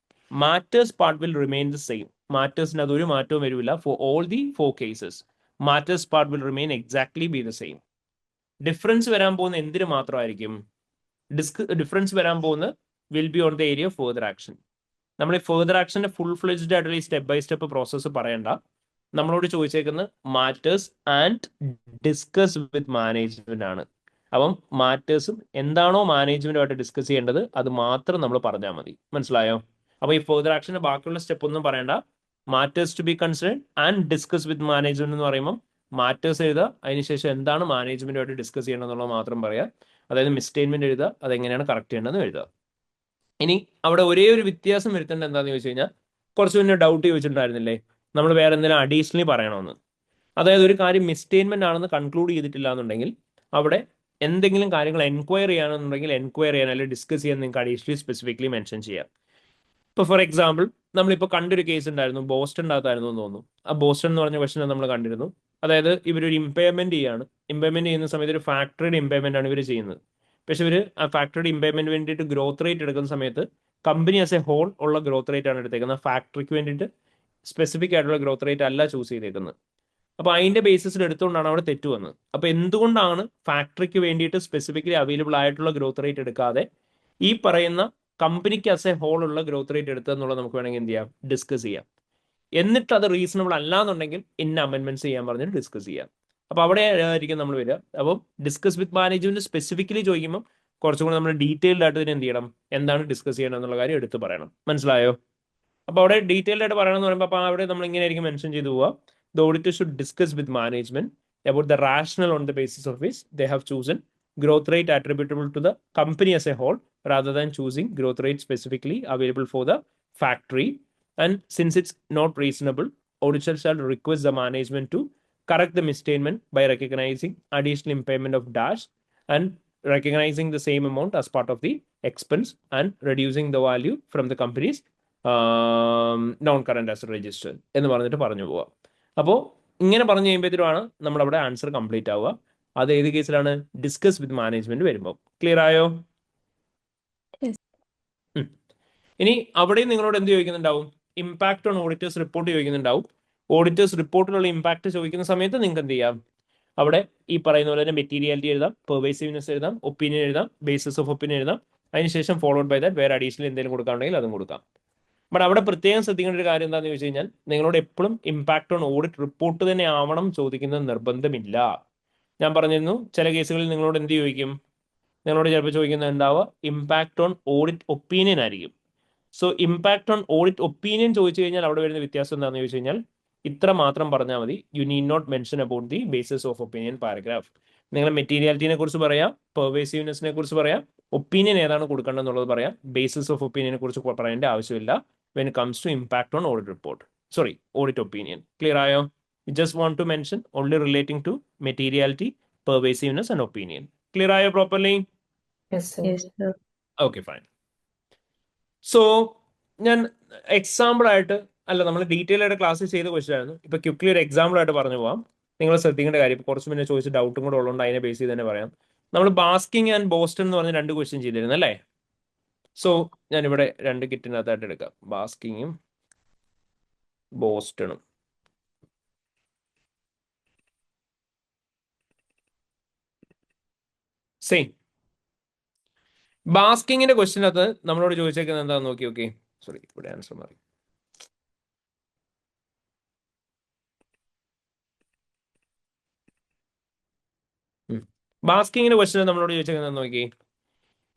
Matters part will remain the same. മാറ്റേഴ്സിന് അതൊരു മാറ്റവും വരില്ല for all the 4 cases. Matters part will remain exactly be the same. Difference വരാൻ പോകുന്ന എന്തിനു മാത്രമായിരിക്കും? ഡിഫറൻസ് വരാൻ പോകുന്ന will be on the area of further action. നമ്മൾ ഈ ഫെർദർ ആക്ഷന്റെ ഫുൾ ഫ്ലെജ്ഡ് ആയിട്ടുള്ള ഈ സ്റ്റെപ്പ് ബൈ സ്റ്റെപ്പ് പ്രോസസ്സ് പറയണ്ട. നമ്മളോട് ചോദിച്ചേക്കുന്നത് matters and discuss with management ആണ്. അപ്പം മാറ്റേഴ്സും എന്താണോ മാനേജ്മെന്റുമായിട്ട് ഡിസ്കസ് ചെയ്യേണ്ടത് അത് മാത്രം നമ്മൾ പറഞ്ഞാൽ മതി. മനസ്സിലായോ? അപ്പൊ ഈ ഫെർദർ ആക്ഷന്റെ ബാക്കിയുള്ള സ്റ്റെപ്പ് ഒന്നും പറയണ്ട. Matters to be considered and discuss with management എന്ന് പറയുമ്പോൾ മാറ്റേഴ്സ് എഴുതുക, അതിനുശേഷം എന്താണ് മാനേജ്മെന്റുമായിട്ട് ഡിസ്കസ് ചെയ്യണം എന്നുള്ളത് മാത്രം പറയുക. അതായത് മിസ്റ്റേറ്റ്മെന്റ് എഴുതുക, അതെങ്ങനെയാണ് കറക്റ്റ് ചെയ്യേണ്ടതെന്ന് എഴുതുക. ഇനി അവിടെ ഒരേ ഒരു വ്യത്യാസം വരുത്തേണ്ടത് എന്താണെന്ന് ചോദിച്ചു കഴിഞ്ഞാൽ, കുറച്ച് മുന്നേ ഡൗട്ട് ചോദിച്ചിട്ടുണ്ടായിരുന്നില്ലേ നമ്മൾ വേറെ എന്തെങ്കിലും അഡീഷണലി പറയണമെന്ന്. അതായത് ഒരു കാര്യം മിസ്റ്റേറ്റ്മെന്റ് ആണെന്ന് കൺക്ലൂഡ് ചെയ്തിട്ടില്ല എന്നുണ്ടെങ്കിൽ അവിടെ എന്തെങ്കിലും കാര്യങ്ങൾ എൻക്വയർ ചെയ്യാനെന്നുണ്ടെങ്കിൽ എൻക്വയർ ചെയ്യാൻ അല്ലെങ്കിൽ ഡിസ്കസ് ചെയ്യാൻ നിങ്ങൾക്ക് അഡീഷണലി സ്പെസിഫിക്കലി മെൻഷൻ ചെയ്യാം. ഇപ്പോൾ ഫോർ എക്സാമ്പിൾ നമ്മളിപ്പോൾ കണ്ടൊരു കേസ് ഉണ്ടായിരുന്നു, ബോസ്റ്റണിൻ്റെ അകത്തായിരുന്നു എന്ന് തോന്നുന്നു. ആ ബോസ്റ്റൺ എന്ന് പറഞ്ഞ ക്വസ്റ്റൻ നമ്മൾ കണ്ടിരുന്നു. അതായത് ഇവരൊരു ഇമ്പയർമെന്റ് ചെയ്യാണ്. ഇമ്പയർമെന്റ് ചെയ്യുന്ന സമയത്ത് ഒരു ഫാക്ടറിയുടെ ഇമ്പയർമെന്റ് ആണ് ഇവർ ചെയ്യുന്നത്. പക്ഷെ ഇവർ ആ ഫാക്ടറിയുടെ ഇമ്പയർമെന്റ് വേണ്ടിയിട്ട് ഗ്രോത്ത് റേറ്റ് എടുക്കുന്ന സമയത്ത് കമ്പനി ആസ് എ ഹോൾ ഉള്ള ഗ്രോത്ത് റേറ്റ് ആണ് എടുത്തേക്കുന്നത്. ഫാക്ടറിക്ക് വേണ്ടിയിട്ട് സ്പെസിഫിക് ആയിട്ടുള്ള ഗ്രോത്ത് റേറ്റ് അല്ല ചൂസ് ചെയ്തേക്കുന്നത്. അപ്പോൾ അതിന്റെ ബേസിസിൽ എടുത്തുകൊണ്ടാണ് അവിടെ തെറ്റ് വന്നത്. അപ്പോൾ എന്തുകൊണ്ടാണ് ഫാക്ടറിക്ക് വേണ്ടിയിട്ട് സ്പെസിഫിക്കലി അവൈലബിൾ ആയിട്ടുള്ള ഗ്രോത്ത് റേറ്റ് എടുക്കാതെ ഈ പറയുന്ന കമ്പനിക്ക് ആസ് എ ഹോൾ ഉള്ള ഗ്രോത്ത് റേറ്റ് എടുത്തതെന്നുള്ളത് നമുക്ക് വേണമെങ്കിൽ എന്ത് ചെയ്യാം, ഡിസ്കസ് ചെയ്യാം. എന്നിട്ട് അത് റീസണബിൾ അല്ലാന്നുണ്ടെങ്കിൽ ഇന്ന അമെന്റ്മെന്റ്സ് ചെയ്യാൻ പറഞ്ഞിട്ട് ഡിസ്കസ് ചെയ്യാം. അപ്പോൾ അവിടെ ആയിരിക്കും നമ്മൾ വരിക. അപ്പം ഡിസ്കസ് വിത്ത് മാനേജ്മെന്റ് സ്പെസിഫിക്കലി ചോദിക്കുമ്പോൾ കുറച്ചും കൂടെ നമ്മൾ ഡീറ്റെയിൽഡ് ആയിട്ട് ഇതിന് എന്ത് ചെയ്യണം, എന്താണ് ഡിസ്കസ് ചെയ്യണം എന്നുള്ള കാര്യം എടുത്ത് പറയണം. മനസ്സിലായോ? അപ്പോൾ അവിടെ ഡീറ്റെയിൽഡ് ആയിട്ട് പറയണം എന്ന് പറയുമ്പോൾ അപ്പോൾ അവിടെ നമ്മൾ ഇങ്ങനെ ആയിരിക്കും മെൻഷൻ ചെയ്തു പോവുക. The auditor should discuss with management about the rationale on the basis of which they have chosen growth rate attributable to the company as a whole rather than choosing growth rate specifically available for the factory. And since it's not reasonable, auditor shall request the management to correct the misstatement by recognizing additional impairment of dash and recognizing the same amount as part of the expense and reducing the value from the company's non-current asset register എന്ന് പറഞ്ഞിട്ട് പറഞ്ഞു പോവാം. അപ്പോൾ ഇങ്ങനെ പറഞ്ഞു കഴിയുമ്പോഴത്തേക്കുമാണ് നമ്മളവിടെ answer complete ആവുക. അത് ഏത് കേസിലാണ്? ഡിസ്കസ് വിത്ത് മാനേജ്മെന്റ് വരുമ്പോൾ. ക്ലിയർ ആയോ? ഇനി അവിടെ നിങ്ങളോട് എന്ത് ചോദിക്കുന്നുണ്ടാവും? ഇമ്പാക്ട് ഓൺ ഓഡിറ്റേഴ്സ് റിപ്പോർട്ട് ചോദിക്കുന്നുണ്ടാവും. ഓഡിറ്റേഴ്സ് റിപ്പോർട്ടിലുള്ള ഇമ്പാക്ട് ചോദിക്കുന്ന സമയത്ത് നിങ്ങൾക്ക് എന്ത് ചെയ്യാം, അവിടെ ഈ പറയുന്ന പോലെ തന്നെ മെറ്റീരിയാലിറ്റി എഴുതാം, പെർവേസീവ്നെസ് എഴുതാം, ഒപ്പീനിയൻ എഴുതാം, ബേസിസ് ഓഫ് ഒപ്പീനിയൻ എഴുതാം. അതിനുശേഷം ഫോളോഡ് ബൈ ദാറ്റ് വേറെ അഡീഷണൽ എന്തെങ്കിലും കൊടുക്കാനുണ്ടെങ്കിൽ അതും കൊടുക്കാം. ബട്ട് അവിടെ പ്രത്യേകം ശ്രദ്ധിക്കേണ്ട ഒരു കാര്യം എന്താണെന്ന് ചോദിച്ചു കഴിഞ്ഞാൽ, നിങ്ങളോട് എപ്പോഴും ഇമ്പാക്ട് ഓൺ ഓഡിറ്റ് റിപ്പോർട്ട് തന്നെ ആവണം ചോദിക്കുന്നത് നിർബന്ധമില്ല. ഞാൻ പറഞ്ഞിരുന്നു ചില കേസുകളിൽ നിങ്ങളോട് എന്ത് ചോദിക്കും, നിങ്ങളോട് ചിലപ്പോൾ ചോദിക്കുന്നത് ഉണ്ടാവുക ഇമ്പാക്ട് ഓൺ ഓഡിറ്റ് ഒപ്പീനിയൻ ആയിരിക്കും. So impact on audit opinion ചോദിച്ചു കഴിഞ്ഞാൽ അവിടെ വരുന്ന വ്യത്യാസം എന്താണെന്ന് ചോദിച്ചു കഴിഞ്ഞാൽ ഇത്ര മാത്രം പറഞ്ഞാൽ മതി. You need not mention about the basis of opinion paragraph. നിങ്ങൾ മെറ്റീരിയാലിറ്റിനെ കുറിച്ച് പറയാം, പെർവേസീവ്നെസ്സിനെ കുറിച്ച് പറയാം, ഒപ്പീനിയൻ ഏതാണ് കൊടുക്കേണ്ടതെന്നുള്ളത് പറയാം. ബേസിസ് ഓഫ് ഒപ്പീനിയനെ കുറിച്ച് പറയേണ്ട ആവശ്യമില്ല when comes to impact on audit report, sorry audit opinion. Clear ആയോ? You just want to mention only relating to materiality, pervasiveness and opinion. Clear ആയോ properly? Yes, sir. Okay fine. So ഞാൻ example ആയിട്ട് അല്ല, നമ്മൾ detail ആയിട്ട് ക്ലാസ്സിൽ ചെയ്ത question ആയിരുന്നു. ഇപ്പൊ ക്വിക്ലി ഒരു എക്സാമ്പിൾ ആയിട്ട് പറഞ്ഞു പോവാം. നിങ്ങൾ ശ്രദ്ധിക്കേണ്ട കാര്യം, ഇപ്പൊ കുറച്ച് മുന്നേ ചോദിച്ച ഡൗട്ടും കൂടെ ഉള്ളതുകൊണ്ട് അതിനെ ബേസ് ചെയ്ത് തന്നെ പറയാം. നമ്മൾ ബാസ്കിങ് ആൻഡ് ബോസ്റ്റൺ എന്ന് പറഞ്ഞ 2 ക്വസ്റ്റ്യൻ ചെയ്തിരുന്നു അല്ലേ? സോ ഞാനിവിടെ 2 കിറ്റിനകത്തായിട്ട് എടുക്കാം, ബാസ്കിങ്ങും ബോസ്റ്റണും. സെയിം ബാസ്കിങ്ങിന്റെ ക്വസ്റ്റ്യനകത്ത് നമ്മളോട് ചോദിച്ചേക്കുന്നത് എന്താണെന്ന് നോക്കി. ഓക്കെ, സോറി, ഇവിടെ ആൻസർ മാറി. ബാസ്കിങ്ങിന്റെ ക്വസ്റ്റ്യൻ നമ്മളോട് ചോദിച്ചേക്കുന്നത് നോക്കി.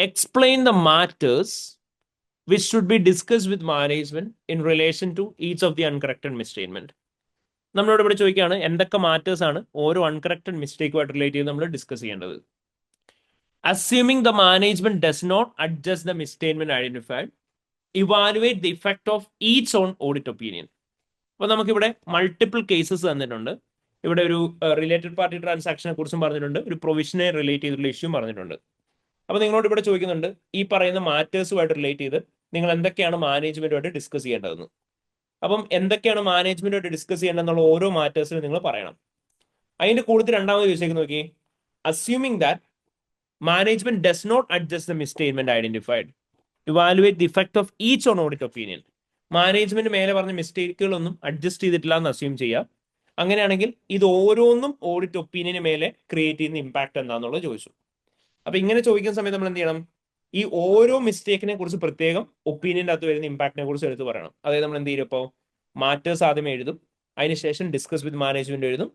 Explain the matters which should be discussed with management in relation to each of the uncorrected misstatement. നമ്മളോട് ഇവിടെ ചോദിക്കുകയാണ് എന്തൊക്കെ മാറ്റേഴ്സ് ആണ് ഓരോ അൺകറക്റ്റഡ് മിസ്റ്റേക്കുമായിട്ട് റിലേറ്റ് ചെയ്ത് നമ്മൾ ഡിസ്കസ് ചെയ്യേണ്ടത്. Assuming the management does not adjust the misstatement identified, evaluate the effect of each on audit opinion. അപ്പോൾ നമുക്കിവിടെ മൾട്ടിപ്പിൾ കേസസ് തന്നിട്ടുണ്ട്. ഇവിടെ ഒരു റിലേറ്റഡ് പാർട്ടി ട്രാൻസാക്ഷനെ കുറിച്ചും പറഞ്ഞിട്ടുണ്ട്, ഒരു പ്രൊവിഷനെ റിലേറ്റ് ചെയ്തിട്ടുള്ള ഇഷ്യൂ പറഞ്ഞിട്ടുണ്ട്. അപ്പോൾ നിങ്ങളോട് ഇവിടെ ചോദിക്കുന്നുണ്ട് ഈ പറയുന്ന മാറ്റേഴ്സുമായിട്ട് റിലേറ്റ് ചെയ്ത് നിങ്ങൾ എന്തൊക്കെയാണ് മാനേജ്മെന്റുമായിട്ട് ഡിസ്കസ് ചെയ്യേണ്ടതെന്ന്. അപ്പം എന്തൊക്കെയാണ് മാനേജ്മെന്റുമായിട്ട് ഡിസ്കസ് ചെയ്യേണ്ടതെന്നുള്ള ഓരോ മാറ്റേഴ്സിനും നിങ്ങൾ പറയണം. അതിന്റെ കൂടുതൽ രണ്ടാമത് ചോദിച്ചേക്ക് നോക്കി. Assuming that management does not adjust the misstatement identified, evaluate the effect of each on audit opinion. Management മേലെ പറഞ്ഞ മിസ്റ്റേക്കുകളൊന്നും അഡ്ജസ്റ്റ് ചെയ്തിട്ടില്ല എന്ന് അസ്യൂം ചെയ്യാം. അങ്ങനെയാണെങ്കിൽ ഇത് ഓരോന്നും ഓഡിറ്റ് ഒപ്പീനിയന് മേലെ ക്രിയേറ്റ് ചെയ്യുന്ന ഇമ്പാക്ട് എന്താണെന്നുള്ളത് ചോദിച്ചു. അപ്പൊ ഇങ്ങനെ ചോദിക്കുന്ന സമയത്ത് നമ്മൾ എന്ത് ചെയ്യണം? ഈ ഓരോ മിസ്റ്റേക്കിനെ കുറിച്ച് പ്രത്യേകം ഒപ്പീനിയൻ്റെ അകത്ത് വരുന്ന ഇമ്പാക്റ്റിനെ കുറിച്ച് എടുത്ത് പറയണം. അതായത് നമ്മൾ എന്ത് ചെയ്യും? ഇപ്പോൾ മാറ്റേഴ്സ് ആദ്യം എഴുതും, അതിനുശേഷം ഡിസ്കസ് വിത്ത് മാനേജ്മെന്റ് എഴുതും,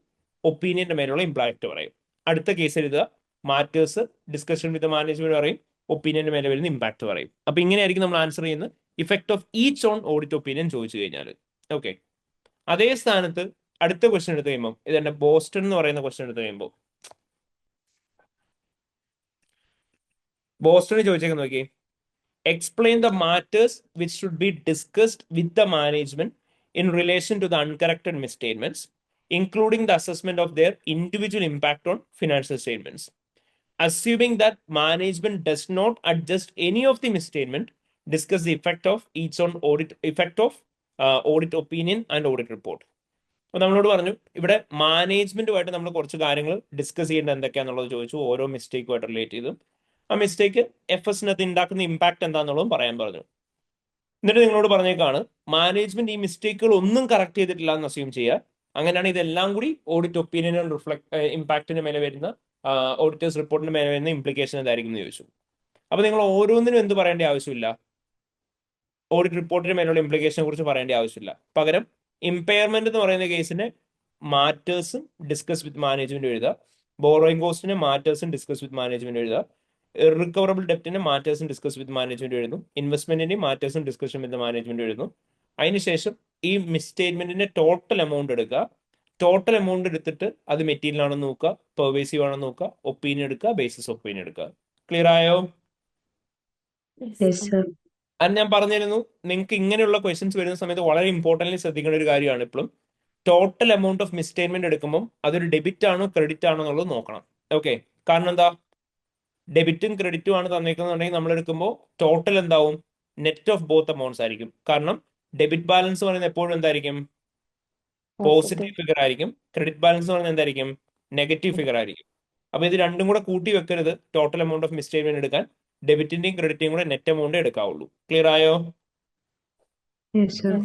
ഒപ്പീനിയന്റെ മേലുള്ള ഇമ്പാക്ട് പറയും. അടുത്ത കേസ് എഴുതുക, മാറ്റേഴ്സ്, ഡിസ്കഷൻ വിത്ത് മാനേജ്മെന്റ് പറയും, ഒപ്പീനിയന്റെ മേലെ വരുന്ന ഇമ്പാക്ട് പറയും. അപ്പൊ ഇങ്ങനെയായിരിക്കും നമ്മൾ ആൻസർ ചെയ്യുന്നത് effect of each on audit opinion ചോദിച്ചു കഴിഞ്ഞാൽ. ഓക്കെ, അതേ സ്ഥാനത്ത് അടുത്ത ക്വസ്റ്റ്യൻ എടുത്ത് കഴിയുമ്പോൾ, ഇതെന്റെ ബോസ്റ്റൺ എന്ന് പറയുന്ന ക്വസ്റ്റ്യൻ എടുത്ത് കഴിയുമ്പോൾ ബോസ്റ്റണിൽ ചോദിച്ചേക്ക് നോക്കി. Explain the matters which should be discussed with the management in relation to the uncorrected misstatements, including the assessment of their individual impact on financial statements. Assuming that management does not adjust any of the misstatement, discuss the effect of each on audit, effect of audit opinion and audit report. അപ്പോൾ നമ്മളോട് പറഞ്ഞു ഇവിടെ മാനേജ്മെന്റുമായിട്ട് നമ്മൾ കുറച്ച് കാര്യങ്ങൾ discuss ചെയ്യേണ്ടത് എന്തൊക്കെയാണെന്നുള്ളത് ചോദിച്ചു, ഓരോ മിസ്റ്റേക്കുമായിട്ട് റിലേറ്റ് ചെയ്തും. ആ മിസ്റ്റേക്ക് FSനകത്ത് ഉണ്ടാക്കുന്ന ഇമ്പാക്ട് എന്താണെന്നുള്ളതും പറയാൻ പറഞ്ഞു. എന്നിട്ട് നിങ്ങളോട് പറഞ്ഞേക്കാണ് മാനേജ്മെന്റ് ഈ മിസ്റ്റേക്കുകൾ ഒന്നും കറക്റ്റ് ചെയ്തിട്ടില്ല എന്ന് അസ്യൂം ചെയ്യുക. അങ്ങനെയാണ് ഇതെല്ലാം കൂടി ഓഡിറ്റ് ഒപ്പീനിയൻ ഇമ്പാക്റ്റിന് മേലെ വരുന്ന ഓഡിറ്റേഴ്സ് റിപ്പോർട്ടിന് മേലെ വരുന്ന ഇംപ്ലിക്കേഷൻ എന്തായിരിക്കും എന്ന് ചോദിച്ചു. അപ്പൊ നിങ്ങൾ ഓരോന്നിനും എന്ത് പറയേണ്ട ആവശ്യമില്ല, ഓഡിറ്റ് റിപ്പോർട്ടിന് മേലുള്ള ഇംപ്ലിക്കേഷനെ കുറിച്ച് പറയേണ്ട ആവശ്യമില്ല. പകരം ഇമ്പയർമെന്റ് എന്ന് പറയുന്ന കേസിന് മാറ്റേഴ്സും ഡിസ്കസ് വിത്ത് മാനേജ്മെന്റ് എഴുതുക, ബോറോയിങ് കോസ്റ്റിന് മാറ്റേഴ്സും ഡിസ്കസ് വിത്ത് മാനേജ്മെന്റ് എഴുതുക, റിക്കവറബിൾ ഡെപ്റ്റിന് മാറ്റേഴ്സും ഡിസ്കസ് വിത്ത് മാനേജ്മെന്റ് എഴുതുന്നു, ഇൻവെസ്റ്റ്മെന്റിന്റെ മാറ്റേഴ്സും ഡിസ്കഷൻ വിത്ത് മാനേജ്മെന്റ് എഴുതുന്നു. അതിനുശേഷം ഈ മിസ്റ്റേറ്റ്മെന്റിന്റെ ടോട്ടൽ എമൗണ്ട് എടുക്കുക, ടോട്ടൽ എമൗണ്ട് എടുത്തിട്ട് അത് മെറ്റീരിയൽ ആണെന്ന് നോക്കുക, പെർവേസീവ് ആണെന്ന് നോക്കുക, ഒപ്പീനിയൻ എടുക്കുക, ബേസിസ് ഒപ്പീനിയൻ എടുക്കുക. ക്ലിയർ ആയോ? Yes, sir. അത് ഞാൻ പറഞ്ഞിരുന്നു, നിങ്ങൾക്ക് ഇങ്ങനെയുള്ള ക്വസ്റ്റ്യൻസ് വരുന്ന സമയത്ത് വളരെ ഇമ്പോർട്ടൻ്റ്ലി ശ്രദ്ധിക്കേണ്ട ഒരു കാര്യമാണ് എപ്പോഴും ടോട്ടൽ എമൗണ്ട് ഓഫ് മിസ്റ്റേറ്റ്മെന്റ് എടുക്കുമ്പോൾ അതൊരു ഡെബിറ്റ് ആണോ ക്രെഡിറ്റ് ആണോ എന്നുള്ളത് നോക്കണം. ഓക്കെ, കാരണം എന്താ, ഡെബിറ്റും ക്രെഡിറ്റും ആണ് തന്നേക്കുന്നുണ്ടെങ്കിൽ നമ്മൾ എടുക്കുമ്പോൾ ടോട്ടൽ എന്താവും, നെറ്റ് ഓഫ് ബോത്ത് എമൗണ്ട്സ് ആയിരിക്കും. കാരണം ഡെബിറ്റ് ബാലൻസ് പറയുന്നത് എപ്പോഴും എന്തായിരിക്കും, പോസിറ്റീവ് ഫിഗർ ആയിരിക്കും. ക്രെഡിറ്റ് ബാലൻസ് പറഞ്ഞാൽ എന്തായിരിക്കും, നെഗറ്റീവ് ഫിഗർ ആയിരിക്കും. അപ്പൊ ഇത് രണ്ടും കൂടെ കൂട്ടി വെക്കരുത് ടോട്ടൽ എമൗണ്ട് ഓഫ് മിസ്റ്റേറ്റ്മെന്റ് എടുക്കാൻ. ഡെബിറ്റിന്റെയും ക്രെഡിറ്റിന്റെയും കൂടെ നെറ്റ് എമൗണ്ട് എടുക്കാവുള്ളൂ. ക്ലിയർ ആയോ? Yes, sir.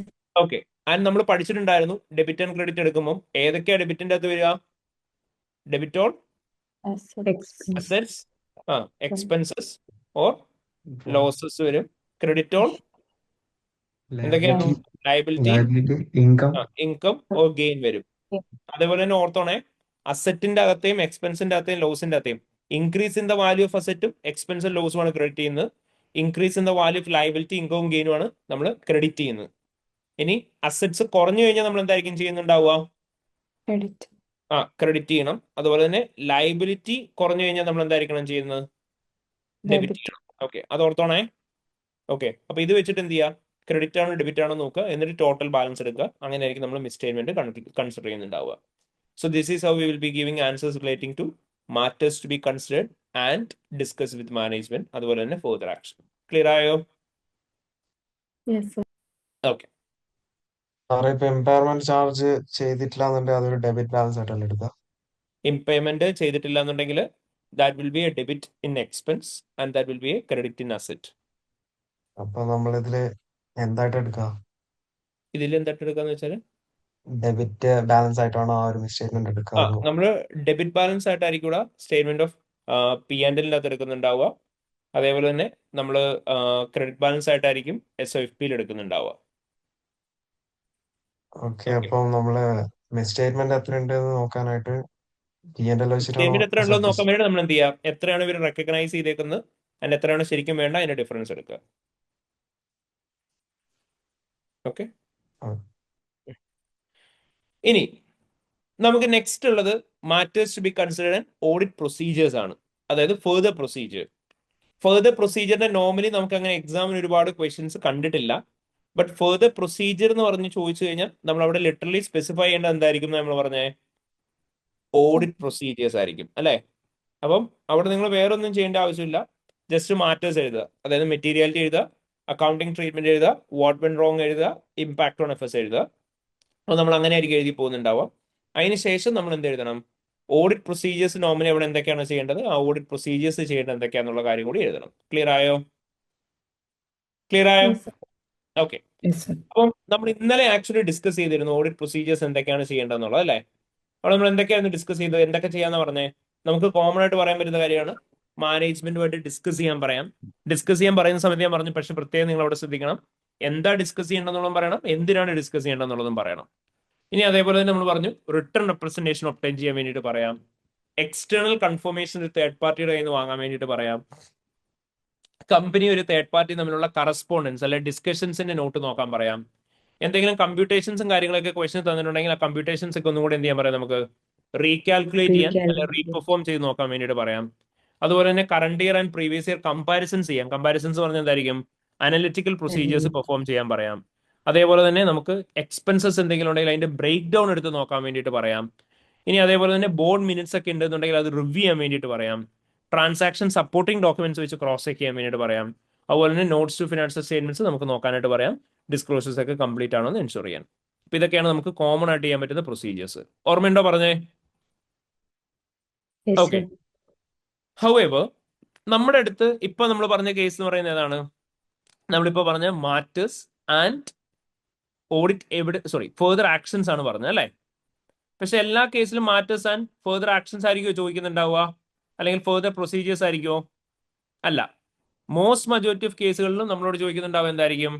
ഓക്കെ, ആൻഡ് നമ്മൾ പഠിച്ചിട്ടുണ്ടായിരുന്നു ഡെബിറ്റ് ആൻഡ് ക്രെഡിറ്റ് എടുക്കുമ്പോൾ ഏതൊക്കെയാ ഡെബിറ്റിന്റെ അകത്ത് വരിക, debit on assets, expenses or losses വരും. ക്രെഡിറ്റ് ഓൺ എന്തൊക്കെയാണ്, ലയബിലിറ്റി, ഇൻകം ഓർ ഗെയിൻ വരും. അതേപോലെ തന്നെ ഓർത്തോണേ, അസറ്റിന്റെ അകത്തെയും എക്സ്പെൻസിന്റെ അകത്തെയും ലോസിന്റെ അകത്തെയും increase in the value of അസറ്റും എക്സ്പെൻസും ലോസും ആണ് ക്രെഡിറ്റ് ചെയ്യുന്നത്. Increase in the value of liability, ഇൻകവും ഗെയിനും ആണ് നമ്മൾ ക്രെഡിറ്റ് ചെയ്യുന്നത്. ഇനി അസറ്റ്സ് കുറഞ്ഞു കഴിഞ്ഞാൽ നമ്മൾ എന്തായിരിക്കും ചെയ്യുന്നുണ്ടാവുക, ക്രെഡിറ്റ്. ക്രെഡിറ്റ് ചെയ്യണം. അതുപോലെ തന്നെ ലയബിലിറ്റി കുറഞ്ഞു കഴിഞ്ഞാൽ നമ്മൾ എന്തായിരിക്കണം ചെയ്യുന്നത്? Debit debit. ചെയ്യണം. ഓക്കെ, അത് ഓർത്തോണേ. ഓക്കെ, അപ്പൊ ഇത് വെച്ചിട്ട് എന്ത് ചെയ്യുക? ക്രെഡിറ്റ് ആണോ ഡെബിറ്റ് ആണോ നോക്കുക, എന്നിട്ട് ടോട്ടൽ ബാലൻസ് എടുക്കുക. അങ്ങനെയായിരിക്കും നമ്മൾ മിസ്സ്റ്റേറ്റ്മെന്റ് consider ചെയ്യുന്നുണ്ടാവുക. So this is how we will be giving answers relating to matters to be considered and discussed with management. അതുപോലെ തന്നെ further action. Clear ആയോ? Yes sir. Okay. സാറേ ഇപ്പൊ ഇമ്പയർമെന്റ് ചാർജ് ചെയ്തിട്ടില്ല എന്നുണ്ടെങ്കിൽ അതൊരു ഡെബിറ്റ് ബാലൻസ് ആയിട്ടല്ലേ എടുക്കുക? ഇംപേയ്മെന്റ് ചെയ്തിട്ടില്ല എന്നുണ്ടെങ്കിൽ that will be a debit in expense and that will be a credit in asset. അപ്പൊ നമ്മളിതില് എന്തായിട്ട് എടുക്കുക? ഇതിൽ എന്തായിട്ട് എടുക്കാന്ന് വെച്ചാൽ ഡെബിറ്റ് ബാലൻസ് ആയിട്ടാണോ ആ ഒരു സ്റ്റേറ്റ്മെന്റ് എടുക്കുക? അതോ നമ്മൾ ഡെബിറ്റ് ബാലൻസ് ആയിട്ടായിരിക്കും ഇവിടെ സ്റ്റേറ്റ്മെന്റ് ഓഫ് P&L എടുക്കുന്നുണ്ടാവുക. അതേപോലെ തന്നെ നമ്മൾ ക്രെഡിറ്റ് ബാലൻസ് ആയിട്ടായിരിക്കും SOFP എടുക്കുന്നുണ്ടാവുക. Okay, Okay. അപ്പം നമ്മള് സ്റ്റേറ്റ്മെന്റ് എത്ര ഉണ്ട് എന്ന് നോക്കാനായിട്ട് P&L വെച്ചിട്ടാണോ സ്റ്റേറ്റ്മെന്റ് എത്ര ഉണ്ടോ SOP? നോക്കാൻ വേണ്ടി നമ്മൾ എന്ത് ചെയ്യാം? എത്രയാണ് ഇവർ റെക്കഗ്നൈസ് ചെയ്തേക്കുന്നത് ആൻഡ് എത്രയാണ് ശരിക്കും വേണ്ട, അതിന്റെ ഡിഫറൻസ് എടുക്കുക. ഓക്കെ, ആ. ഇനി നമുക്ക് നെക്സ്റ്റ് ഉള്ളത് matters to be considered and audit procedures ആണ്. അതായത് ഫെർദർ പ്രൊസീജിയർ. ഫെർദർ പ്രൊസീജിയറിന്റെ നോർമലി നമുക്ക് അങ്ങനെ എക്സാമിന് ഒരുപാട് ക്വസ്റ്റ്യൻസ് കണ്ടിട്ടില്ല. ബട്ട് ഫെർദർ പ്രൊസീജിയർ എന്ന് പറഞ്ഞ് ചോദിച്ചു കഴിഞ്ഞാൽ നമ്മൾ അവിടെ ലിറ്ററലി സ്പെസിഫൈ ചെയ്യേണ്ടത് എന്തായിരിക്കും നമ്മൾ പറഞ്ഞേ? ഓഡിറ്റ് പ്രൊസീജിയേഴ്സ് ആയിരിക്കും അല്ലെ? അപ്പം അവിടെ നിങ്ങൾ വേറെ ഒന്നും ചെയ്യേണ്ട ആവശ്യമില്ല. ജസ്റ്റ് മാറ്റേഴ്സ് എഴുതുക. അതായത് മെറ്റീരിയാലിറ്റി എഴുതുക, അക്കൗണ്ടിങ് ട്രീറ്റ്മെന്റ് എഴുതുക, വാട്ട് വെന്റ് റോങ് എഴുതുക, ഇമ്പാക്ട് ഓൺ എഫേഴ്സ് എഴുതുക. അപ്പോൾ നമ്മൾ അങ്ങനെ ആയിരിക്കും എഴുതി പോകുന്നുണ്ടാവുക. അതിനുശേഷം നമ്മൾ എന്ത് എഴുതണം? ഓഡിറ്റ് പ്രൊസീജിയേഴ്സ് നോർമലി അവിടെ എന്തൊക്കെയാണ് ചെയ്യേണ്ടത്, ആ ഓഡിറ്റ് പ്രൊസീജിയേഴ്സ് ചെയ്യേണ്ടത് എന്തൊക്കെയാണെന്നുള്ള കാര്യം കൂടി എഴുതണം. ക്ലിയർ ആയോ? ക്ലിയർ ആയോ? Yes sir. Okay, yes sir. അപ്പം നമ്മൾ ഇന്നലെ ആക്ച്വലി ഡിസ്കസ് ചെയ്തിരുന്നു ഓഡിറ്റ് പ്രൊസീജിയേഴ്സ് എന്തൊക്കെയാണ് ചെയ്യേണ്ടതെന്നുള്ളത് അല്ലേ? അവിടെ നമ്മൾ എന്തൊക്കെയാണ് ഡിസ്കസ് ചെയ്തത്? എന്തൊക്കെ ചെയ്യാന്ന് പറഞ്ഞേ? നമുക്ക് കോമൺ ആയിട്ട് പറയാൻ പറ്റുന്ന കാര്യമാണ് മാനേജ്മെന്റുമായിട്ട് ഡിസ്കസ് ചെയ്യാൻ പറയാം. ഡിസ്കസ് ചെയ്യാൻ പറയുന്ന സമയത്ത് ഞാൻ പറഞ്ഞു, പക്ഷെ പ്രത്യേകം നിങ്ങൾ അവിടെ ശ്രദ്ധിക്കണം, എന്താ ഡിസ്കസ് ചെയ്യേണ്ടതെന്നുള്ളതും പറയണം, എന്തിനാണ് ഡിസ്കസ് ചെയ്യേണ്ടതെന്നുള്ളതും പറയണം. ഇനി അതേപോലെ തന്നെ നമ്മൾ പറഞ്ഞു റിട്ടേൺ റെപ്രസെന്റേഷൻ ഒബ്റ്റൈൻ ചെയ്യാൻ വേണ്ടിയിട്ട് പറയാം. എക്സ്റ്റേണൽ കൺഫർമേഷൻ ഒരു തേർഡ് പാർട്ടിയുടെ കയ്യിൽ നിന്ന് വാങ്ങാൻ വേണ്ടിയിട്ട് പറയാം. കമ്പനി ഒരു തേർഡ് പാർട്ടി തമ്മിലുള്ള കറസ്പോണ്ടൻസ് അല്ലെ ഡിസ്കഷൻസിന്റെ നോട്ട് നോക്കാൻ പറയാം. എന്തെങ്കിലും കമ്പ്യൂട്ടേഷൻസും കാര്യങ്ങളൊക്കെ ക്വസ്റ്റ്യൻ തന്നിട്ടുണ്ടെങ്കിൽ ആ കമ്പ്യൂട്ടേഷൻസ് ഒക്കെ ഒന്നും കൂടി എന്ത് ചെയ്യാൻ പറയാം? നമുക്ക് റീകാൽക്കുലേറ്റ് ചെയ്യാൻ അല്ലെ റീപെർഫോം ചെയ്ത് നോക്കാൻ വേണ്ടിയിട്ട് പറയാം. അതുപോലെ തന്നെ current year and previous year comparisons ചെയ്യാം. കമ്പാരിസൺസ് പറഞ്ഞാൽ എന്തായിരിക്കും? അനലിറ്റിക്കൽ പ്രൊസീജിയേഴ്സ് പെർഫോം ചെയ്യാൻ പറയാം. അതേപോലെ തന്നെ നമുക്ക് എക്സ്പെൻസസ് എന്തെങ്കിലും ഉണ്ടെങ്കിൽ അതിന്റെ ബ്രേക്ക് ഡൗൺ എടുത്ത് നോക്കാൻ വേണ്ടിയിട്ട് പറയാം. ഇനി അതേപോലെ തന്നെ ബോർഡ് മിനിറ്റ്സ് ഒക്കെ ഉണ്ടെന്നുണ്ടെങ്കിൽ അത് റിവ്യൂ ചെയ്യാൻ വേണ്ടിയിട്ട് പറയാം. ട്രാൻസാക്ഷൻ സപ്പോർട്ടിംഗ് ഡോക്യുമെന്റ്സ് വെച്ച് ക്രോസ് ചെക്ക് ചെയ്യാൻ വേണ്ടിയിട്ട് പറയാം. അതുപോലെ തന്നെ നോട്ട്സ് ടു ഫിനാൻഷ്യൽ സ്റ്റേറ്റ്മെന്റ്സ് നമുക്ക് നോക്കാനായിട്ട് പറയാം. ഡിസ്ക്ലോസേഴ്സ് ഒക്കെ കംപ്ലീറ്റ് ആണോ എന്ന് എൻഷുർ ചെയ്യാൻ. അപ്പൊ ഇതൊക്കെയാണ് നമുക്ക് കോമൺ ആയിട്ട് ചെയ്യാൻ പറ്റുന്ന പ്രൊസീജിയേഴ്സ്. ഓർമ്മയുണ്ടോ പറഞ്ഞേ? Yes okay. സർ. ഹൗഎവർ നമ്മുടെ അടുത്ത് ഇപ്പൊ നമ്മൾ പറഞ്ഞ കേസ് എന്ന് പറയുന്നത് ഏതാണ്? നമ്മളിപ്പോ പറഞ്ഞ matters and audit further actions ആണ് പറഞ്ഞത് അല്ലേ? പക്ഷെ എല്ലാ കേസിലും മാറ്റേഴ്സ് ആൻഡ് ഫെർദർ ആക്ഷൻസ് ആയിരിക്കുമോ ചോദിക്കുന്നുണ്ടാവുക, അല്ലെങ്കിൽ ഫെർദർ പ്രൊസീജിയേഴ്സ് ആയിരിക്കുമോ? അല്ല. മോസ്റ്റ് മജോറിറ്റി ഓഫ് കേസുകളിലും നമ്മളോട് ചോദിക്കുന്നുണ്ടാവുക എന്തായിരിക്കും?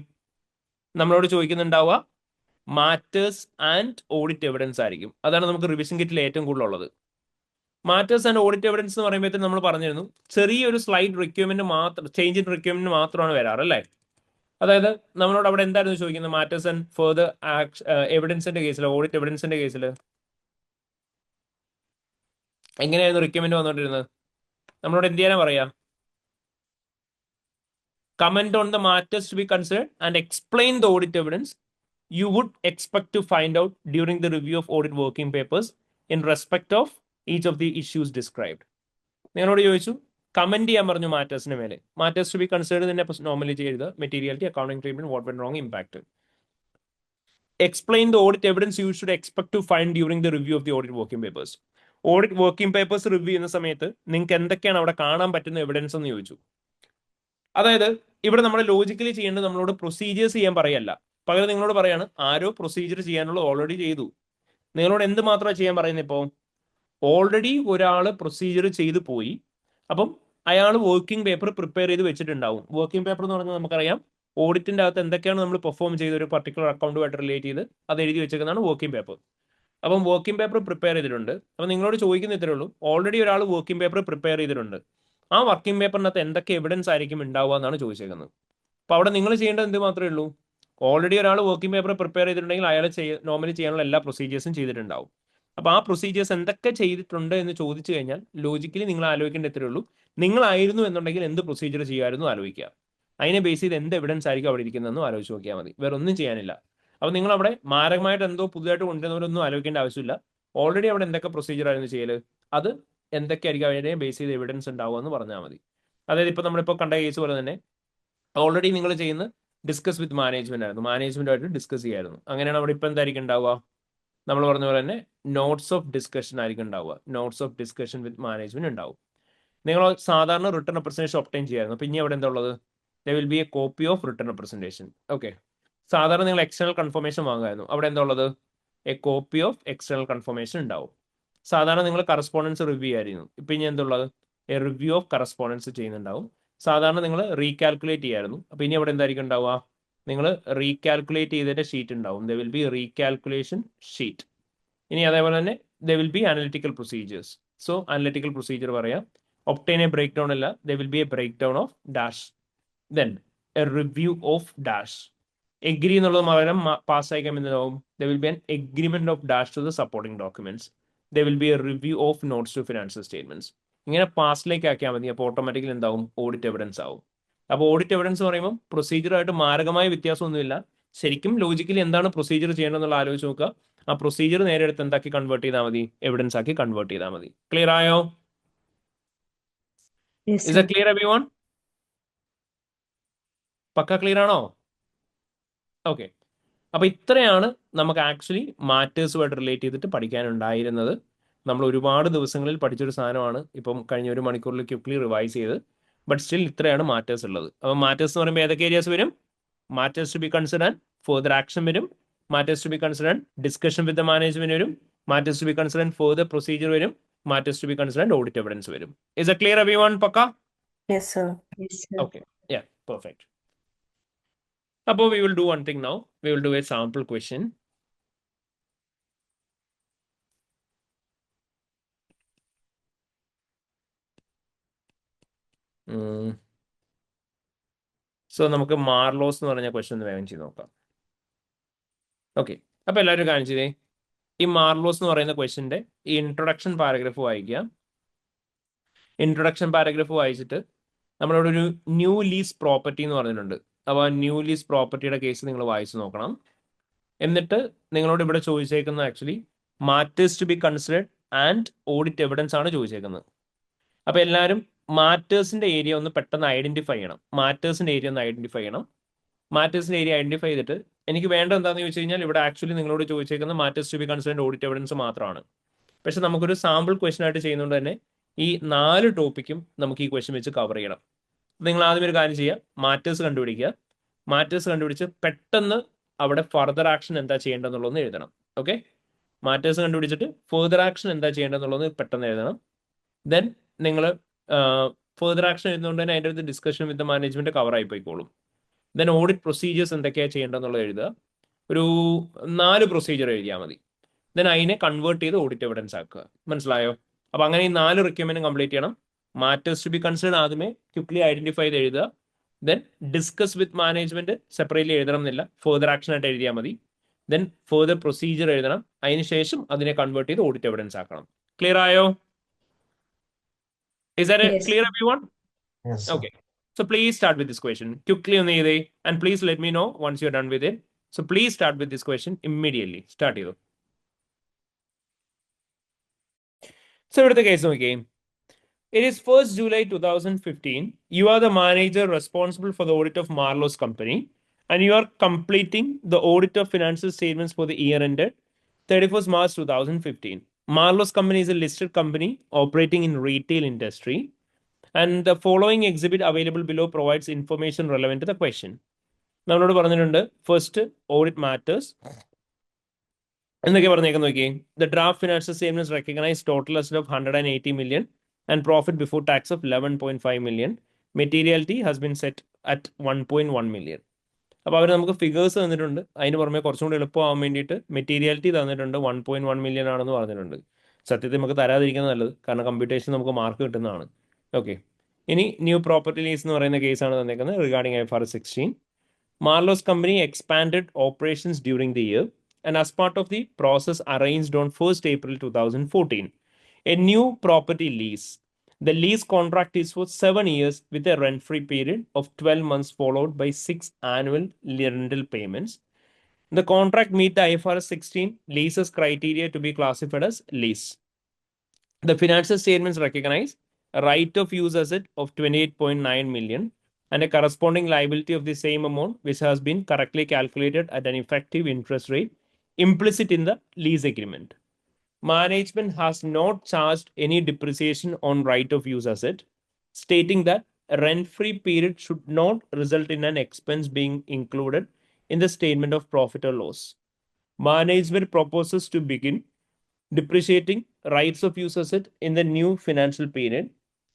നമ്മളോട് ചോദിക്കുന്നുണ്ടാവുക മാറ്റേഴ്സ് ആൻഡ് ഓഡിറ്റ് എവിഡൻസ് ആയിരിക്കും. അതാണ് നമുക്ക് റിവിഷൻ കിറ്റിൽ ഏറ്റവും കൂടുതലുള്ളത്. മാറ്റേഴ്സ് ആൻഡ് ഓഡിറ്റ് എവിഡൻസ് എന്ന് പറയുമ്പോഴത്തേക്കും നമ്മൾ പറഞ്ഞിരുന്നു ചെറിയൊരു സ്ലൈഡ് റിക്വയർമെന്റ് മാത്രം, ചേഞ്ച് ഇൻ റിക്വയർമെന്റ് മാത്രമാണ് വരാറ് അല്ലേ? അതായത് നമ്മളോട് അവിടെ എന്തായിരുന്നു ചോദിക്കുന്നത്? മാറ്റേഴ്സ് ആൻഡ് ഫെർദർ എവിഡൻസിന്റെ കേസിൽ, ഓഡിറ്റ് എവിഡൻസിന്റെ കേസിൽ എങ്ങനെയായിരുന്നു റിക്വയർമെന്റ് വന്നുകൊണ്ടിരുന്നത്? നമ്മളോട് എന്ത് ചെയ്യാനാ പറയാ? Comment on the matters to be considered and explain the audit evidence you would expect to find out during the review of audit working papers in respect of each of the issues described. നിങ്ങളോട് ചോദിച്ചു comment ചെയ്യാൻ പറഞ്ഞു മാറ്റേഴ്സിന് മേലെ. Matters to be considered തന്നെ normally ചെയ്ത് materiality, accounting treatment, what went wrong, impact. Explain the audit evidence you should expect to find during the review of the audit working papers. Audit working papers review ചെയ്യുന്ന സമയത്ത് നിങ്ങൾക്ക് എന്തൊക്കെയാണ് അവിടെ കാണാൻ പറ്റുന്ന evidence എന്ന് ചോദിച്ചു. അതായത് ഇവിടെ നമ്മൾ ലോജിക്കലി ചെയ്യേണ്ടത് നമ്മളോട് പ്രൊസീജിയേഴ്സ് ചെയ്യാൻ പറയല്ല, പകരം നിങ്ങളോട് പറയാണ് ആരോ പ്രൊസീജിയർ ചെയ്യാനുള്ള ഓൾറെഡി ചെയ്തു. നിങ്ങളോട് എന്ത് മാത്രമാണ് ചെയ്യാൻ പറയുന്നത്? ഇപ്പോൾ ഓൾറെഡി ഒരാൾ പ്രൊസീജിയർ ചെയ്തു പോയി, അപ്പം അയാൾ വർക്കിംഗ് പേപ്പർ പ്രിപ്പയർ ചെയ്ത് വെച്ചിട്ടുണ്ടാവും. വർക്കിംഗ് പേപ്പർ എന്ന് പറഞ്ഞാൽ നമുക്കറിയാം ഓഡിറ്റിന്റെ അകത്ത് എന്തൊക്കെയാണ് നമ്മൾ പെർഫോം ചെയ്ത ഒരു പർട്ടിക്കുലർ അക്കൗണ്ടുമായിട്ട് റിലേറ്റ് ചെയ്ത് അത് എഴുതി വെച്ചേക്കുന്നതാണ് വർക്കിംഗ് പേപ്പർ. അപ്പം വർക്കിംഗ് പേപ്പർ പ്രിപ്പയർ ചെയ്തിട്ടുണ്ട്. അപ്പം നിങ്ങളോട് ചോദിക്കുന്ന ഇത്രേ ഉള്ളൂ, ഓൾറെഡി ഒരാൾ വർക്കിംഗ് പേപ്പർ പ്രിപ്പയർ ചെയ്തിട്ടുണ്ട്, ആ വർക്കിംഗ് പേപ്പറിനകത്ത് എന്തൊക്കെ എവിഡൻസ് ആയിരിക്കും ഉണ്ടാവുക എന്നാണ് ചോദിച്ചേക്കുന്നത്. അപ്പോൾ അവിടെ നിങ്ങൾ ചെയ്യേണ്ടത് എന്ത് മാത്രമേ ഉള്ളൂ? ഓൾറെഡി ഒരാൾ വർക്കിംഗ് പേപ്പർ പ്രിപ്പയർ ചെയ്തിട്ടുണ്ടെങ്കിൽ അയാൾ നോർമലി ചെയ്യാനുള്ള എല്ലാ പ്രൊസീജിയേഴ്സും ചെയ്തിട്ടുണ്ടാവും. അപ്പോൾ ആ പ്രൊസീജിയേഴ്സ് എന്തൊക്കെ ചെയ്തിട്ടുണ്ട് എന്ന് ചോദിച്ചു കഴിഞ്ഞാൽ ലോജിക്കലി നിങ്ങൾ ആലോചിക്കേണ്ട എത്രയേ ഉള്ളൂ, നിങ്ങളായിരുന്നു എന്നുണ്ടെങ്കിൽ എന്ത് പ്രൊസീജിയർ ചെയ്യുമായിരുന്നു ആലോചിക്കുക. അതിനെ ബേസ് ചെയ്ത് എന്ത് എവിഡൻസ് ആയിരിക്കും അവിടെ ഇരിക്കുന്നതെന്നും ആലോചിച്ച് നോക്കിയാൽ മതി. വേറെ ഒന്നും ചെയ്യാനില്ല. അപ്പോൾ നിങ്ങൾ അവിടെ മാരകമായിട്ട് എന്തോ പുതുതായിട്ട് കൊണ്ടുവരുന്നവരൊന്നും ആലോചിക്കേണ്ട ആവശ്യമില്ല. ഓൾറെഡി അവിടെ എന്തൊക്കെ പ്രൊസീജിയർ ആയിരുന്നു ചെയ്യൽ, അത് എന്തൊക്കെയായിരിക്കും അതിനെ ബേസ് ചെയ്ത് എവിഡൻസ് ഉണ്ടാവുക എന്ന് പറഞ്ഞാൽ മതി. അതായത് ഇപ്പോൾ നമ്മളിപ്പോൾ കണ്ട കേസ് പോലെ തന്നെ ഓൾറെഡി നിങ്ങൾ ചെയ്യുന്ന ഡിസ്കസ് വിത്ത് മാനേജ്മെന്റ് ആയിരുന്നു, മാനേജ്മെന്റുമായിട്ട് ഡിസ്കസ് ചെയ്യായിരുന്നു. അങ്ങനെയാണ് അവിടെ ഇപ്പം എന്തായിരിക്കും ഉണ്ടാവുക, നമ്മൾ പറഞ്ഞ പോലെ തന്നെ നോട്ട്സ് ഓഫ് ഡിസ്കഷൻ ആയിരിക്കും ഉണ്ടാവുക. Notes of discussion with management ഉണ്ടാവും. നിങ്ങൾ സാധാരണ റിട്ടേൺ റെപ്രസെന്റേഷൻ ഒബ്റ്റൈൻ ചെയ്യായിരുന്നു. അപ്പോൾ ഇനി അവിടെ എന്താ ഉള്ളത്, there will be A copy of return representation. Okay, സാധാരണ നിങ്ങൾ എക്സ്റ്റേണൽ കൺഫർമേഷൻ വാങ്ങുമായിരുന്നു. അവിടെ എന്താ ഉള്ളത്, A copy of external confirmation ഉണ്ടാവും. സാധാരണ നിങ്ങൾ കറസ്പോണ്ടൻസ് റിവ്യൂ ആയിരുന്നു. ഇപ്പം ഇനി എന്തുള്ളത്, എ റിവ്യൂ ഓഫ് കറസ്പോണ്ടൻസ് ചെയ്യുന്നുണ്ടാവും. സാധാരണ നിങ്ങൾ റീകാൽക്കുലേറ്റ് ചെയ്യായിരുന്നു. അപ്പോൾ ഇനി അവിടെ എന്തായിരിക്കും ഉണ്ടാവുക, നിങ്ങൾ റീകാൽക്കുലേറ്റ് ചെയ്തതിന്റെ ഷീറ്റ് ഉണ്ടാവും. There will be recalculation sheet. ഇനി അതേപോലെ തന്നെ there will be analytical procedures. So analytical procedure പറയാം, ഒപ്റ്റൈൻ എ ബ്രേക്ക് ഡൗൺ അല്ല, there will be a breakdown of dash, then a review of dash. Agree എന്നുള്ളത് പകരം പാസ്സായി കഴിയുമ്പോൾ there will be an agreement of dash to the supporting documents. There will be a review of notes to financial statements. ഇങ്ങനെ പാസ്റ്റിലേക്ക് ആക്കിയാൽ മതി. അപ്പോൾ automatically എന്താവും, ഓഡിറ്റ് എവിഡൻസ് ആവും. അപ്പോൾ ഓഡിറ്റ് എവിഡൻസ് പറയുമ്പോൾ പ്രൊസീജിയറായിട്ട് മാരകമായ വ്യത്യാസമൊന്നുമില്ല. ശരിക്കും ലോജിക്കലി എന്താണ് പ്രൊസീജിയർ ചെയ്യേണ്ടതെന്നുള്ള ആലോചിച്ച് നോക്കുക. ആ പ്രൊസീജിയർ നേരെ എടുത്ത് എന്താക്കി കൺവേർട്ട് ചെയ്താൽ മതി, എവിഡൻസ് ആക്കി കൺവേർട്ട് ചെയ്താൽ മതി. ക്ലിയർ ആയോ? Yes, is sir. It clear everyone? പക്ക ക്ലിയർ ആണോ? ഓക്കെ, അപ്പോൾ ഇത്രയാണ് നമുക്ക് ആക്ച്വലി മാറ്റേഴ്സുമായിട്ട് റിലേറ്റ് ചെയ്തിട്ട് പഠിക്കാനുണ്ടായിരുന്നത്. നമ്മൾ ഒരുപാട് ദിവസങ്ങളിൽ പഠിച്ചൊരു സാധനമാണ് ഇപ്പം കഴിഞ്ഞ ഒരു മണിക്കൂറിൽ ക്വിക്ലി റിവൈസ് ചെയ്ത്. ബട്ട് സ്റ്റിൽ ഇത്രയാണ് മാറ്റേഴ്സ് ഉള്ളത്. അപ്പോൾ മാറ്റേഴ്സ് എന്ന് പറയുമ്പോൾ ഏതൊക്കെ ഏരിയാസ് വരും, matters to be consider, further action വരും, matters to be consider, discussion with the management വരും, matters to be consider, further procedure വരും, matters to be consider, audit evidence വരും. Is it clear everyone? പക്ക? Yes, sir. Yes, sir. Okay, yeah, perfect. Above, we will do one thing now. We will do a sample question. So നമുക്ക് മാർലോസ് എന്ന് പറഞ്ഞ question ഒന്ന് വേഗം ചെയ്ത് നോക്കാം. Okay, അപ്പോൾ എല്ലാവരും കാണിച്ചതേ ഈ മാർലോസ് എന്ന് പറയുന്ന ക്വസ്റ്റ്യൻ്റെ ഈ ഇൻട്രൊഡക്ഷൻ പാരഗ്രാഫ് വായിക്കുക. ഇൻട്രൊഡക്ഷൻ പാരഗ്രാഫ് വായിച്ചിട്ട് നമ്മളോട് ഒരു ന്യൂ ലീസ് പ്രോപ്പർട്ടി എന്ന് പറഞ്ഞിട്ടുണ്ട്. അപ്പോൾ ആ ന്യൂ ലീസ് പ്രോപ്പർട്ടിയുടെ കേസ് നിങ്ങൾ വായിച്ചു നോക്കണം. എന്നിട്ട് നിങ്ങളോട് ഇവിടെ ചോദിച്ചേക്കുന്നത് actually matters to be considered and audit evidence ആണ് ചോദിച്ചേക്കുന്നത്. അപ്പോൾ എല്ലാവരും മാറ്റേഴ്സിൻ്റെ ഏരിയ ഒന്ന് പെട്ടെന്ന് ഐഡന്റിഫൈ ചെയ്യണം. മാറ്റേഴ്സിൻ്റെ ഏരിയ ഒന്ന് ഐഡന്റിഫൈ ചെയ്യണം. മാറ്റേഴ്സിൻ്റെ ഏരിയ ഐഡന്റിഫൈ ചെയ്തിട്ട് എനിക്ക് വേണ്ട എന്താണെന്ന് ചോദിച്ചു കഴിഞ്ഞാൽ ഇവിടെ ആക്ച്വലി നിങ്ങളോട് ചോദിച്ചേക്കുന്നത് matters to be considered audit evidence മാത്രമാണ്. പക്ഷെ നമുക്കൊരു സാമ്പിൾ ക്വസ്റ്റൻ ആയിട്ട് ചെയ്യുന്നതുകൊണ്ട് തന്നെ ഈ 4 ടോപ്പിക്കും നമുക്ക് ഈ ക്വസ്റ്റൻ വെച്ച് കവർ ചെയ്യണം. നിങ്ങൾ ആദ്യം ഒരു കാര്യം ചെയ്യുക, മാറ്റേഴ്സ് കണ്ടുപിടിക്കുക. മാറ്റേഴ്സ് കണ്ടുപിടിച്ച് പെട്ടെന്ന് അവിടെ ഫർദർ ആക്ഷൻ എന്താ ചെയ്യേണ്ടതെന്നുള്ളതൊന്ന് എഴുതണം. ഓക്കെ, മാറ്റേഴ്സ് കണ്ടുപിടിച്ചിട്ട് ഫർദർ ആക്ഷൻ എന്താ ചെയ്യേണ്ടതെന്നുള്ളത് പെട്ടെന്ന് എഴുതണം. ദെൻ നിങ്ങൾ ഫർദർ ആക്ഷൻ എഴുതുന്നതുകൊണ്ട് തന്നെ അതിൻ്റെ അടുത്ത് ഡിസ്കഷൻ വിത്ത് മാനേജ്മെന്റ് കവർ ആയി പോയിക്കോളും. ദെൻ ഓഡിറ്റ് പ്രൊസീജിയേഴ്സ് എന്തൊക്കെയാണ് ചെയ്യേണ്ടതെന്നുള്ളത് എഴുതുക. ഒരു 4 പ്രൊസീജിയർ എഴുതിയാൽ മതി. ദെൻ അതിനെ കൺവേർട്ട് ചെയ്ത് ഓഡിറ്റ് എവിഡൻസ് ആക്കുക. മനസ്സിലായോ? അപ്പോൾ അങ്ങനെ ഈ 4 റിക്വയർമെന്റ് കംപ്ലീറ്റ് ചെയ്യണം. മാറ്റേഴ്സ് ടു ബി കൺസിഡേർഡ് ആദ്യമേ ക്വിക്ലി ഐഡന്റിഫൈ ചെയ്ത് എഴുതുക. Then discuss with management separately എഴുതണം എന്നില്ല, ഫർദർ ആക്ഷൻ ആയിട്ട് എഴുതിയാൽ മതി. ദെൻ ഫർദർ പ്രൊസീജിയർ എഴുതണം. അതിനുശേഷം അതിനെ കൺവേർട്ട് ചെയ്ത് ഓഡിറ്റ് എവിഡൻസ് ആക്കണം. ക്ലിയർ ആയോ? Is that Yes, clear, sir. everyone? Yes, sir. Okay. So please start with this question. Quickly on the and please let me know once you're done with it. So please start with this question immediately. Start here. So what is the case okay? It is 1st July 2015. You are the manager responsible for the audit of Marlowe's company, and you are completing the audit of financial statements for the year ended 31st March 2015. Marlowe's company is a listed company operating in retail industry, and the following exhibit available below provides information relevant to the question. നമ്മളോട് പറഞ്ഞിട്ടുണ്ട് first audit matters എന്തൊക്കെ പറഞ്ഞേക്കുന്നത് നോക്കിയേ. The draft financial statements recognize total asset of 180 million and profit before tax of 11.5 million. Materiality has been set at 1.1 million. അപ്പോൾ അവർ നമുക്ക് figures തന്നിട്ടുണ്ട്. അതിന് പുറമെ കുറച്ചും കൂടി എളുപ്പമാകാൻ വേണ്ടിയിട്ട് മെറ്റീരിയാലിറ്റി തന്നിട്ടുണ്ട് 1.1 million ആണെന്ന് പറഞ്ഞിട്ടുണ്ട്. സത്യത്തിൽ നമുക്ക് തരാതിരിക്കുന്നത് നല്ലത്, കാരണം കമ്പ്യൂട്ടേഷൻ നമുക്ക് മാർക്ക് കിട്ടുന്നതാണ്. ഓക്കെ, ഇനി ന്യൂ പ്രോപ്പർട്ടി ലീസ് എന്ന് പറയുന്ന കേസാണ് തന്നേക്കുന്നത് regarding IFRS 16. Marlowe's company expanded operations during the year and as part of the process arranged on 1st April 2014, a new property lease. The lease contract is for 7 years with a rent-free period of 12 months followed by 6 annual rental payments. The contract meet the IFRS 16 leases criteria to be classified as lease. The financial statements recognize a right of use asset of 28.9 million and a corresponding liability of the same amount, which has been correctly calculated at an effective interest rate implicit in the lease agreement. Management has not charged any depreciation on right of use asset, stating that a rent-free period should not result in an expense being included in the statement of profit or loss. Management proposes to begin depreciating rights of use asset in the new financial period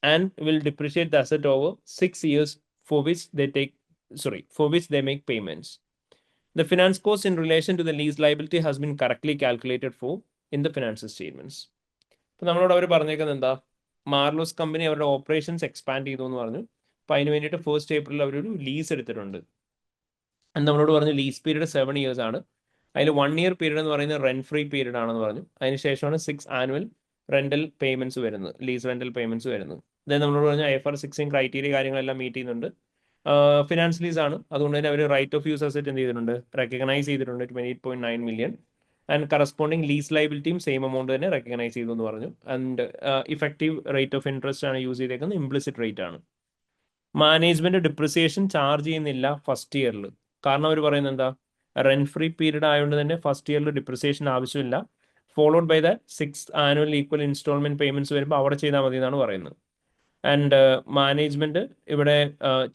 and will depreciate the asset over 6 years for which they make payments. The finance cost in relation to the lease liability has been correctly calculated for in the financial statements. അപ്പോൾ നമ്മളോട് അവർ പറഞ്ഞേക്കുന്നത് എന്താ, മാർലോസ് company അവരുടെ operations expand ചെയ്തു എന്ന് പറഞ്ഞു. അപ്പോൾ അതിന് വേണ്ടിയിട്ട് 1st April അവരൊരു ലീസ് എടുത്തിട്ടുണ്ട്. നമ്മളോട് പറഞ്ഞു ലീസ് പീരീഡ് 7 years ആണ്. അതിൽ 1 year പീരീഡ് എന്ന് പറയുന്നത് റെന്റ് ഫ്രീ പീരീഡ് ആണെന്ന് പറഞ്ഞു. അതിനുശേഷമാണ് 6 annual റെന്റൽ പേയ്മെന്റ്സ് വരുന്നത്, ലീസ് റെന്റൽ പേയ്മെന്റ്സ് വരുന്നത്. അതായത് നമ്മളോട് പറഞ്ഞു IFRS 16 ക്രൈറ്റീരിയ കാര്യങ്ങളെല്ലാം മീറ്റ് ചെയ്യുന്നുണ്ട്. ഫിനാൻസ് ലീസ് ആണ്, അതുകൊണ്ട് തന്നെ അവർ റൈറ്റ് ഓഫ് യൂസ് അസറ്റ് എന്ത് ചെയ്തിട്ടുണ്ട്, റെക്കഗ്നൈസ് ചെയ്തിട്ടുണ്ട് 28.9 million. ആൻഡ് കറസ്പോണ്ടിങ് ലീസ് ലൈബിലിറ്റിയും സെയിം എമൗണ്ട് തന്നെ റെക്കഗ്നൈസ് ചെയ്തു എന്ന് പറഞ്ഞു. And effective rate of interest ആണ് യൂസ് ചെയ്തേക്കുന്നത്, ഇംപ്ലിസിറ്റ് റേറ്റ് ആണ്. മാനേജ്മെന്റ് ഡിപ്രിസിയേഷൻ ചാർജ് ചെയ്യുന്നില്ല ഫസ്റ്റ് ഇയറിൽ. കാരണം അവർ പറയുന്നത് എന്താ, റെന്റ് ഫ്രീ പീരീഡ് ആയതുകൊണ്ട് തന്നെ ഫസ്റ്റ് ഇയറിൽ ഡിപ്രിസിയേഷൻ ആവശ്യമില്ല. Followed by the 6 annual equal instalment payments വരുമ്പോൾ അവിടെ ചെയ്താൽ മതി എന്നാണ് പറയുന്നത്. ആൻഡ് മാനേജ്മെന്റ് ഇവിടെ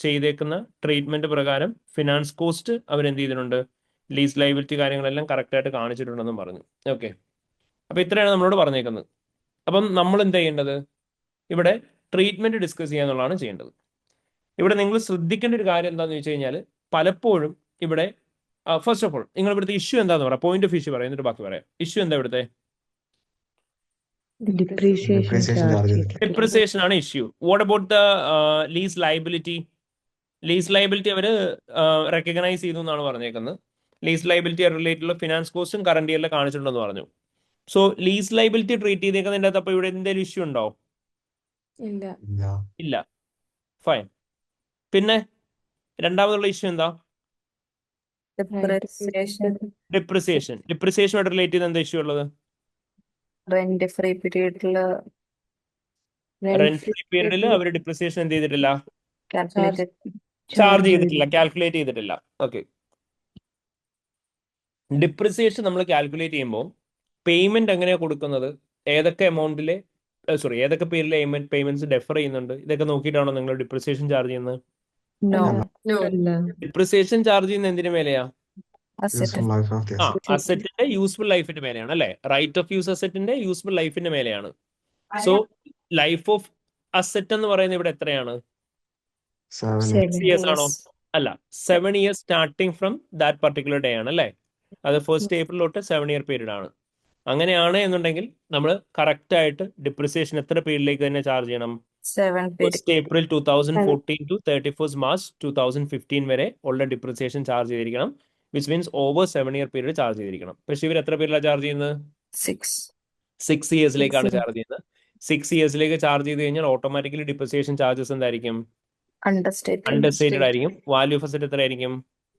ചെയ്തേക്കുന്ന ട്രീറ്റ്മെന്റ് പ്രകാരം ഫിനാൻസ് കോസ്റ്റ് അവരെന്ത് ചെയ്തിട്ടുണ്ട്, ലീസ് ലൈബിലിറ്റി കാര്യങ്ങളെല്ലാം കറക്റ്റായിട്ട് കാണിച്ചിട്ടുണ്ടെന്നും പറഞ്ഞു. ഓക്കെ, അപ്പോൾ ഇത്രയാണ് നമ്മളോട് പറഞ്ഞേക്കുന്നത്. അപ്പം നമ്മൾ എന്ത് ചെയ്യേണ്ടത്, ഇവിടെ ട്രീറ്റ്മെന്റ് ഡിസ്കസ് ചെയ്യുക എന്നുള്ളതാണ് ചെയ്യേണ്ടത്. ഇവിടെ നിങ്ങൾ ശ്രദ്ധിക്കേണ്ട ഒരു കാര്യം എന്താണെന്ന് വെച്ച് കഴിഞ്ഞാൽ, പലപ്പോഴും ഇവിടെ ഫസ്റ്റ് ഓഫ് ഓൾ നിങ്ങൾ ഇവിടുത്തെ ഇഷ്യൂ എന്താന്ന് പറയാം, പോയിന്റ് ഓഫ് ഇഷ്യൂ പറയാം, എന്നിട്ട് ബാക്കി പറയാം. ഇഷ്യൂ എന്താ ഇവിടുത്തെ, ഡിപ്രിസിയേഷൻ ആണ് issue. What about the lease liability? Lease liability അവർ റെക്കഗ്നൈസ് ചെയ്തു എന്നാണ് പറഞ്ഞേക്കുന്നത്. ലീസ് ലൈബിലിറ്റി റിലേറ്റഡ് ഫിനാൻസ് കോസ്റ്റും കറണ്ട് ഇയറിൽ കാണിച്ചിട്ടുണ്ടെന്ന് പറഞ്ഞു. സോ ലീസ് ലൈബിലിറ്റി ട്രീറ്റ് ചെയ്തേക്കുന്നതിൻ്റെ അകത്ത് അപ്പോൾ ഇവിടെ എന്തെങ്കിലും ഇഷ്യൂ ഉണ്ടോ? ഇല്ല. ഫൈൻ. പിന്നെ രണ്ടാമതുള്ള ഇഷ്യൂ എന്താ, ഡിപ്രിസിയേഷൻ. ഡിപ്രിസിയേഷനുമായിട്ട് റിലേറ്റ് ചെയ്ത് എന്താ ഇഷ്യൂ ഉള്ളത്? റെന്റ് ഫ്രീ പീരീഡിൽ അവർ ഡിപ്രിസിയേഷൻ എന്ത് ചെയ്തിട്ടില്ല, ചാർജ് ചെയ്തിട്ടില്ല, കാൽക്കുലേറ്റ് ചെയ്തിട്ടില്ല. ഓക്കെ, ഡിപ്രിസിയേഷൻ നമ്മൾ കാൽക്കുലേറ്റ് ചെയ്യുമ്പോൾ പേയ്മെന്റ് എങ്ങനെയാണ് കൊടുക്കുന്നത്, ഏതൊക്കെ എമൗണ്ടിലെ ഏതൊക്കെ പേരിലെ പേയ്മെന്റ്സ് ഡെഫർ ചെയ്യുന്നുണ്ട്, ഇതൊക്കെ നോക്കിയിട്ടാണോ നിങ്ങൾ ഡിപ്രിസിയേഷൻ ചാർജ് ചെയ്യുന്നത്? ഡിപ്രിസിയേഷൻ ചാർജ് ചെയ്യുന്ന എന്തിനു മേലെയാ? അസറ്റിന്റെ യൂസ്ഫുൾ ലൈഫിന്റെ മേലെയാണ് അല്ലെ? റൈറ്റ് ഓഫ് യൂസ് അസറ്റിന്റെ യൂസ്ഫുൾ ലൈഫിന്റെ മേലെയാണ്. സോ ലൈഫ് ഓഫ് അസറ്റ് എന്ന് പറയുന്നത് ഇവിടെ എത്രയാണ്? 6 years ആണോ? അല്ല, 7 years starting from that particular day ആണ് അല്ലെ? അത് 1st April തൊട്ട് 7 year പീരീഡ് ആണ്. അങ്ങനെയാണ് എന്നുണ്ടെങ്കിൽ നമ്മൾ കറക്റ്റ് ആയിട്ട് ഡിപ്രിസിയേഷൻ എത്ര പീരീഡിലേക്ക് തന്നെ ചാർജ് ചെയ്യണം? 1st April 2014 to 31st March 2015 വരെ ഉള്ള ഡിപ്രിസിയേഷൻ ചാർജ് ചെയ്തിരിക്കണം. Which means over 7 year period charge ചെയ്തിരിക്കണം. പക്ഷെ ഇവർ എത്ര പീരീഡിലാണ് ചാർജ് ചെയ്യുന്നത്? 6 yearsലേക്കാണ് ചാർജ് ചെയ്യുന്നത്. 6 yearsലേക്ക് ചാർജ് ചെയ്ത് കഴിഞ്ഞാൽ ഓട്ടോമാറ്റിക്കലി ഡിപ്രിസിയേഷൻ ചാർജസ് എന്തായിരിക്കും? അണ്ടർസ്റ്റേറ്റഡ് ആയിരിക്കും. വാല്യൂ ഓഫ് അസറ്റ് എത്ര ആയിരിക്കും?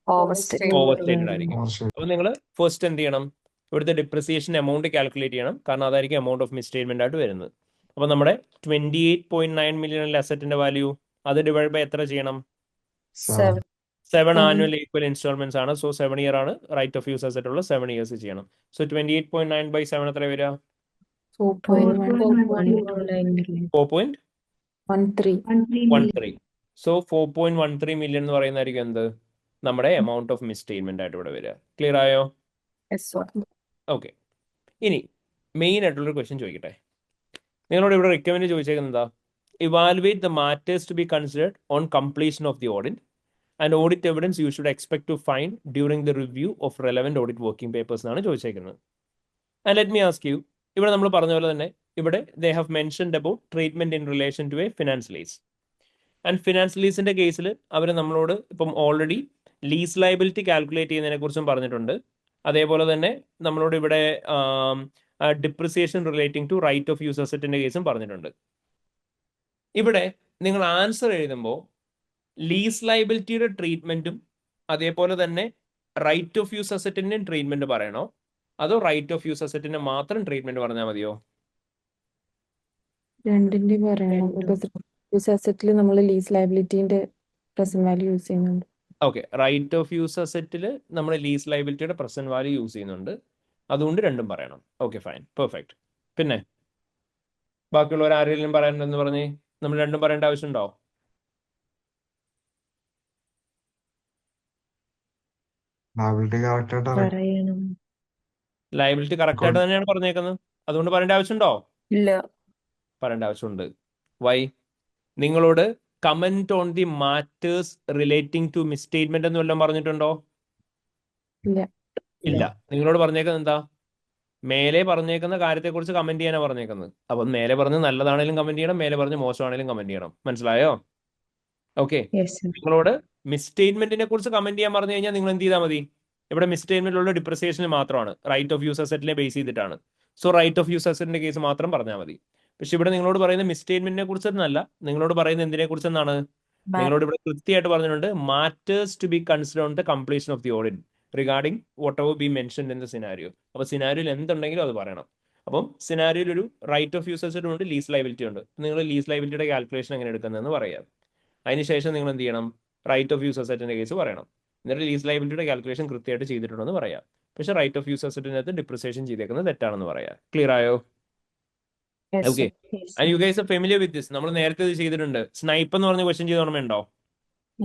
ഓവർസ്റ്റേറ്റഡ് ആയിരിക്കും. അപ്പൊ നിങ്ങൾ ഫസ്റ്റ് എന്ത് ചെയ്യണം, ഇവിടുത്തെ ഡിപ്രിസിയേഷൻ എമൗണ്ട് കാൽക്കുലേറ്റ് ചെയ്യണം. കാരണം അതായിരിക്കും എമൗണ്ട് ഓഫ് മിസ്സ്റ്റേറ്റ്മെന്റ് ആയിട്ട് വരുന്നത്. അപ്പൊ നമ്മുടെ 28.9 million അസറ്റിന്റെ വാല്യൂ അത് ഡിവൈഡ് ബൈ എത്ര ചെയ്യണം? 7 annual ഈക്വൽ ഇൻസ്റ്റാൾമെന്റ്സ് ആണ്. സോ 7 year ആണ് റൈറ്റ് ഓഫ് യൂസ് അസറ്റ് ഉള്ള 7 years ചെയ്യണം. സോ 28.9 by 7 എത്ര വരിക? 4.13. സോ 4.13 million എന്ന് പറയുന്നതായിരിക്കും എന്ത്, നമ്മുടെ എമൗണ്ട് ഓഫ് മിസ്സ്റ്റേറ്റ്മെന്റ് ആയിട്ട് ഇവിടെ വരിക. ക്ലിയർ ആയോ? ഓക്കെ, ഇനി മെയിൻ ആയിട്ടുള്ളൊരു ക്വസ്റ്റ്യൻ ചോദിക്കട്ടെ. നിങ്ങളോട് ഇവിടെ റിക്കമെൻഡ് ചോദിച്ചേക്കുന്നത് എന്താ? Evaluate the matters to be considered on completion of the audit and audit evidence you should expect to find during the review of relevant audit working papers എന്നാണ് ചോദിച്ചേക്കുന്നത്. And let me ask you, ഇവിടെ നമ്മൾ പറഞ്ഞ പോലെ തന്നെ ഇവിടെ they have mentioned about treatment in relation to a finance lease. And finance ലീസിന്റെ കേസിൽ അവർ നമ്മളോട് ഇപ്പം ഓൾറെഡി ലീസ് ലയബിലിറ്റി കാൽക്കുലേറ്റ് ചെയ്യുന്നതിനെ കുറിച്ചും പറഞ്ഞിട്ടുണ്ട്. അതേപോലെ തന്നെ നമ്മളോട് ഇവിടെ depreciation relating to right of use അസറ്റിന്റെ കേസും പറഞ്ഞിട്ടുണ്ട്. ഇവിടെ നിങ്ങൾ ആൻസർ എഴുതുമ്പോൾ ലീസ് ലയബിലിറ്റിയുടെ ട്രീറ്റ്മെന്റും അതേപോലെ തന്നെ റൈറ്റ് ഓഫ് യൂസ് അസറ്റിന്റെയും ട്രീറ്റ്മെന്റ് പറയണോ, അതോ റൈറ്റ് ഓഫ് യൂസ് അസറ്റിന്റെ മാത്രം ട്രീറ്റ്മെന്റ് പറഞ്ഞാൽ മതിയോ? രണ്ടിന്റെയും പറയണം. ബിക്കോസ് അസറ്റിൽ നമ്മൾ ലീസ് ലയബിലിറ്റീന്റെ പ്രസന്റ് വാല്യൂ യൂസ് ചെയ്യുന്നുണ്ട്. ഓക്കെ, റൈറ്റ് ഓഫ് യൂസ് അസറ്റിൽ നമ്മൾ ലീസ് ലയബിലിറ്റിയുടെ പ്രസന്റ് വാല്യൂ യൂസ് ചെയ്യുന്നുണ്ട്, അതുകൊണ്ട് രണ്ടും പറയണം. Okay, fine, perfect. പിന്നെ ബാക്കിയുള്ളവർ ആരെങ്കിലും പറയാനുണ്ടെന്ന് പറഞ്ഞ് നമ്മൾ രണ്ടും പറയേണ്ട ആവശ്യമുണ്ടോ? ലയബിലിറ്റി കറക്റ്റ് ആയിട്ട് അറിയാം. പറയണം. ലയബിലിറ്റി കറക്റ്റ് ആയിട്ട് തന്നെയാണ് പറഞ്ഞേക്കുന്നത്, അതുകൊണ്ട് പറയേണ്ട ആവശ്യമുണ്ടോ? ഇല്ല. പറയേണ്ട ആവശ്യമുണ്ട്. വൈ? നിങ്ങളോട് comment on the matters relating to misstatement എന്ന് വല്ലതും പറഞ്ഞിട്ടുണ്ടോ? ഇല്ല. ഇല്ല. നിങ്ങളോട് പറഞ്ഞേക്കുന്നത് എന്താ? മേലെ പറഞ്ഞേക്കുന്ന കാര്യത്തെക്കുറിച്ച് കമന്റ് ചെയ്യാനാണ് പറഞ്ഞേക്കുന്നത്. അപ്പം മേലെ പറഞ്ഞ് നല്ലതാണെങ്കിലും കമന്റ് ചെയ്യണം, മേലെ പറഞ്ഞ് മോശമാണെങ്കിലും കമന്റ് ചെയ്യണം. മനസ്സിലായോ? ഓക്കെ. Yes sir. നിങ്ങളോട് മിസ്സ്റ്റേറ്റ്മെന്റിനെ കുറിച്ച് കമന്റ് ചെയ്യാൻ പറഞ്ഞു കഴിഞ്ഞാൽ നിങ്ങൾ എന്ത് ചെയ്താൽ മതി? ഇവിടെ മിസ്സ്റ്റേറ്റ്മെന്റിലുള്ള ഡിപ്രിസിയേഷന് മാത്രമാണ്, റൈറ്റ് ഓഫ് യൂസ് അസറ്റിനെ ബേസ് ചെയ്തിട്ടാണ്. സോ റൈറ്റ് ഓഫ് യൂസ് അസറ്റിന്റെ കേസ് മാത്രം പറഞ്ഞാൽ മതി. പക്ഷെ ഇവിടെ നിങ്ങളോട് പറയുന്ന മിസ്സ്റ്റേറ്റ്മെന്റിനെ കുറിച്ചൊന്നല്ല, നിങ്ങളോട് പറയുന്ന എന്തിനെ കുറിച്ചെന്നാണ്? നിങ്ങളോട് ഇവിടെ കൃത്യമായിട്ട് പറഞ്ഞിട്ടുണ്ട്, matters to be consider on the completion of the audit regarding whatever be mentioned in the scenario. അപ്പോൾ സിനാരിയോയിൽ എന്തുണ്ടെങ്കിലും അത് പറയണം. അപ്പം സിനാരിയോയിൽ ഒരു റൈറ്റ് ഓഫ് യൂസ് അസറ്റ് ഉണ്ട്, ലീസ് ലയബിലിറ്റി ഉണ്ട്. നിങ്ങൾ ലീസ് ലയബിലിറ്റിയുടെ കാൽക്കുലേഷൻ എങ്ങനെ എടുക്കുന്നതെന്ന് പറയാം. അതിനുശേഷം നിങ്ങൾ എന്ത് ചെയ്യണം? റൈറ്റ് ഓഫ് യൂസ് അസറ്റിന്റെ കേസ് പറയണം. എന്നിട്ട് ലീസ് ലയബിലിറ്റിയുടെ കാൽക്കുലേഷൻ കൃത്യമായിട്ട് ചെയ്തിട്ടുണ്ടെന്ന് പറയാം. പക്ഷേ റൈറ്റ് ഓഫ് യൂസ് അസറ്റിനകത്ത് ഡിപ്രിസിയേഷൻ ചെയ്തേക്കുന്നത് തെറ്റാണെന്ന് പറയാം. ക്ലിയർ ആയോ? Yes, okay. sir. And you guys are familiar with this. നമ്മൾ നേരത്തെ ഇത് ചെയ്തിട്ടുണ്ട്. സ്നൈപ്പ് എന്ന് പറഞ്ഞ ക്വസ്റ്റ്യൻ ചെയ്ത ഓർമ്മയുണ്ടോ?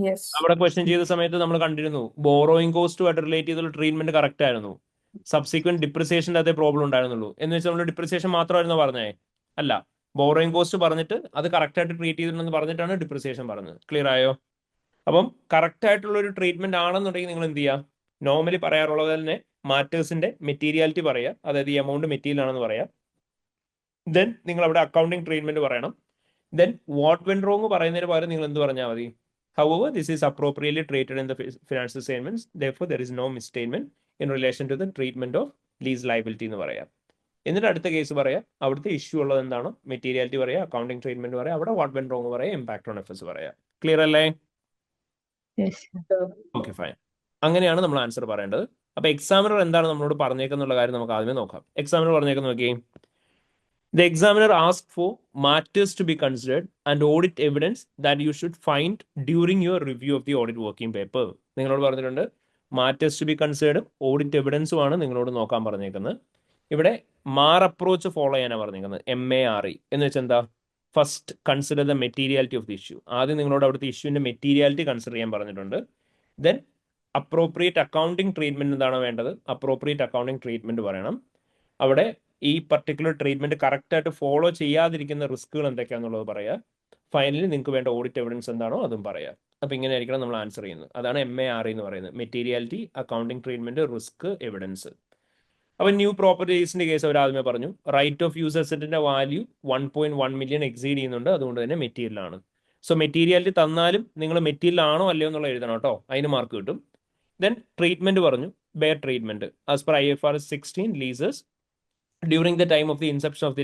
Yes. അവിടെ ക്വസ്റ്റ്യൻ ചെയ്ത സമയത്ത് നമ്മൾ കണ്ടിരുന്നു ബോറോയിങ് കോസ്റ്റുമായിട്ട് റിലേറ്റ് ചെയ്തുള്ള ട്രീറ്റ്മെന്റ് കറക്റ്റ് ആയിരുന്നു. സബ്സിക്വന്റ് ഡിപ്രിസിയേഷൻ്റെ അതേ പ്രോബ്ലം ഉണ്ടായിരുന്നുള്ളൂ. എന്ന് വെച്ചാൽ നമ്മൾ ഡിപ്രിസിയേഷൻ മാത്രമായിരുന്നു പറഞ്ഞേ? അല്ല, ബോറോയിങ് കോസ്റ്റ് പറഞ്ഞിട്ട് അത് കറക്റ്റ് ആയിട്ട് ട്രീറ്റ് ചെയ്തിട്ടുണ്ടെന്ന് പറഞ്ഞിട്ടാണ് ഡിപ്രിസിയേഷൻ പറഞ്ഞത്. ക്ലിയർ ആയോ? അപ്പം കറക്റ്റ് ആയിട്ടുള്ള ഒരു ട്രീറ്റ്മെന്റ് ആണെന്നുണ്ടെങ്കിൽ നിങ്ങൾ എന്ത് ചെയ്യുക? നോർമലി പറയാറുള്ളത് തന്നെ മാറ്റേഴ്സിന്റെ മെറ്റീരിയാലിറ്റി പറയുക, അതായത് ഈ എമൗണ്ട് മെറ്റീരിയൽ ആണെന്ന് പറയാം. ദെൻ നിങ്ങൾ അവിടെ അക്കൗണ്ടിങ് ട്രീറ്റ്മെന്റ് പറയണം. ദെൻ വാട്ട് വെൻ റോങ് പറയുന്നതിന് പകരം നിങ്ങൾ എന്ത് പറഞ്ഞാൽ മതി? However, this is appropriately treated in the financial statements. Therefore, there is no misstatement in relation to the treatment of lease liability എന്ന് പറയാം. എന്നിട്ട് അടുത്ത കേസ് പറയാം, അവിടുത്തെ ഇഷ്യൂ ഉള്ളത് എന്താണോ മെറ്റീരിയാലിറ്റി പറയാം, അക്കൗണ്ടിങ് ട്രീറ്റ്മെന്റ് പറയാം, അവിടെ വാട്ട് വെൻ റോങ് പറയാം, ഇമ്പാക്ട് ഓൺ എഫേഴ്സ് പറയാം. ക്ലിയർ അല്ലേ? Yes sir. Okay, fine. അങ്ങനെയാണ് നമ്മൾ ആൻസർ പറയേണ്ടത്. അപ്പൊ എക്സാമിനർ എന്താണ് നമ്മളോട് പറഞ്ഞേക്കുന്നുള്ള കാര്യം നമുക്ക് ആദ്യമേ നോക്കാം. എക്സാമിനർ പറഞ്ഞേക്കുന്ന നോക്കിയേ. The examiner asked for matters to be considered and audit evidence that you should find during your review of the audit working paper. നിങ്ങളോട് പറഞ്ഞിട്ടുണ്ട് matters to be considered, audit എവിഡൻസും ആണ് നിങ്ങളോട് നോക്കാൻ പറഞ്ഞേക്കുന്നത്. ഇവിടെ മാർ അപ്രോച്ച് ഫോളോ ചെയ്യാനാണ് പറഞ്ഞേക്കുന്നത്. MARE എന്ന് വെച്ചാൽ എന്താ? First consider the materiality of the issue. ആദ്യം നിങ്ങളോട് അവിടുത്തെ ഇഷ്യൂവിന്റെ മെറ്റീരിയാലിറ്റി കൺസിഡർ ചെയ്യാൻ പറഞ്ഞിട്ടുണ്ട്. ദെൻ അപ്രോപ്രിയേറ്റ് അക്കൗണ്ടിങ് ട്രീറ്റ്മെന്റ് എന്താണോ വേണ്ടത്, അപ്രോപ്രിയേറ്റ് അക്കൗണ്ടിങ് ട്രീറ്റ്മെന്റ് പറയണം. അവിടെ ഈ പർട്ടിക്കുലർ ട്രീറ്റ്മെന്റ് കറക്റ്റ് ആയിട്ട് ഫോളോ ചെയ്യാതിരിക്കുന്ന റിസ്കുകൾ എന്തൊക്കെയാണെന്നുള്ളത് പറയാം. ഫൈനലി നിങ്ങൾക്ക് വേണ്ട ഓഡിറ്റ് എവിഡൻസ് എന്താണോ അതും പറയാം. അപ്പൊ ഇങ്ങനെ ആയിരിക്കണം നമ്മൾ ആൻസർ ചെയ്യുന്നത്. അതാണ് MARE എന്ന് പറയുന്നത്, materiality, accounting treatment, risk, evidence. അപ്പൊ ന്യൂ പ്രോപ്പർട്ടീസിന്റെ കേസ് അവർ ആദ്യമേ പറഞ്ഞു, റൈറ്റ് ഓഫ് യൂസ് അസറ്റിന്റെ വാല്യൂ 1.1 മില്യൺ എക്സീഡ് ചെയ്യുന്നുണ്ട്, അതുകൊണ്ട് തന്നെ മെറ്റീരിയൽ ആണ്. സോ മെറ്റീരിയാലിറ്റി തന്നാലും നിങ്ങൾ മെറ്റീരിയൽ ആണോ അല്ലയോ എന്നുള്ള എഴുതണം കേട്ടോ, അതിന് മാർക്ക് കിട്ടും. ദെൻ ട്രീറ്റ്മെന്റ് പറഞ്ഞു, bare treatment as per IFRS 16 leases during the time of the inception of the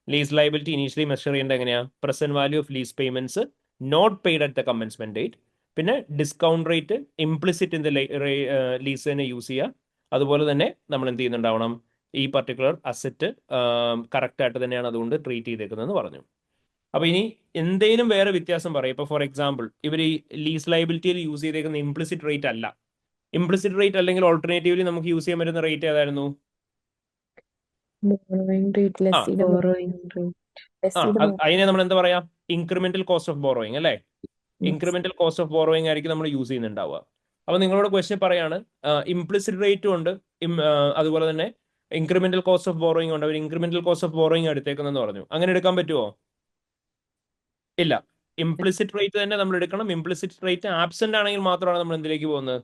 lease liability initially measure ചെയ്യേണ്ട എങ്ങനെയാ? present value of lease payments not paid at the commencement date. പിന്നെ discount rate implicit in the lease തന്നെ use ചെയ്യുക. അതുപോലെ തന്നെ നമ്മൾ എന്ത് ചെയ്യുന്നുണ്ടാവണം? ഈ പർട്ടിക്കുലർ അസറ്റ് കറക്റ്റ് ആയിട്ട് തന്നെയാണ് അതുകൊണ്ട് ട്രീറ്റ് ചെയ്തേക്കുന്നതെന്ന് പറഞ്ഞു. അപ്പൊ ഇനി എന്തെങ്കിലും വേറെ വ്യത്യാസം പറയും. ഇപ്പൊ ഫോർ എക്സാമ്പിൾ ഇവർ ഈ ലീസ് ലയബിലിറ്റിയിൽ യൂസ് ചെയ്തേക്കുന്ന ഇംപ്ലിസിറ്റ് റേറ്റ് അല്ല. ഇംപ്ലിസിറ്റ് റേറ്റ് അല്ലെങ്കിൽ ഓൾട്ടർനേറ്റീവ്ലി നമുക്ക് യൂസ് ചെയ്യാൻ പറ്റുന്ന റേറ്റ് ഏതായിരുന്നു? Borrowing rate, less Borrowing rate. അതിനെ നമ്മൾ എന്താ പറയാ? ഇൻക്രിമെന്റൽ കോസ്റ്റ് ഓഫ് ബോറോയിങ് അല്ലേ? ഇൻക്രിമെന്റൽ കോസ്റ്റ് ഓഫ് ബോറോയിങ് ആയിരിക്കും നമ്മൾ യൂസ് ചെയ്യുന്നുണ്ടാവുക. അപ്പൊ നിങ്ങളോട് ക്വസ്റ്റ്യൻ പറയാണ്, ഇംപ്ലിസിറ്റ് റേറ്റും ഉണ്ട്, അതുപോലെ തന്നെ ഇൻക്രിമെന്റൽ കോസ്റ്റ് ഓഫ് ബോറോയിങ് ഉണ്ട്. അവർ ഇൻക്രിമെന്റൽ കോസ്റ്റ് ഓഫ് ബോറോയിങ് എടുത്തേക്കെന്ന് പറഞ്ഞു. അങ്ങനെ എടുക്കാൻ പറ്റുമോ? ഇല്ല. ഇംപ്ലിസിറ്റ് റേറ്റ് തന്നെ നമ്മൾ എടുക്കണം. ഇംപ്ലിസിറ്റ് റേറ്റ് ആബ്സെന്റ് ആണെങ്കിൽ മാത്രമാണ് നമ്മൾ എന്തിലേക്ക് പോകുന്നത്?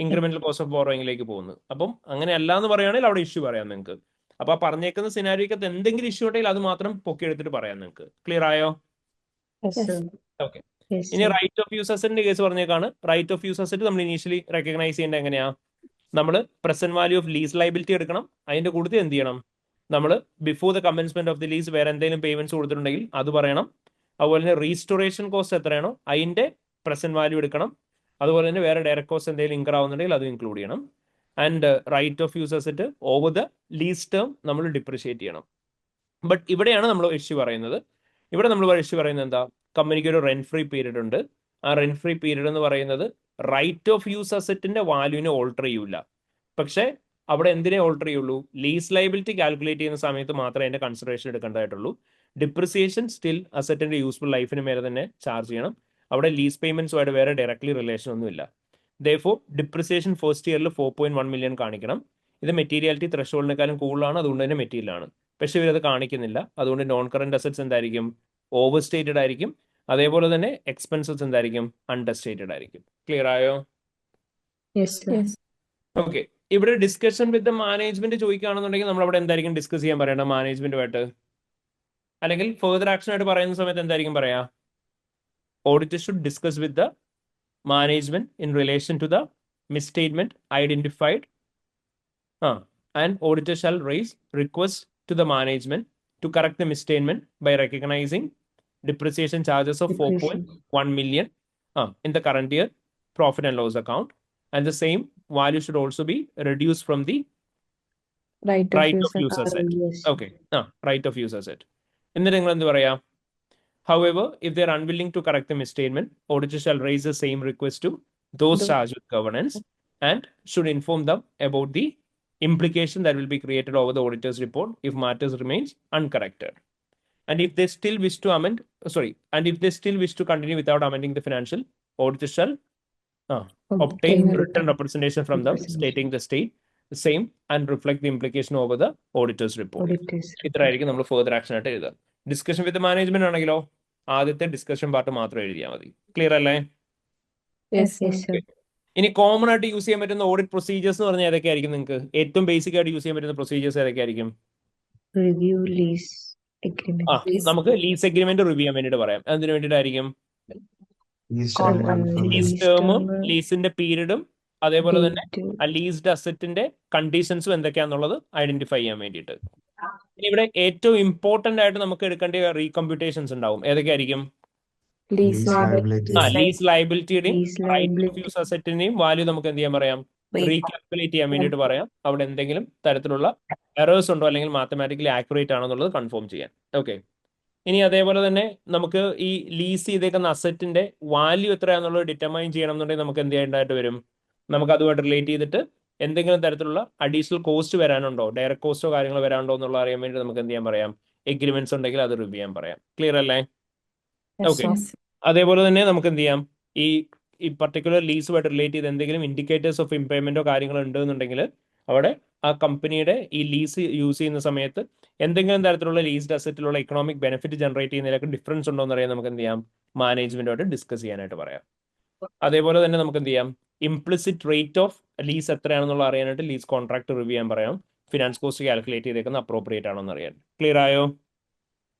ഇൻക്രിമെന്റൽ കോസ്റ്റ് ഓഫ് ബോറോയിങ്ങിലേക്ക് പോകുന്നത്. അപ്പം അങ്ങനെ അല്ല എന്ന് പറയുകയാണെങ്കിൽ അവിടെ ഇഷ്യൂ പറയാം നിങ്ങൾക്ക്. അപ്പൊ ആ പറഞ്ഞേക്കുന്ന സിനാരിയോക്കകത്ത് എന്തെങ്കിലും ഇഷ്യൂ ഉണ്ടെങ്കിൽ അത് മാത്രം പൊക്കി എടുത്തിട്ട് പറയാം നിങ്ങൾക്ക്. ക്ലിയർ ആയോ? ഓക്കെ. ഇനി റൈറ്റ് ഓഫ് യൂസ് അസറ്റിന്റെ കേസ് പറഞ്ഞേക്കാണ്. റൈറ്റ് ഓഫ് യൂസ് അസറ്റ് നമ്മൾ ഇനീഷ്യലി റെക്കഗ്നൈസ് ചെയ്യേണ്ട എങ്ങനെയാ? നമ്മൾ present value of lease liability എടുക്കണം. അതിന്റെ കൂടുതൽ എന്ത് ചെയ്യണം, നമ്മൾ before the commencement of the lease വേറെ എന്തെങ്കിലും പേയ്മെന്റ്സ് കൊടുത്തിട്ടുണ്ടെങ്കിൽ അത് പറയണം. അതുപോലെ തന്നെ റീസ്റ്റോറേഷൻ കോസ്റ്റ് എത്രയാണോ അതിന്റെ പ്രസന്റ് വാല്യൂ എടുക്കണം. അതുപോലെ തന്നെ വേറെ ഡയറക്ട് കോസ്റ്റ് എന്തെങ്കിലും ഇൻകർ ആവുന്നുണ്ടെങ്കിൽ അത് ഇൻക്ലൂഡ് ചെയ്യണം. And right of use asset over the lease term നമ്മൾ ഡിപ്രിഷിയേറ്റ് ചെയ്യണം. ബട്ട് ഇവിടെയാണ് നമ്മൾ ഇഷ്യൂ പറയുന്നത്. ഇവിടെ നമ്മൾ ഇഷ്യൂ പറയുന്നത് എന്താ, കമ്പനിക്ക് ഒരു റെന്റ് ഫ്രീ പീരീഡ് ഉണ്ട്. ആ റെന്റ് ഫ്രീ പീരീഡ് എന്ന് പറയുന്നത് റൈറ്റ് ഓഫ് യൂസ് അസറ്റിന്റെ വാല്യൂവിനെ ഓൾട്ടർ ചെയ്യൂല. പക്ഷേ അവിടെ എന്തിനെ ഓൾട്ടർ ചെയ്യുള്ളൂ, ലീസ് ലൈബിലിറ്റി കാൽക്കുലേറ്റ് ചെയ്യുന്ന സമയത്ത് മാത്രമേ അതിന്റെ കൺസിഡറേഷൻ എടുക്കേണ്ടതായിട്ടുള്ളൂ. ഡിപ്രിസിയേഷൻ സ്റ്റിൽ അസറ്റിന്റെ യൂസ്ഫുൾ ലൈഫിന് മേലെ തന്നെ ചാർജ് ചെയ്യണം. അവിടെ ലീസ് പേയ്മെന്റ്സുമായിട്ട് വേറെ ഡയറക്ട്ലി റിലേഷൻ ഒന്നുമില്ല. ദെയർഫോർ ഡിപ്രിസിയേഷൻ ഫസ്റ്റ് ഇയറിൽ 4.1 മില്യൺ കാണിക്കണം. ഇത് മെറ്റീരിയാലിറ്റി ത്രഷോൾഡിനേക്കാളും കൂടുതലാണ്, അതുകൊണ്ട് തന്നെ മെറ്റീരിയൽ ആണ്. പക്ഷെ ഇവരത് കാണിക്കുന്നില്ല. അതുകൊണ്ട് നോൺ കറന്റ് അസറ്റ്സ് എന്തായിരിക്കും, ഓവർ സ്റ്റേറ്റഡ് ആയിരിക്കും. അതേപോലെ തന്നെ എക്സ്പെൻസസ് എന്തായിരിക്കും, അണ്ടർ സ്റ്റേറ്റഡ് ആയിരിക്കും. ക്ലിയർ ആയോ? Yes, sir. Yes. ഓക്കെ. ഇവിടെ ഡിസ്കഷൻ വിത്ത് മാനേജ്മെന്റ് ചോദിക്കുകയാണെന്നുണ്ടെങ്കിൽ നമ്മൾ അവിടെ എന്തായിരിക്കും ഡിസ്കസ് ചെയ്യാൻ പറയണം മാനേജ്മെന്റുമായിട്ട്, അല്ലെങ്കിൽ ഫെർദർ ആക്ഷൻ ആയിട്ട് പറയുന്ന സമയത്ത് എന്തായിരിക്കും പറയാ, auditor should discuss with the management in relation to the misstatement identified and auditor shall raise request to the management to correct the misstatement by recognizing depreciation charges of 4.1 million in the current year profit and loss account, and the same value should also be reduced from the Right of use asset. Yes. Okay, right of use asset. എന്നിട്ട് നിങ്ങൾ എന്ത് പറയാ, however if they are unwilling to correct the misstatement, auditor shall raise the same request to those charged with governance and should inform them about the implication that will be created over the auditor's report if matters remains uncorrected. And if they still wish to amend, and if they still wish to continue without amending the financial, auditor shall obtain written representation from them stating the same and reflect the implication over the auditor's report. ഇത്രയായിരിക്കും നമ്മൾ further action ആയിട്ട് എഴുതുക. Discussion വിത്ത് management ആണെങ്കിലോ ആദ്യത്തെ discussion part മാത്രം എഴുതിയാൽ മതി. Clear അല്ലേ? Yes, Yes, sir. ഇനി കോമൺ ആയിട്ട് യൂസ് ചെയ്യാൻ പറ്റുന്ന ഓഡിറ്റ് പ്രൊസീജിയേഴ്സ് എന്ന് പറഞ്ഞാൽ ഏതൊക്കെയായിരിക്കും? നിങ്ങൾക്ക് ഏറ്റവും ബേസിക് ആയിട്ട് യൂസ് ചെയ്യാൻ പറ്റുന്ന പ്രൊസീജിയേഴ്സ് ഏതൊക്കെയായിരിക്കും? Review lease agreement. നമുക്ക് ലീസ് എഗ്രിമെന്റ് റിവ്യൂ ചെയ്യാൻ വേണ്ടിയിട്ട് പറയാം. അതിന് വേണ്ടിയിട്ടായിരിക്കും ലീസ് ടേമും ലീസിന്റെ പീരീഡും അതേപോലെ തന്നെ ആ ലീസ്ഡ് അസറ്റിന്റെ കണ്ടീഷൻസും എന്തൊക്കെയാണെന്നുള്ളത് ഐഡന്റിഫൈ ചെയ്യാൻ വേണ്ടിയിട്ട്. ഇനി ഇവിടെ ഏറ്റവും ഇമ്പോർട്ടന്റ് ആയിട്ട് നമുക്ക് എടുക്കേണ്ട റീകമ്പ്യൂട്ടേഷൻസ് ഉണ്ടാവും. ഏതൊക്കെയായിരിക്കും? lease liability. ലീസ് ലയബിലിറ്റിയുടെയും റൈറ്റ് ഓഫ് യൂസ് അസറ്റിന്റെയും വാല്യൂ നമുക്ക് എന്ത് ചെയ്യാൻ പറയാം, റീകാൽക്കുലേറ്റ് ചെയ്യാൻ വേണ്ടിയിട്ട് പറയാം. അവിടെ എന്തെങ്കിലും തരത്തിലുള്ള എറേഴ്സ് ഉണ്ടോ അല്ലെങ്കിൽ മാത്തമാറ്റിക്കലി ആക്യുറേറ്റ് ആണോ എന്നുള്ളത് കൺഫേം ചെയ്യാൻ. ഓക്കെ. ഇനി അതേപോലെ തന്നെ നമുക്ക് ഈ ലീസ് ചെയ്തേക്കുന്ന അസറ്റിന്റെ വാല്യൂ എത്രയാണെന്നുള്ളത് ഡിറ്റർമൈൻ ചെയ്യണം എന്നുണ്ടെങ്കിൽ നമുക്ക് എന്ത് ചെയ്യേണ്ടതായിട്ട് വരും, നമുക്ക് അതുമായിട്ട് റിലേറ്റ് ചെയ്തിട്ട് എന്തെങ്കിലും തരത്തിലുള്ള അഡീഷണൽ കോസ്റ്റ് വരാനുണ്ടോ, ഡയറക്ട് കോസ്റ്റോ കാര്യങ്ങളോ വരാനുണ്ടോ എന്നുള്ള അറിയാൻ വേണ്ടി നമുക്ക് എന്ത് ചെയ്യാൻ പറയാം, എഗ്രിമെന്റ്സ് ഉണ്ടെങ്കിൽ അത് റിവ്യൂ ചെയ്യാൻ പറയാം. ക്ലിയർ അല്ലേ? ഓക്കെ. അതേപോലെ തന്നെ നമുക്ക് എന്ത് ചെയ്യാം, ഈ പർട്ടിക്കുലർ ലീസുമായിട്ട് റിലേറ്റ് ചെയ്ത് എന്തെങ്കിലും ഇൻഡിക്കേറ്റേഴ്സ് ഓഫ് ഇംപേയ്മെന്റോ കാര്യങ്ങളോ ഉണ്ടെന്നുണ്ടെങ്കിൽ അവിടെ ആ കമ്പനിയുടെ ഈ ലീസ് യൂസ് ചെയ്യുന്ന സമയത്ത് എന്തെങ്കിലും തരത്തിലുള്ള ലീസ്ഡ് അസറ്റിലുള്ള എക്കണോമിക് ബെനിഫിറ്റ് ജനറേറ്റ് ചെയ്യുന്നതിലൊക്കെ ഡിഫറൻസ് ഉണ്ടോ എന്ന് അറിയാൻ നമുക്ക് എന്ത് ചെയ്യാം, മാനേജ്മെന്റുമായിട്ട് ഡിസ്കസ് ചെയ്യാനായിട്ട് പറയാം. അതേപോലെ തന്നെ നമുക്ക് എന്ത് ചെയ്യാം, ഇംപ്ലിസിറ്റ് റേറ്റ് ഓഫ് ലീസ് എത്രയാണെന്നുള്ള അറിയാനായിട്ട് ലീസ് കോൺട്രാക്ട് റിവ്യൂ ചെയ്യാൻ പറയാം. ഫിനാൻസ് കോസ്റ്റ് കാൽക്കുലേറ്റ് ചെയ്തേക്കുന്ന അപ്രോപ്രിയേറ്റ് ആണോ എന്ന് അറിയാൻ. ക്ലിയർ ആയോ?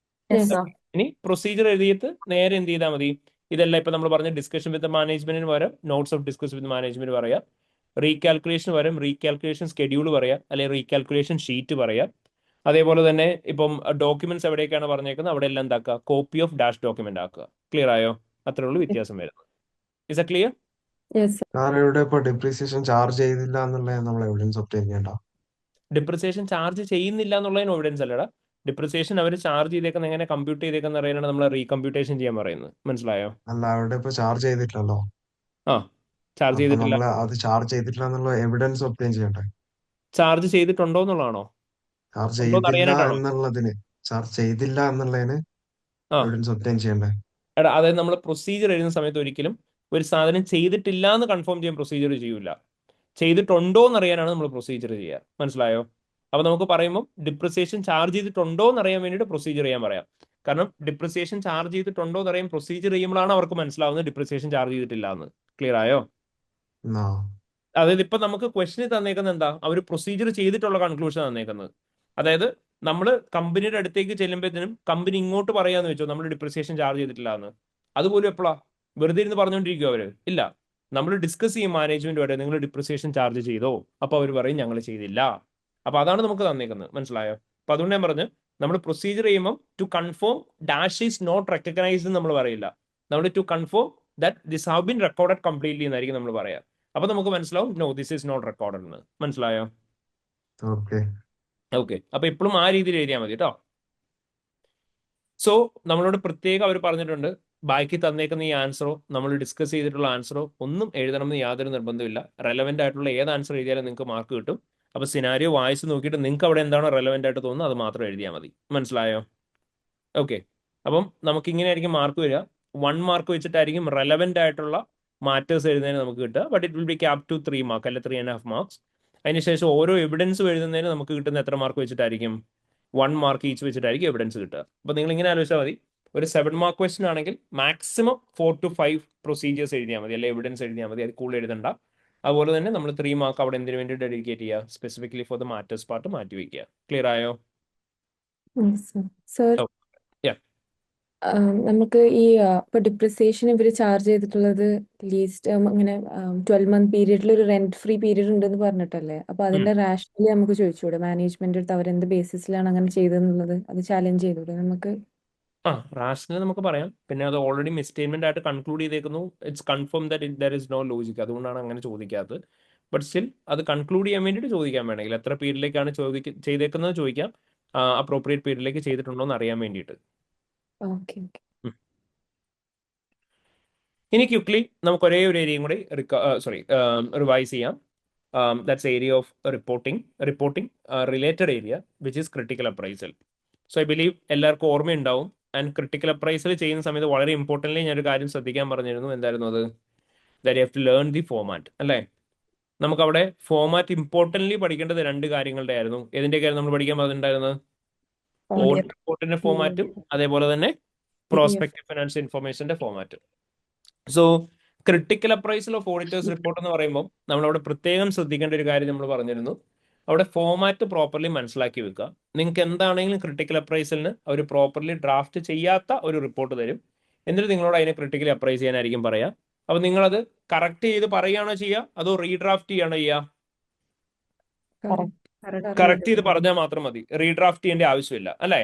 ഇനി പ്രൊസീജിയർ എഴുതിയിട്ട് നേരെ എന്ത് ചെയ്താൽ മതി, ഇതെല്ലാം ഇപ്പൊ നമ്മൾ പറഞ്ഞ ഡിസ്കഷൻ വിത്ത് മാനേജ്മെന്റിന് പകരം notes of discuss with management പറയാം. റീകാൽക്കുലേഷൻ പകരം റീകാൽക്കുലേഷൻ സ്കെഡ്യൂൾ പറയാം, അല്ലെങ്കിൽ റീകാൽക്കുലേഷൻ ഷീറ്റ് പറയാം. അതേപോലെ തന്നെ ഇപ്പം ഡോക്യുമെന്റ്സ് എവിടേക്കാണ് പറഞ്ഞേക്കുന്നത് അവിടെ എല്ലാം എന്താക്കുക, കോപ്പി ഓഫ് ഡാഷ് ഡോക്യുമെന്റ് ആക്കുക. ക്ലിയർ ആയോ? അത്രേ ഉള്ളൂ വ്യത്യാസം വരുന്നത്. Is A clear? Yes, sir. ഇവിടെ ഇപ്പൊ ഡിപ്രീസിയേഷൻ ചാർജ് ചെയ്തില്ല എന്നുള്ളത് നമ്മൾ എവിഡൻസ് ഒബ്റ്റെയിൻ ചെയ്യണ്ട. ഡിപ്രിസിയേഷൻ ചാർജ് ചെയ്യുന്നില്ല എന്നുള്ളതിന് എവിഡൻസ് അല്ലടാ. ഡിപ്രിസിയേഷൻ അവർ ചാർജ് ചെയ്തേക്കുന്ന എങ്ങനെ കമ്പ്യൂട്ട് ചെയ്തേക്കുന്ന അറിയാനാണ് നമ്മൾ റീകമ്പ്യൂട്ടേഷൻ ചെയ്യാൻ പറയുന്നത്. മനസ്സിലായോ? അല്ല, അവിടെ ഇപ്പൊ ചാർജ് ചെയ്തിട്ടില്ലല്ലോ. ചാർജ് അപ്പൊ ചെയ്തിട്ടില്ല. നമ്മള് അത് ചാർജ് ചെയ്തിട്ടില്ല എന്നുള്ള എവിഡൻസ് ഒബ്റ്റെയിൻ ചെയ്യണ്ടേ? ചാർജ് ചെയ്തിട്ടുണ്ടോ എന്നുള്ളതാണോ? ചാർജ് ഉണ്ടോന്ന് ചെയ്തില്ല അറിയാനായിട്ടാണോ? എന്നുള്ളതിന് ചാർജ് ചെയ്തില്ല എന്നുള്ളതിന് ആ എവിഡൻസ് ഒബ്റ്റെയിൻ ചെയ്യണ്ടേ? എടാ, അതായത് നമ്മൾ പ്രൊസീജിയർ എഴുതുന്ന സമയത്ത് ഒരിക്കലും ഒരു സാധനം ചെയ്തിട്ടില്ല എന്ന് കൺഫേം ചെയ്യാൻ പ്രൊസീജിയർ ചെയ്യൂല. ചെയ്തിട്ടുണ്ടോ എന്ന് അറിയാനാണ് നമ്മൾ പ്രൊസീജിയർ ചെയ്യുക. മനസ്സിലായോ? അപ്പൊ നമുക്ക് പറയുമ്പോൾ ഡിപ്രിസിയേഷൻ ചാർജ് ചെയ്തിട്ടുണ്ടോ എന്ന് അറിയാൻ വേണ്ടിയിട്ട് പ്രൊസീജിയർ ചെയ്യാൻ പറയാം. കാരണം ഡിപ്രിസിയേഷൻ ചാർജ് ചെയ്തിട്ടുണ്ടോ എന്ന് അറിയാൻ പ്രൊസീജിയർ ചെയ്യുമ്പോഴാണ് അവർക്ക് മനസ്സിലാവുന്നത് ഡിപ്രിസിയേഷൻ ചാർജ് ചെയ്തിട്ടില്ല എന്ന്. ക്ലിയർ ആയോ? ആ. അതായത് ഇപ്പൊ നമുക്ക് ക്വസ്റ്റ്യൻ തന്നേക്കുന്നത് എന്താ, അവർ പ്രൊസീജിയർ ചെയ്തിട്ടുള്ള കൺക്ലൂഷൻ തന്നേക്കുന്നത്. അതായത് നമ്മൾ കമ്പനിയുടെ അടുത്തേക്ക് ചെല്ലുമ്പോഴത്തേനും കമ്പനി ഇങ്ങോട്ട് പറയാന്ന് വെച്ചോ നമ്മൾ ഡിപ്രിസിയേഷൻ ചാർജ് ചെയ്തിട്ടില്ല എന്ന്. അതുപോലും എപ്പോഴാ വെറുതെ ഇരുന്ന് പറഞ്ഞുകൊണ്ടിരിക്കുവോ അവര്? ഇല്ല. നമ്മൾ ഡിസ്കസ് ചെയ്യും മാനേജ്മെന്റ് നിങ്ങൾ ഡിപ്രിസിയേഷൻ ചാർജ് ചെയ്തോ? അപ്പൊ അവർ പറയും ഞങ്ങൾ ചെയ്തില്ല. അപ്പൊ അതാണ് നമുക്ക് തന്നേക്കുന്നത്, മനസ്സിലായോ? അപ്പൊ അതുകൊണ്ട് ഞാൻ പറഞ്ഞു നമ്മൾ പ്രൊസീജിയർ ചെയ്യുമ്പോൾ to confirm dash is not recognised നമ്മൾ പറയില്ല, നമ്മൾ to confirm that this have been recorded completely എന്നായിരിക്കും നമ്മൾ പറയാം. അപ്പൊ നമുക്ക് മനസ്സിലാവും no this is not recorded എന്ന്. മനസ്സിലായോ? ഓക്കെ. ഓക്കെ, അപ്പൊ ഇപ്പോഴും ആ രീതിയിൽ എഴുതിയാൽ മതി കേട്ടോ. സോ നമ്മളോട് പ്രത്യേകം അവർ പറഞ്ഞിട്ടുണ്ട് ബാക്കി തന്നേക്കുന്ന ഈ ആൻസറോ നമ്മൾ ഡിസ്കസ് ചെയ്തിട്ടുള്ള ആൻസറോ ഒന്നും എഴുതണമെന്ന് യാതൊരു നിർബന്ധമില്ല. റെലവെന്റ് ആയിട്ടുള്ള ഏത് ആൻസർ എഴുതിയാലും നിങ്ങൾക്ക് മാർക്ക് കിട്ടും. അപ്പൊ സിനാരിയോ വായിച്ച് നോക്കിയിട്ട് നിങ്ങൾക്ക് അവിടെ എന്താണോ റെലവെന്റ് ആയിട്ട് തോന്നുന്നത് അത് മാത്രം എഴുതിയാൽ മതി. മനസ്സിലായോ? ഓക്കെ, അപ്പം നമുക്ക് ഇങ്ങനെ ആയിരിക്കും മാർക്ക് വരിക. 1 മാർക്ക് വെച്ചിട്ടായിരിക്കും റെലവെന്റ് ആയിട്ടുള്ള മാറ്റേഴ്സ് എഴുതുന്നതിന് നമുക്ക് കിട്ടുക. But it will be cap to 3 mark അല്ലെ 3.5 മാർക്സ്. അതിനുശേഷം ഓരോ എവിഡൻസും എഴുതുന്നതിന് നമുക്ക് കിട്ടുന്ന എത്ര മാർക്ക് വെച്ചിട്ടായിരിക്കും? 1 മാർക്ക് ഈച്ച് വെച്ചിട്ടായിരിക്കും എവിഡൻസ് കിട്ടുക. അപ്പൊ നിങ്ങൾ ഇങ്ങനെ ആലോചിച്ചാൽ മതി, ഒരു 7 മാർക്ക് ക്വസ്റ്റൻ ആണെങ്കിൽ മാക്സിമം 4 to 5 പ്രൊസീജിയേഴ്സ് എഴുതിയാൽ മതി, അല്ലെ എവിഡൻസ് എഴുതിയാൽ മതി, അത് കൂടുതൽ എഴുതണ്ട. അതുപോലെ തന്നെ നമ്മൾ 3 മാർക്ക് അവിടെ എന്തിനു വേണ്ടി ഡെഡിക്കേറ്റ് ചെയ്യുക? Specifically for the matters part മാറ്റി വയ്ക്കുക. ക്ലിയർ ആയോ? Sir, Yeah. നമുക്ക് ഈ ഇപ്പൊ ഡിപ്രിസിയേഷൻ ഇവർ ചാർജ് ചെയ്തിട്ടുള്ളത് ലീസ്റ്റ് ഇങ്ങനെ 12-month പീരീഡിൽ ഒരു റെന്റ് ഫ്രീ പീരീഡ് ഉണ്ടെന്ന് പറഞ്ഞിട്ടല്ലേ? അപ്പൊ അതിന്റെ റാഷണലി നമുക്ക് ചോദിച്ചുകൂടെ മാനേജ്മെന്റ് അടുത്ത് അവരെന്ത് ബേസിസിലാണ് അങ്ങനെ ചെയ്തെന്നുള്ളത്? അത് ചാലഞ്ച് ചെയ്തൂടെ നമുക്ക്? റാഷണൽ നമുക്ക് പറയാം. പിന്നെ അത് ഓൾറെഡി മിസ്റ്റേറ്റ്മെന്റ് ആയിട്ട് കൺക്ലൂഡ് ചെയ്തേക്കുന്നു. It's confirm that there is no logic. അതുകൊണ്ടാണ് അങ്ങനെ ചോദിക്കാത്തത്. ബട്ട് സ്റ്റിൽ അത് കൺക്ലൂഡ് ചെയ്യാൻ വേണ്ടിയിട്ട് ചോദിക്കാൻ വേണമെങ്കിൽ എത്ര പീരീഡിലേക്കാണ് ചെയ്തേക്കുന്നത് ചോദിക്കാം. അപ്രോപ്രിയേറ്റ് പീരീഡിലേക്ക് ചെയ്തിട്ടുണ്ടോ എന്ന് അറിയാൻ വേണ്ടിയിട്ട്. ഓക്കെ. ഇനി ക്വിക്ലി നമുക്ക് ഒരേ ഒരു ഏരിയയും കൂടി റിവൈസ് ചെയ്യാം. That's area of reporting related area which is critical appraisal. So I believe എല്ലാവർക്കും ഓർമ്മയുണ്ടാവും. ആൻഡ് ക്രിട്ടിക്കൽ അപ്രൈസൽ ചെയ്യുന്ന സമയത്ത് വളരെ ഇമ്പോർട്ടൻ്റ്ലി ഞാനൊരു കാര്യം ശ്രദ്ധിക്കാൻ പറഞ്ഞിരുന്നു. എന്തായിരുന്നു അത്? That you have to learn the format, അല്ലേ? നമുക്കവിടെ ഫോമാറ്റ് ഇമ്പോർട്ടൻ്റ്ലി പഠിക്കേണ്ടത് 2 കാര്യങ്ങളുടെ ആയിരുന്നു. ഏതിൻ്റെയൊക്കെയായിരുന്നു നമ്മൾ പഠിക്കാൻ പറഞ്ഞിട്ടുണ്ടായിരുന്നത്? ഓഡിറ്റ് റിപ്പോർട്ടിന്റെ ഫോമാറ്റും അതേപോലെ തന്നെ പ്രോസ്പെക്റ്റീവ് ഫിനാൻഷ്യൽ ഇൻഫർമേഷന്റെ ഫോമാറ്റും. So critical appraisal of auditors report എന്ന് പറയുമ്പോൾ നമ്മളവിടെ പ്രത്യേകം ശ്രദ്ധിക്കേണ്ട ഒരു കാര്യം നമ്മൾ പറഞ്ഞിരുന്നു. അവിടെ ഫോമാറ്റ് പ്രോപ്പർലി മനസ്സിലാക്കി വെക്കുക. നിങ്ങൾക്ക് എന്താണെങ്കിലും ക്രിട്ടിക്കൽ അപ്രൈസലിന് അവർ പ്രോപ്പർലി ഡ്രാഫ്റ്റ് ചെയ്യാത്ത ഒരു റിപ്പോർട്ട് തരും. എന്നിട്ട് നിങ്ങളോട് അതിനെ ക്രിട്ടിക്കലി അപ്രൈസ് ചെയ്യാനായിരിക്കും പറയാം. അപ്പൊ നിങ്ങളത് കറക്റ്റ് ചെയ്ത് പറയുകയാണോ ചെയ്യുക അതോ റീഡ്രാഫ്റ്റ് ചെയ്യണോ ചെയ്യുക? കറക്റ്റ് ചെയ്ത് പറഞ്ഞാൽ മാത്രം മതി, റീഡ്രാഫ്റ്റ് ചെയ്യേണ്ട ആവശ്യമില്ല, അല്ലേ?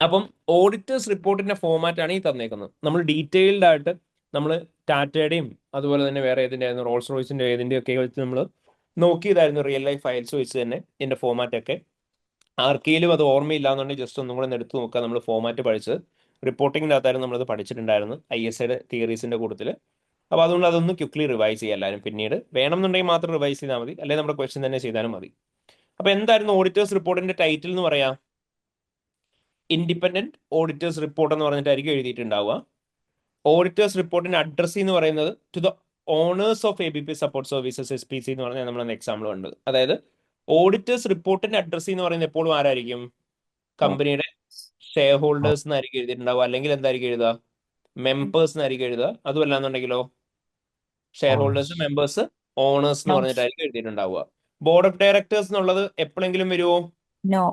അപ്പം ഓഡിറ്റേഴ്സ് റിപ്പോർട്ടിന്റെ ഫോമാറ്റ് ആണ് ഈ തന്നേക്കുന്നത്. നമ്മൾ ഡീറ്റെയിൽഡ് ആയിട്ട് നമ്മൾ ടാറ്റയുടെയും അതുപോലെ തന്നെ വേറെ ഏതിൻ്റെ റോൾസ് റോയ്സിന്റെ ഏതിൻ്റെ ഒക്കെ വെച്ച് നമ്മൾ നോക്കിയതായിരുന്നു. റിയൽ ലൈഫ് ഫയൽസ് വെച്ച് തന്നെ ഇതിന്റെ ഫോമാറ്റ് ഒക്കെ. ആർക്കെങ്കിലും അത് ഓർമ്മയില്ല എന്നുണ്ടെങ്കിൽ ജസ്റ്റ് ഒന്നും കൂടെ എടുത്ത് നോക്കുക. നമ്മൾ ഫോമാറ്റ് പഠിച്ചത് റിപ്പോർട്ടിങ്ങിൻ്റെ അകത്തായിരുന്നു നമ്മളത് പഠിച്ചിട്ടുണ്ടായിരുന്നു, ISAയുടെ തിയറീസിന്റെ കൂട്ടത്തിൽ. അപ്പോൾ അതുകൊണ്ട് അതൊന്ന് ക്വിക്ലി റിവൈസ് ചെയ്യുക എല്ലാവരും. പിന്നീട് വേണമെന്നുണ്ടെങ്കിൽ മാത്രം റിവൈസ് ചെയ്താൽ മതി, അല്ലെങ്കിൽ നമ്മുടെ ക്വസ്റ്റ്യൻ തന്നെ ചെയ്താലും മതി. അപ്പോൾ എന്തായിരുന്നു ഓഡിറ്റേഴ്സ് റിപ്പോർട്ടിന്റെ ടൈറ്റിൽ എന്ന് പറയാം? ഇൻഡിപെൻഡന്റ് ഓഡിറ്റേഴ്സ് റിപ്പോർട്ട് എന്ന് പറഞ്ഞിട്ടായിരിക്കും എഴുതിയിട്ടുണ്ടാവുക. ഓഡിറ്റേഴ്സ് റിപ്പോർട്ടിന്റെ അഡ്രസ് എന്ന് പറയുന്നത് to the owners of ABP support services SPC എന്ന് പറഞ്ഞാൽ നമ്മൾ എക്സാമ്പിൾ ഉണ്ട്. അതായത് ഓഡിറ്റേഴ്സ് റിപ്പോർട്ടിന്റെ അഡ്രസ് എന്ന് പറയുന്നത് എപ്പോഴും ആരായിരിക്കും? കമ്പനിയുടെ ഷെയർ ഹോൾഡേഴ്സ് എന്നായിരിക്കും എഴുതിയിട്ടുണ്ടാവുക. അല്ലെങ്കിൽ എന്തായിരിക്കും എഴുതുക? മെമ്പേഴ്സ് എന്നായിരിക്കും എഴുതുക. അതുമല്ല എന്നുണ്ടെങ്കിലോ ഷെയർ ഹോൾഡേഴ്സ്, മെമ്പേഴ്സ്, ഓണേഴ്സ് എന്ന് പറഞ്ഞിട്ടായിരിക്കും എഴുതിയിട്ടുണ്ടാവുക. ബോർഡ് ഓഫ് ഡയറക്ടേഴ്സ് എന്നുള്ളത് എപ്പോഴെങ്കിലും വരുമോ? No.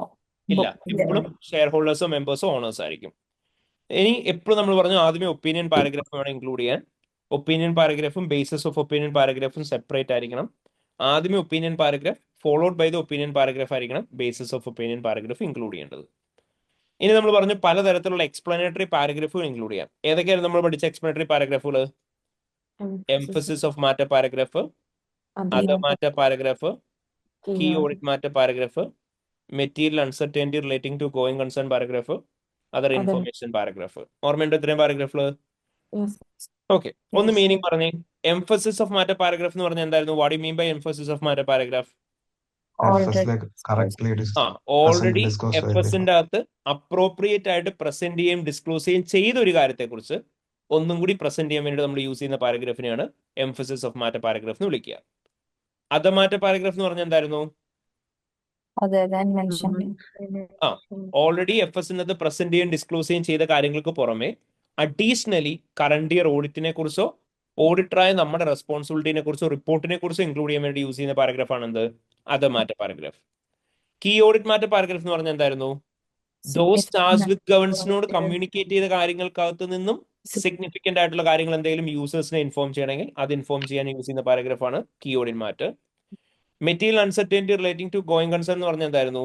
ഇല്ല, എപ്പോഴും ഷെയർ ഹോൾഡേഴ്സോ മെമ്പേഴ്സോ ഓണേഴ്സ് ആയിരിക്കും. ഇനി എപ്പോഴും നമ്മൾ പറഞ്ഞു ആദ്യമേ ഒപ്പീനിയൻ പാരഗ്രാഫ് വേണം ഇൻക്ലൂഡ് ചെയ്യാൻ. ഒപ്പീനിയൻ പാരഗ്രാഫും ബേസിസ് ഓഫ് ഒപ്പീനിയൻ പാരഗ്രാഫും സെപ്പറേറ്റ് ആയിരിക്കണം. ആദ്യമേ opinion paragraph followed by the opinion paragraph ആയിരിക്കണം basis of opinion paragraph include ചെയ്യേണ്ടത്. ഇനി നമ്മൾ പറഞ്ഞു പലതരത്തിലുള്ള എക്സ്പ്ലനേറ്ററി പാരഗ്രാഫുകൾ ഇൻക്ലൂഡ് ചെയ്യാം. ഏതൊക്കെയായിരുന്നു നമ്മൾ പഠിച്ച എക്സ്പ്ലനേറ്ററി പാരഗ്രാഫുകൾ? Emphasis of matter paragraph, other matter paragraph, key audit matter paragraph, material uncertainty relating to going concern paragraph, other information paragraph. ഓർമ്മയുണ്ടോ ഇത്രയും പാരഗ്രാഫുകൾ? ഓക്കെ, ഒന്ന് മീനിങ് പറഞ്ഞേ. എംഫസിസ് ഓഫ് മാറ്റർ പാരഗ്രാഫ് എന്ന് പറഞ്ഞാൽ എന്തായിരുന്നു? What you mean by emphasis of matter paragraph? Already എഫ്എസിന്റെ അകത്ത് അപ്രോപ്രിയേറ്റ് ആയിട്ട് പ്രസന്റ് ചെയ്യുകയും ഡിസ്ക്ലോസ് ചെയ്യുകയും ചെയ്ത ഒരു കാര്യത്തെ കുറിച്ച് ഒന്നും കൂടി പ്രസന്റ് ചെയ്യാൻ വേണ്ടി നമ്മൾ യൂസ് ചെയ്യുന്ന പാരഗ്രാഫിനെയാണ് എംഫസിസ് ഓഫ് മാറ്റർ പാരഗ്രാഫ് എന്ന് വിളിക്കുക. അതർ മാറ്റർ പാരഗ്രാഫ് എന്ന് പറഞ്ഞാൽ എന്തായിരുന്നു? ഓൾറെഡി എഫ്എസിനകത്ത് പ്രസന്റ് ചെയ്യുകയും ഡിസ്ക്ലോസ് ചെയ്യുകയും ചെയ്ത കാര്യങ്ങൾക്ക് പുറമെ അഡീഷണലി കറന്റ് ഇയർ ഓഡിറ്റിനെ കുറിച്ചോ ഓഡിറ്ററായ നമ്മുടെ റെസ്പോൺസിബിലിറ്റിനെ കുറിച്ചോ റിപ്പോർട്ടിനെ കുറിച്ചോ ഇൻക്ലൂഡ് ചെയ്യാൻ വേണ്ടി യൂസ് ചെയ്യുന്ന പാരഗ്രാഫാണ് എന്ത്? Other matter paragraph. Key audit matter paragraph എന്ന് പറഞ്ഞാൽ എന്തായിരുന്നു? ദോസ് ചാർജ് വിത്ത് ഗവേൺസിനോട് Significant. കമ്മ്യൂണിക്കേറ്റ് ചെയ്ത കാര്യങ്ങൾക്കകത്ത് നിന്നും സിഗ്നിഫിക്കന്റ് ആയിട്ടുള്ള കാര്യങ്ങൾ എന്തെങ്കിലും യൂസേഴ്സിനെ ഇൻഫോം ചെയ്യണമെങ്കിൽ അത് ഇൻഫോം ചെയ്യാൻ യൂസ് ചെയ്യുന്ന പാരഗ്രാഫാണ് keyword in matter. Material uncertainty relating to going concern എന്ന് പറഞ്ഞാൽ എന്തായിരുന്നു?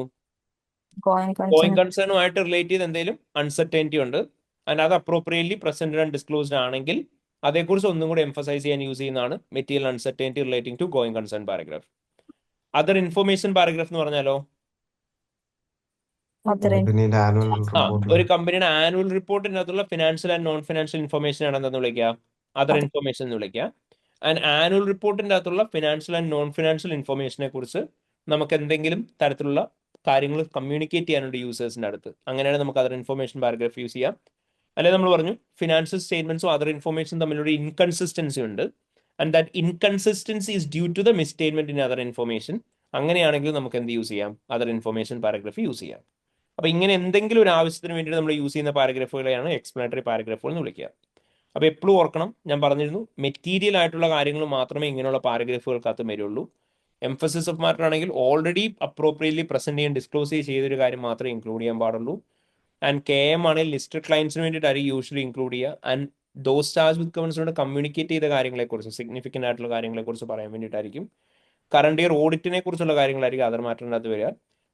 Going going concern. കൺസേണുമായിട്ട് റിലേറ്റ് ചെയ്ത് എന്തെങ്കിലും അൺസർട്ടനിറ്റി ഉണ്ട് ആൻഡ് അത് അപ്രോപ്രിയറ്റ്ലി പ്രസന്റഡ് ആൻഡ് ഡിസ്ക്ലോസ്ഡ് ആണെങ്കിൽ അതേക്കുറിച്ച് ഒന്നും കൂടി എംഫസൈസ് ചെയ്യാൻ യൂസ് ചെയ്യുന്നതാണ് material uncertainty relating to going concern paragraph. Other information paragraph എന്ന് പറഞ്ഞാലോ Other കമ്പനിയുടെ ആനുവൽ ആ റിപ്പോർട്ടിൽ ഒരു കമ്പനിയുടെ ആനുവൽ റിപ്പോർട്ടിൻ്റെ അകത്തുള്ള financial and non financial information ആണ് എന്താന്ന് വിളിക്കുക? Other Other. ഇൻഫർമേഷൻ എന്ന് വിളിക്കുക. ആൻഡ് ആനുവൽ റിപ്പോർട്ടിൻ്റെ അകത്തുള്ള ഫിനാൻഷ്യൽ ആൻഡ് നോൺ ഫിനാൻഷ്യൽ ഇൻഫർമേഷനെ കുറിച്ച് നമുക്ക് എന്തെങ്കിലും തരത്തിലുള്ള കാര്യങ്ങൾ കമ്മ്യൂണിക്കേറ്റ് ചെയ്യാനുണ്ട് യൂസേഴ്സിൻ്റെ അടുത്ത്, അങ്ങനെയാണ് നമുക്ക് അതർ ഇൻഫർമേഷൻ പാരഗ്രാഫ് യൂസ് ചെയ്യാം. അല്ലെങ്കിൽ നമ്മൾ പറഞ്ഞു ഫിനാൻഷ്യൽ സ്റ്റേറ്റ്മെന്റ്സും അതർ ഇൻഫർമേഷൻ തമ്മിലൊരു ഇൻകൺസിസ്റ്റൻസി ഉണ്ട് and that inconsistency is due to the misstatement in other information. അങ്ങനെയാണെങ്കിൽ നമുക്ക് എന്ത് യൂസ് ചെയ്യാം? അതർ ഇൻഫർമേഷൻ പാരഗ്രാഫ് യൂസ് ചെയ്യാം. അപ്പൊ ഇങ്ങനെ എന്തെങ്കിലും ഒരു ആവശ്യത്തിന് വേണ്ടി നമ്മൾ യൂസ് ചെയ്യുന്ന പാരഗ്രാഫുകളെയാണ് എക്സ്പ്ലനറ്ററി പാരഗ്രാഫുകൾ എന്ന് വിളിക്കുക. അപ്പൊ എപ്പോഴും ഓർക്കണം, ഞാൻ പറഞ്ഞിരുന്നു മെറ്റീരിയൽ ആയിട്ടുള്ള കാര്യങ്ങൾ മാത്രമേ ഇങ്ങനെയുള്ള പാരഗ്രാഫുകൾക്കകത്ത് വരുള്ളൂ. എംഫസിസ് ഓഫ് മാറ്റർ ആണെങ്കിൽ ഓൾറെഡി അപ്രോപ്രിയറ്റ്ലി പ്രസന്റ് ചെയ്യാൻ ഡിസ്ക്ലോസ് ചെയ്തൊരു കാര്യം മാത്രമേ ഇൻക്ലൂഡ് ചെയ്യാൻ പാടുള്ളൂ. ആൻഡ് KM ആണെങ്കിൽ ലിസ്റ്റഡ് ക്ലയൻസിന് വേണ്ടിയിട്ടായിരിക്കും യൂഷ്വലി ഇൻക്ലൂഡ് ചെയ്യുക. ആൻഡ് ദോസ് ചാർജ് വിത്ത് ഗവേൺസിനോട് കമ്മ്യൂണിക്കേറ്റ് ചെയ്ത കാര്യങ്ങളെക്കുറിച്ച് സിഗ്നിഫിക്കൻ്റ് ആയിട്ടുള്ള കാര്യങ്ങളെക്കുറിച്ച് പറയാൻ വേണ്ടിയിട്ടായിരിക്കും. കറണ്ട് ഇയർ ഓഡിറ്റിനെ കുറിച്ചുള്ള കാര്യങ്ങളായിരിക്കും അതർ മാറ്ററിനകത്ത് വരിക.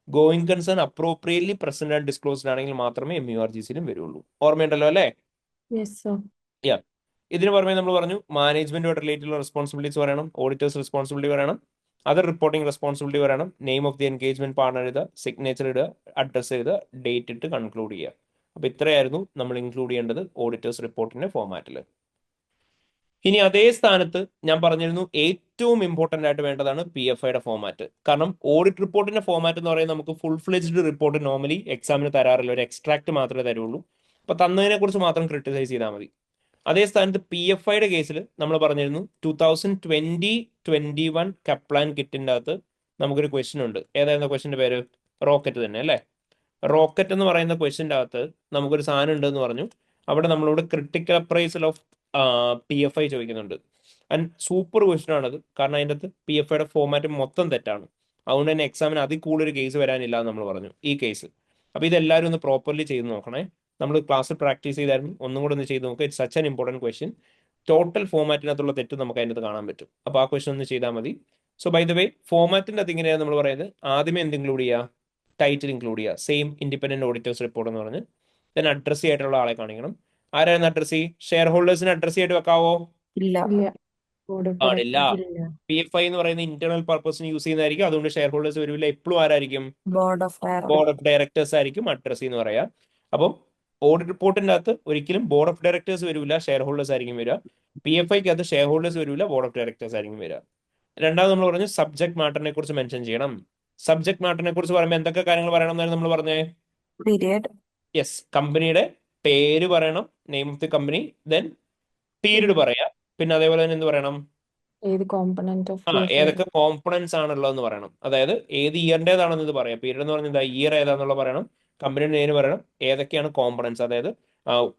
Going concern appropriately present and disclosed ആണെങ്കിൽ മാത്രമേ MURGCയിലും വരുള്ളൂ. ഓർമ്മയുണ്ടല്ലോ അല്ലേ? Yes sir. ഇതിന് പുറമെ നമ്മൾ പറഞ്ഞു മാനേജ്മെന്റുമായിട്ട് റിലേറ്റഡ് റെസ്പോൺസിബിലിറ്റീസ് പറയണം, ഓഡിറ്റേഴ്സ് റെസ്പോൺസിബിലിറ്റി പറയണം, അതർ റിപ്പോർട്ടിംഗ് റെസ്പോൺസിബിലിറ്റി പറയണം, name of the engagement partner എഴുതുക, സിഗ്നേച്ചർ ഇടുക, അഡ്രസ് എഴുതുക, ഡേറ്റ് ഇട്ട് കൺക്ലൂഡ് ചെയ്യുക. അപ്പൊ ഇത്രയായിരുന്നു നമ്മൾ ഇൻക്ലൂഡ് ചെയ്യേണ്ടത് ഓഡിറ്റേഴ്സ് റിപ്പോർട്ടിന്റെ ഫോമാറ്റിൽ. ഇനി അതേ സ്ഥാനത്ത് ഞാൻ പറഞ്ഞിരുന്നു ഏറ്റവും ഇമ്പോർട്ടന്റ് ആയിട്ട് വേണ്ടതാണ് PFIയുടെ ഫോമാറ്റ്. കാരണം ഓഡിറ്റ് റിപ്പോർട്ടിന്റെ ഫോമാറ്റ് എന്ന് പറയുന്നത് നമുക്ക് ഫുൾ ഫ്ലെജ്ഡ് റിപ്പോർട്ട് നോർമലി എക്സാമിന് തരാറില്ല, ഒരു എക്സ്ട്രാക്ട് മാത്രമേ തരുള്ളൂ. അപ്പൊ തന്നതിനെ കുറിച്ച് മാത്രം ക്രിട്ടിസൈസ് ചെയ്താൽ മതി. അതേ സ്ഥാനത്ത് PFIയുടെ കേസിൽ നമ്മൾ പറഞ്ഞിരുന്നു 2020-21 കപ്ലാൻ കിറ്റിന്റെ അകത്ത് നമുക്കൊരു ക്വസ്റ്റ്യൻ ഉണ്ട്. ഏതായിരുന്നു ക്വസ്റ്റ്യന്റെ പേര്? റോക്കറ്റ് തന്നെ അല്ലേ? റോക്കറ്റ് എന്ന് പറയുന്ന ക്വസ്റ്റ്യന്റെ അകത്ത് നമുക്കൊരു സാധനം ഉണ്ടെന്ന് പറഞ്ഞു. അവിടെ നമ്മളോട് ക്രിട്ടിക്കൽ അപ്രൈസൽ ഓഫ് PFI ചോദിക്കുന്നുണ്ട്. ആൻഡ് സൂപ്പർ ക്വസ്റ്റ്യൻ ആണത്, കാരണം അതിൻ്റെ അകത്ത് PFIയുടെ ഫോമാറ്റ് മൊത്തം തെറ്റാണ്. അതുകൊണ്ട് തന്നെ എക്സാമിന് അതിൽ കൂടുതൽ കേസ് വരാനില്ല എന്ന് നമ്മൾ പറഞ്ഞു ഈ കേസ്. അപ്പോൾ ഇതെല്ലാവരും ഒന്ന് പ്രോപ്പർലി ചെയ്ത് നോക്കണേ. നമ്മൾ ക്ലാസ്സിൽ പ്രാക്ടീസ് ചെയ്തായിരുന്നു, ഒന്നും കൂടെ ഒന്ന് ചെയ്ത് നോക്കുക. It's such an important question. Total ഫോമാറ്റിനകത്തുള്ള തെറ്റ് നമുക്ക് അതിനകത്ത് കാണാൻ പറ്റും. അപ്പോൾ ആ ക്വസ്റ്റ്യൻ ഒന്ന് ചെയ്താൽ മതി. സോ ബൈ ദ വേ ഫോമാറ്റിൻ്റെ അത് ഇങ്ങനെയാണ് നമ്മൾ പറയുന്നത്. ആദ്യമേ എന്ത് ഇൻക്ലൂഡ് ചെയ്യുക? ടൈറ്റിൽ ഇൻക്ലൂഡ് ചെയ്യുക, സെയിം ഇൻഡിപെൻഡന്റ് ഓഡിറ്റേഴ്സ് റിപ്പോർട്ട് എന്ന് പറഞ്ഞ്. ദെൻ അഡ്രസ് ആയിട്ടുള്ള ആളെ കാണിക്കണം. ആരായിരുന്നു അഡ്രസ്? ഷെയർ ഹോൾഡേഴ്സിന് അഡ്രസ് ആയിട്ട് വെക്കാവോ? ഇല്ല. ഇല്ല. ബോർഡ് ഓഫ് പാടില്ല. ഡയറക്ടേഴ്സ്. PFI എന്ന് പറയുന്ന ഇന്റേണൽ പർപ്പസിന് യൂസ് ചെയ്യുന്നതായിരിക്കും, അതുകൊണ്ട് ഷെയർ ഹോൾഡേഴ്സ് വരില്ല. എപ്പോഴും ആരായിരിക്കും? Board of Directors. Board of directors ആയിരിക്കും അഡ്രസ് എന്ന് പറയാം. അപ്പം ഓഡിറ്റ് റിപ്പോർട്ടിന്റെ അകത്ത് ഒരിക്കലും ബോർഡ് ഓഫ് ഡയറക്ടേഴ്സ് വരില്ല, ഷെയർ ഹോൾഡേഴ്സ് ആയിരിക്കും വരിക. PFIക്ക് അകത്ത് ഷെയർ ഹോൾഡേഴ്സ് വരില്ല, ബോർഡ് ഓഫ് ഡയറക്ടേഴ്സ് ആയിരിക്കും വരിക. രണ്ടാമത് നമ്മൾ പറഞ്ഞു സബ്ജക്ട് മാറ്ററിനെ കുറിച്ച് മെൻഷൻ ചെയ്യണം. സബ്ജക്ട് മാറ്ററിനെ കുറിച്ച് പറയുമ്പോൾ എന്തൊക്കെ കാര്യങ്ങൾ പറയണം എന്നാണ് നമ്മൾ പറഞ്ഞേ? Period. യെസ്, കമ്പനിയുടെ പേര് പറയണം, name of the company, then period പറയാം. പിന്നെ അതേപോലെ തന്നെ എന്ത് പറയണം? ഏത് കോമ്പണന്റ് ഓഫ് ഏതൊക്കെ കോമ്പണൻസ് ആണുള്ളതെന്ന് പറയണം. അതായത് ഏത് ഇയറിൻ്റെതാണെന്ന് ഇത് പറയാം. പീരീഡ് എന്ന് പറഞ്ഞാൽ ഇയർ ഏതാണെന്നുള്ള പറയണം, കമ്പനിയുടെ നേര് പറയണം, ഏതൊക്കെയാണ് കോമ്പണൻസ്. അതായത്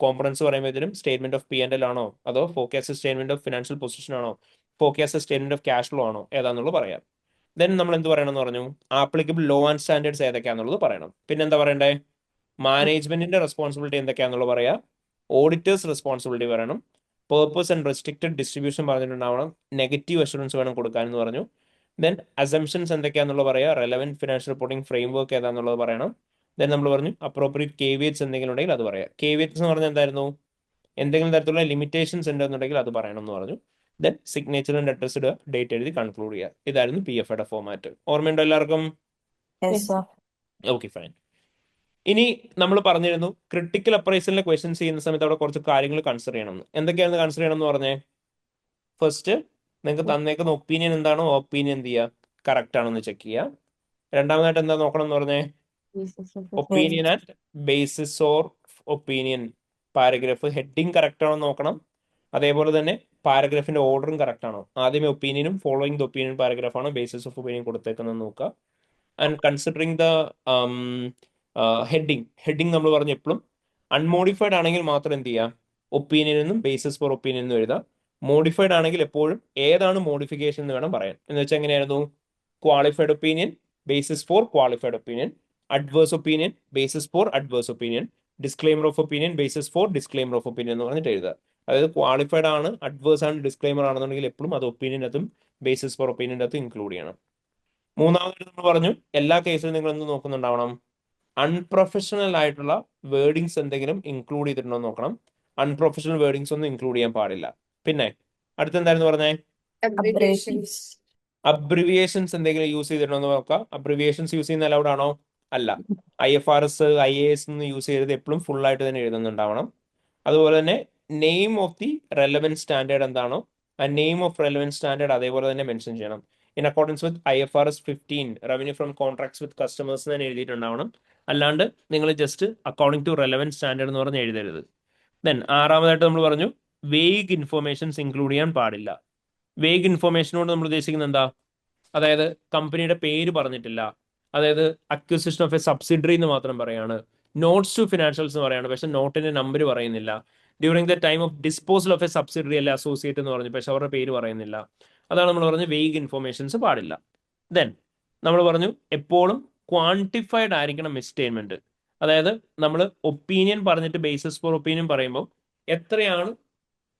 കോമ്പണൻസ് പറയുമ്പോഴത്തേനും സ്റ്റേറ്റ്മെന്റ് ഓഫ് P&L ആണോ, അതോ forecast statement of financial position ആണോ, forecast statement of cash flow ആണോ, ഏതാണെന്നുള്ളത് പറയാം. ദെൻ നമ്മൾ എന്ത് പറയണം എന്ന് പറഞ്ഞു? ആപ്ലിക്കബിൾ ലോ ആൻഡ് സ്റ്റാൻഡേർഡ്സ് ഏതൊക്കെയാണെന്നുള്ളത് പറയണം. പിന്നെ എന്താ പറയണ്ടേ? മാനേജ്മെന്റിന്റെ റെസ്പോൺസിബിലിറ്റി എന്തൊക്കെയാണെന്നുള്ളത് പറയാം. ഓഡിറ്റേഴ്സ് റെസ്പോൺസിബിലിറ്റി പറയണം. പേർപ്പസ് ആൻഡ് റെസ്ട്രിക്റ്റഡ് ഡിസ്ട്രിബ്യൂഷൻ പറഞ്ഞിട്ടുണ്ടാവണം. നെഗറ്റീവ് അഷുറൻസ് വേണം കൊടുക്കാനെന്ന് പറഞ്ഞു. ദെൻ അസംഷൻസ് എന്തൊക്കെയാണെന്നുള്ളത് പറയാം. Relevant financial reporting framework ഏതാണെന്നുള്ളത് പറയണം. ദെൻ നമ്മൾ പറഞ്ഞു അപ്രോപ്രിയേറ്റ് കേവിയറ്റ്സ് എന്തെങ്കിലും ഉണ്ടെങ്കിൽ അത് പറയാം. കേവിയറ്റ്സ് എന്ന് പറഞ്ഞാൽ എന്തായിരുന്നു? എന്തെങ്കിലും തരത്തിലുള്ള ലിമിറ്റേഷൻസ് ഉണ്ടെന്നുണ്ടെങ്കിൽ അത് പറയണം എന്ന് പറഞ്ഞു. ദെൻ സിഗ്നേച്ചർ ആൻഡ് അഡ്രസ് ഇടുക, ഡേറ്റ് എഴുതി കൺക്ലൂഡ് ചെയ്യുക. ഇതായിരുന്നു PFIയുടെ ഫോമാറ്റ്. ഓർമ്മയുണ്ടോ എല്ലാവർക്കും? Yes, sir. Okay, fine. ഇനി നമ്മൾ പറഞ്ഞിരുന്നു ക്രിട്ടിക്കൽ അപ്രൈസലിന്റെ ക്വസ്റ്റ്യൻസ് ചെയ്യുന്ന സമയത്ത് അവിടെ കുറച്ച് കാര്യങ്ങൾ കൺസിഡർ ചെയ്യണം. എന്തൊക്കെയാണ് കൺസിഡർ ചെയ്യണം എന്ന് പറഞ്ഞേ? ഫസ്റ്റ്, നിങ്ങൾക്ക് തന്നേക്കുന്ന ഒപ്പീനിയൻ എന്താണോ ഒപ്പീനിയൻ എന്ത് ചെയ്യുക? കറക്റ്റ് ആണെന്ന് ചെക്ക് ചെയ്യുക. രണ്ടാമതായിട്ട് എന്താ നോക്കണം എന്ന് പറഞ്ഞേ? Opinion and basis or opinion paragraph heading correct ആണോ നോക്കണം. അതേപോലെ തന്നെ പാരഗ്രാഫിന്റെ ഓർഡറും കറക്റ്റ് ആണോ. ആദ്യമേ ഒപ്പീനിയനും ഫോളോയിങ് ദ ഒപ്പീനിയൻ പാരഗ്രാഫ് ആണോ ബേസിസ് ഓഫ് ഒപ്പീനിയൻ കൊടുത്തേക്കുന്നത് നോക്കുക. ആൻഡ് കൺസിഡറിങ് ദ ഹെഡിങ് നമ്മൾ പറഞ്ഞ എപ്പോഴും അൺമോഡിഫൈഡ് ആണെങ്കിൽ മാത്രം എന്ത് ചെയ്യാം? ഒപ്പീനിയൻ എന്നും ബേസിസ് ഫോർ ഒപ്പീനിയൻ എന്നും എഴുതാം. മോഡിഫൈഡ് ആണെങ്കിൽ എപ്പോഴും ഏതാണ് മോഡിഫിക്കേഷൻ എന്ന് വേണം പറയാൻ. എന്ന് വെച്ചാൽ എങ്ങനെയായിരുന്നു? Qualified opinion, basis for qualified opinion, adverse opinion, basis for adverse opinion, disclaimer of opinion, basis for disclaimer of opinion എന്ന് പറഞ്ഞിട്ട് എഴുതുക. അതായത് ക്വാളിഫൈഡ് ആണ്, അഡ്വേഴ്സ് ആണ്, ഡിസ്ക്ലൈമർ ആണെന്നുണ്ടെങ്കിൽ എപ്പോഴും അത് ഒപ്പീനിയനകത്തും ബേസിസ് ഫോർ ഒപ്പീനിയനകത്തും ഇൻക്ലൂഡ് ചെയ്യണം. മൂന്നാമതായിട്ട് നമ്മൾ പറഞ്ഞു എല്ലാ കേസിലും നിങ്ങൾ എന്ത് നോക്കുന്നുണ്ടാവണം, അൺപ്രൊഫഷണൽ ആയിട്ടുള്ള വേർഡിങ്സ് എന്തെങ്കിലും ഇൻക്ലൂഡ് ചെയ്തിട്ടുണ്ടോ നോക്കണം. അൺപ്രൊഫഷണൽ വേർഡിങ്സ് ഒന്നും ഇൻക്ലൂഡ് ചെയ്യാൻ പാടില്ല. പിന്നെ അടുത്തെന്തായിരുന്നു പറഞ്ഞേ, Abbreviations. അബ്രിവിയേഷൻസ് എന്തെങ്കിലും യൂസ് ചെയ്തിട്ടുണ്ടോ എന്ന് നോക്കാം. അബ്രിവിയേഷൻസ് യൂസ് ചെയ്യുന്ന അലൗഡ് ആണോ? അല്ല. IFRS, IAS എന്ന് യൂസ് ചെയ്തത് എപ്പോഴും ഫുൾ ആയിട്ട് തന്നെ എഴുതുന്നുണ്ടാവണം. അതുപോലെ തന്നെ name of the relevant standard എന്താണോ ആ നെയിം ഓഫ് റെലവൻറ്റ് സ്റ്റാൻഡേർഡ് അതേപോലെ തന്നെ മെൻഷൻ ചെയ്യണം. In accordance with IFRS 15 revenue from contracts with customers തന്നെ എഴുതിയിട്ടുണ്ടാവണം. അല്ലാണ്ട് നിങ്ങൾ just according to relevant standard എന്ന് പറഞ്ഞ് എഴുതരുത്. ദെൻ ആറാമതായിട്ട് നമ്മൾ പറഞ്ഞു വേഗ് ഇൻഫോർമേഷൻസ് ഇൻക്ലൂഡ് ചെയ്യാൻ പാടില്ല. വേഗ് ഇൻഫോർമേഷനോട് നമ്മൾ ഉദ്ദേശിക്കുന്നത് എന്താ, അതായത് കമ്പനിയുടെ പേര് പറഞ്ഞിട്ടില്ല, അതായത് അക്വിസിഷൻ ഓഫ് എ സബ്സിഡറി എന്ന് മാത്രം പറയാണ്, നോട്ട്സ് ടു ഫിനാൻഷ്യൽസ് എന്ന് പറയാണ്, പക്ഷെ നോട്ടിന്റെ നമ്പർ പറയുന്നില്ല, during the time of disposal of A subsidiary അല്ലെ അസോസിയേറ്റ് എന്ന് പറഞ്ഞു, പക്ഷെ അവരുടെ പേര് പറയുന്നില്ല. അതാണ് നമ്മൾ പറഞ്ഞ് വേഗ് ഇൻഫോർമേഷൻസ് പാടില്ല. ദെൻ നമ്മൾ പറഞ്ഞു എപ്പോഴും ക്വാണ്ടിഫൈഡ് ആയിരിക്കണം മിസ്സ്റ്റേറ്റ്മെന്റ്. അതായത് നമ്മൾ ഒപ്പീനിയൻ പറഞ്ഞിട്ട് ബേസിസ് ഫോർ ഒപ്പീനിയൻ പറയുമ്പോൾ എത്രയാണ്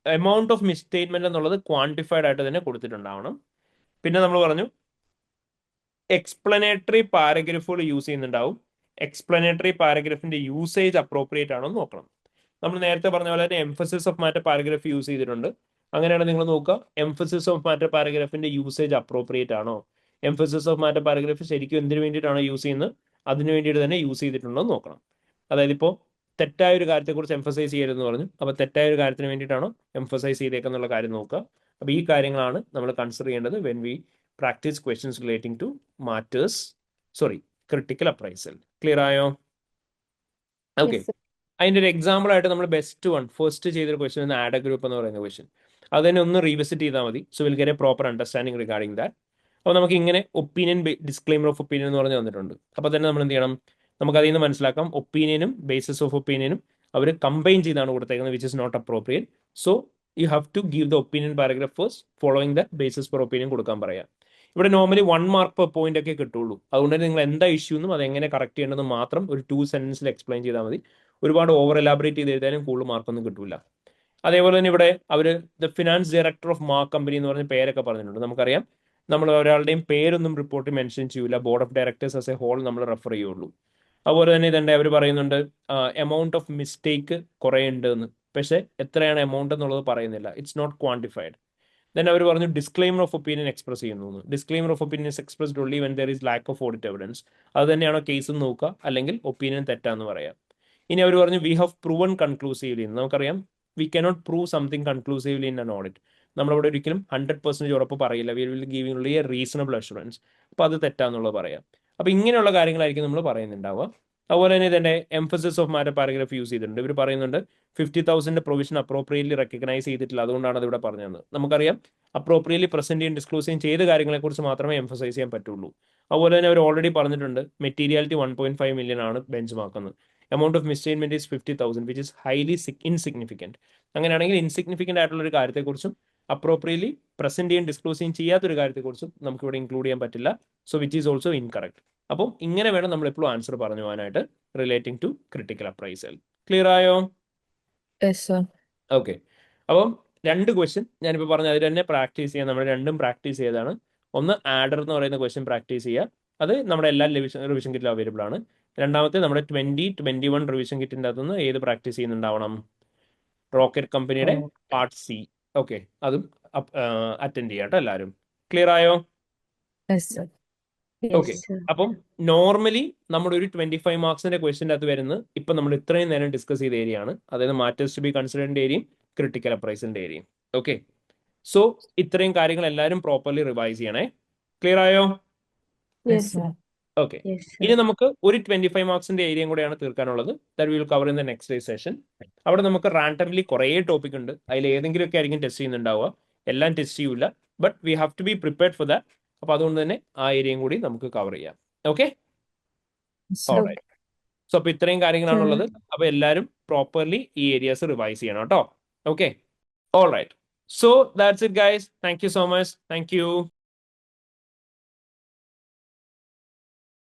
എമൗണ്ട് ഓഫ് മിസ്സ്റ്റേറ്റ്മെന്റ് എന്നുള്ളത് ക്വാണ്ടിഫൈഡ് ആയിട്ട് തന്നെ കൊടുത്തിട്ടുണ്ടാവണം. പിന്നെ നമ്മൾ പറഞ്ഞു എക്സ്പ്ലനേറ്ററി പാരഗ്രാഫുകൾ യൂസ് ചെയ്യുന്നുണ്ടാവും. എക്സ്പ്ലനേറ്ററി പാരഗ്രാഫിന്റെ യൂസേജ് അപ്രോപ്രിയേറ്റ് ആണോ എന്ന് നോക്കണം. നമ്മൾ നേരത്തെ പറഞ്ഞ പോലെ തന്നെ emphasis of matter paragraph use ചെയ്തിട്ടുണ്ട്. അങ്ങനെയാണ് നിങ്ങൾ നോക്കുക എംഫസിസ് ഓഫ് മാറ്റർ പാരഗ്രാഫിന്റെ യൂസേജ് അപ്രോപ്രിയേറ്റ് ആണോ, എംഫസിസ് ഓഫ് മാറ്റർ പാരഗ്രാഫ് ശരിക്കും എന്തിനു വേണ്ടിയിട്ടാണോ യൂസ് ചെയ്യുന്നത് അതിനു വേണ്ടിയിട്ട് തന്നെ യൂസ് ചെയ്തിട്ടുണ്ടോ എന്ന് നോക്കണം. അതായത് ഇപ്പോൾ തെറ്റായ ഒരു കാര്യത്തെക്കുറിച്ച് എംഫസൈസ് ചെയ്യരുതെന്ന് പറഞ്ഞു, അപ്പോൾ തെറ്റായ ഒരു കാര്യത്തിന് വേണ്ടിയിട്ടാണോ എംഫസൈസ് ചെയ്തേക്കെന്നുള്ള കാര്യം നോക്കുക. അപ്പോൾ ഈ കാര്യങ്ങളാണ് നമ്മൾ കൺസിഡർ ചെയ്യേണ്ടത് when we practise questions relating to critical appraisal. Clear ആയോ? ഓക്കെ. അതിൻ്റെ ഒരു എക്സാമ്പിൾ ആയിട്ട് നമ്മൾ ബെസ്റ്റ് വൺ ഫസ്റ്റ് ചെയ്തൊരു ക്വസ്റ്റ്യൻ ആഡ് എ ഗ്രൂപ്പ് എന്ന് പറയുന്ന ക്വസ്റ്റ്യൻ അത് തന്നെ ഒന്ന് റീവിസിറ്റ് ചെയ്താൽ മതി. So will get a proper understanding regarding that. അപ്പോൾ നമുക്ക് ഇങ്ങനെ ഒപ്പീനിയൻ ഡിസ്ക്ലെയിമർ ഓഫ് ഒപ്പീനിയൻ എന്ന് പറഞ്ഞ് തന്നിട്ടുണ്ട്. അപ്പോൾ തന്നെ നമ്മൾ എന്ത് ചെയ്യണം, നമുക്ക് അതിൽ നിന്ന് മനസ്സിലാക്കാം ഒപ്പീനിയനും ബേസിസ് ഓഫ് ഒപ്പീനിയനും അവർ കമ്പൈൻ ചെയ്താണ് കൊടുത്തേക്കുന്നത്, which is not appropriate. So you have to give the opinion paragraph first following the basis for opinion കൊടുക്കാൻ പറയാം. ഇവിടെ നോർമലി 1 മാർക്ക് പെർ പോയിന്റ് ഒക്കെ കിട്ടുള്ളൂ. അതുകൊണ്ട് തന്നെ നിങ്ങൾ എന്താ ഇഷ്യൂ എന്നും അത് എങ്ങനെ കറക്റ്റ് ചെയ്യേണ്ടതെന്ന് മാത്രം ഒരു 2 സെന്റൻസിൽ എക്സ്പ്ലെയിൻ ചെയ്താൽ മതി. ഒരുപാട് ഓവർ എലാബറേറ്റ് ചെയ്ത് എഴുതാനും കൂടുതൽ മാർക്കൊന്നും കിട്ടില്ല. അതേപോലെ തന്നെ ഇവിടെ അവർ the finance director of Mark company എന്ന് പറഞ്ഞ പേരൊക്കെ പറഞ്ഞിട്ടുണ്ട്. നമുക്കറിയാം നമ്മൾ ഒരാളുടെയും പേരൊന്നും റിപ്പോർട്ട് മെൻഷൻ ചെയ്യൂല, board of directors as a whole നമ്മൾ റെഫർ ചെയ്യുള്ളൂ. അതുപോലെ തന്നെ ഇതുണ്ട് അവർ പറയുന്നുണ്ട് എമൗണ്ട് ഓഫ് മിസ്റ്റേക്ക് കുറേ ഉണ്ട് എന്ന്, പക്ഷേ എത്രയാണ് എമൗണ്ട് എന്നുള്ളത് പറയുന്നില്ല, ഇറ്റ്സ് നോട്ട് ക്വാണ്ടിഫൈഡ്. ദെൻ അവർ പറഞ്ഞു ഡിസ്ക്ലെയിമർ ഓഫ് ഒപ്പീനിയൻ എക്സ്പ്രസ് ചെയ്യുന്നു. Disclaimer of opinion is expressed only when there is lack of audit evidence. അത് തന്നെയാണോ കേസ് എന്ന് നോക്കുക, അല്ലെങ്കിൽ ഒപ്പീനിയൻ തെറ്റാന്ന് പറയാം. ഇനി അവർ പറഞ്ഞു വി ഹാവ് പ്രൂവൺ കൺക്ലൂസീവ്ലി. നമുക്കറിയാം we cannot prove something conclusively in an audit. നമ്മളിവിടെ ഒരിക്കലും 100% ഉറപ്പ് പറയില്ല, we will give only a reasonable assurance. അപ്പോൾ അത് തെറ്റാന്നുള്ളത് പറയാം. അപ്പോൾ ഇങ്ങനെയുള്ള കാര്യങ്ങളായിരിക്കും നമ്മൾ പറയുന്നുണ്ടാവുക. അതുപോലെ തന്നെ ഇതിൻ്റെ emphasis of matter paragraph use ചെയ്തിട്ടുണ്ട്. ഇവർ പറയുന്നുണ്ട് 50,000 പ്രൊവിഷൻ അപ്രോപ്രിയറ്റ്ലി റെക്കഗ്നൈസ് ചെയ്തിട്ടില്ല, അതുകൊണ്ടാണ് അത് ഇവിടെ പറഞ്ഞത്. നമുക്കറിയാം അപ്രോപ്രിയറ്റ്ലി പ്രസന്റ് ചെയ്യും ഡിസ്ക്ലോസ് ചെയ്യും ചെയ്ത കാര്യങ്ങളെക്കുറിച്ച് മാത്രമേ എംഫസൈസ് ചെയ്യാൻ പറ്റുള്ളൂ. അതുപോലെ തന്നെ അവർ ഓൾറെഡി പറഞ്ഞിട്ടുണ്ട് മെറ്റീരിയാലിറ്റി 1.5 മില്യൺ ആണ് ബെഞ്ച് മാർക്കുന്നത്. Amount of misstatement is 50,000 which is highly insignificant. അങ്ങനെയാണെങ്കിൽ ഇൻസിഗ്നിഫിക്കൻ്റ് ആയിട്ടുള്ള ഒരു കാര്യത്തെക്കുറിച്ചും അപ്രോപ്രിയറ്റ്ലി പ്രസന്റ് ചെയ്യും ഡിസ്ക്ലോസ് ചെയ്യും ചെയ്യാത്തൊരു കാര്യത്തെക്കുറിച്ചും നമുക്ക് ഇവിടെ ഇൻക്ലൂഡ് ചെയ്യാൻ പറ്റില്ല. So which is also incorrect. അപ്പം ഇങ്ങനെ വേണം നമ്മൾ എപ്പോഴും ആൻസർ പറഞ്ഞു പോകാനായിട്ട് relating to critical appraisal. Clear ആയോ? Yes, sir. ഓക്കെ. അപ്പം 2 ക്വസ്റ്റ്യൻ ഞാനിപ്പോൾ പറഞ്ഞു അതിൽ തന്നെ പ്രാക്ടീസ് ചെയ്യാൻ നമ്മൾ രണ്ടും പ്രാക്ടീസ് ചെയ്തതാണ്. ഒന്ന് ആഡർ എന്ന് പറയുന്ന ക്വസ്റ്റ്യൻ പ്രാക്ടീസ് ചെയ്യുക, അത് നമ്മുടെ എല്ലാ റിവിഷൻ കിറ്റിലും അവൈലബിൾ ആണ്. രണ്ടാമത്തെ നമ്മുടെ 2021 റിവിഷൻ കിറ്റിൻ്റെ അകത്തുനിന്ന് ഏത് പ്രാക്ടീസ് ചെയ്യുന്നുണ്ടാവണം, റോക്കറ്റ് കമ്പനിയുടെ പാർട്ട് C. ഓക്കെ, അതും അറ്റൻഡ് ചെയ്യാം കേട്ടോ എല്ലാവരും. ക്ലിയർ ആയോ? Yes, sir. ഓക്കെ. അപ്പം നോർമലി നമ്മുടെ ഒരു 25 മാർക്സിന്റെ ക്വസ്റ്റ്യൻ്റെ അകത്ത് വരുന്നത് ഇപ്പം നമ്മൾ ഇത്രയും നേരം ഡിസ്കസ് ചെയ്ത ഏരിയ ആണ്, അതായത് മാറ്റേഴ്സ് ടു ബി കൺസിഡറിന്റെ ഏരിയയും ക്രിട്ടിക്കൽ അപ്രൈസലിന്റെ ഏരിയയും. ഓക്കെ, സോ ഇത്രയും കാര്യങ്ങൾ എല്ലാവരും പ്രോപ്പർലി റിവൈസ് ചെയ്യണേ. ക്ലിയർ ആയോ? Yes, sir. ഓക്കെ. ഇനി നമുക്ക് ഒരു 25 മാർക്സിന്റെ ഏരിയയും കൂടെയാണ് തീർക്കാനുള്ളത്. That will cover in the next day session. അവിടെ നമുക്ക് റാൻഡംലി കുറേ ടോപ്പിക് ഉണ്ട്, അതിൽ ഏതെങ്കിലുമൊക്കെ ആയിരിക്കും ടെസ്റ്റ് ചെയ്യുന്നുണ്ടാവുക, എല്ലാം ടെസ്റ്റ് ചെയ്യൂല. But we have to be prepared for that. അപ്പോൾ അതുകൊണ്ട് തന്നെ ആ ഏരിയയും കൂടി നമുക്ക് കവർ ചെയ്യാം. ഓക്കെ, സോ അപ്പോൾ ഇത്രയും കാര്യങ്ങളാണുള്ളത്. അപ്പോൾ എല്ലാവരും പ്രോപ്പർലി ഈ ഏരിയാസ് റിവൈസ് ചെയ്യണം കേട്ടോ. Okay, all right. So that's it guys. Thank you so much. Thank U.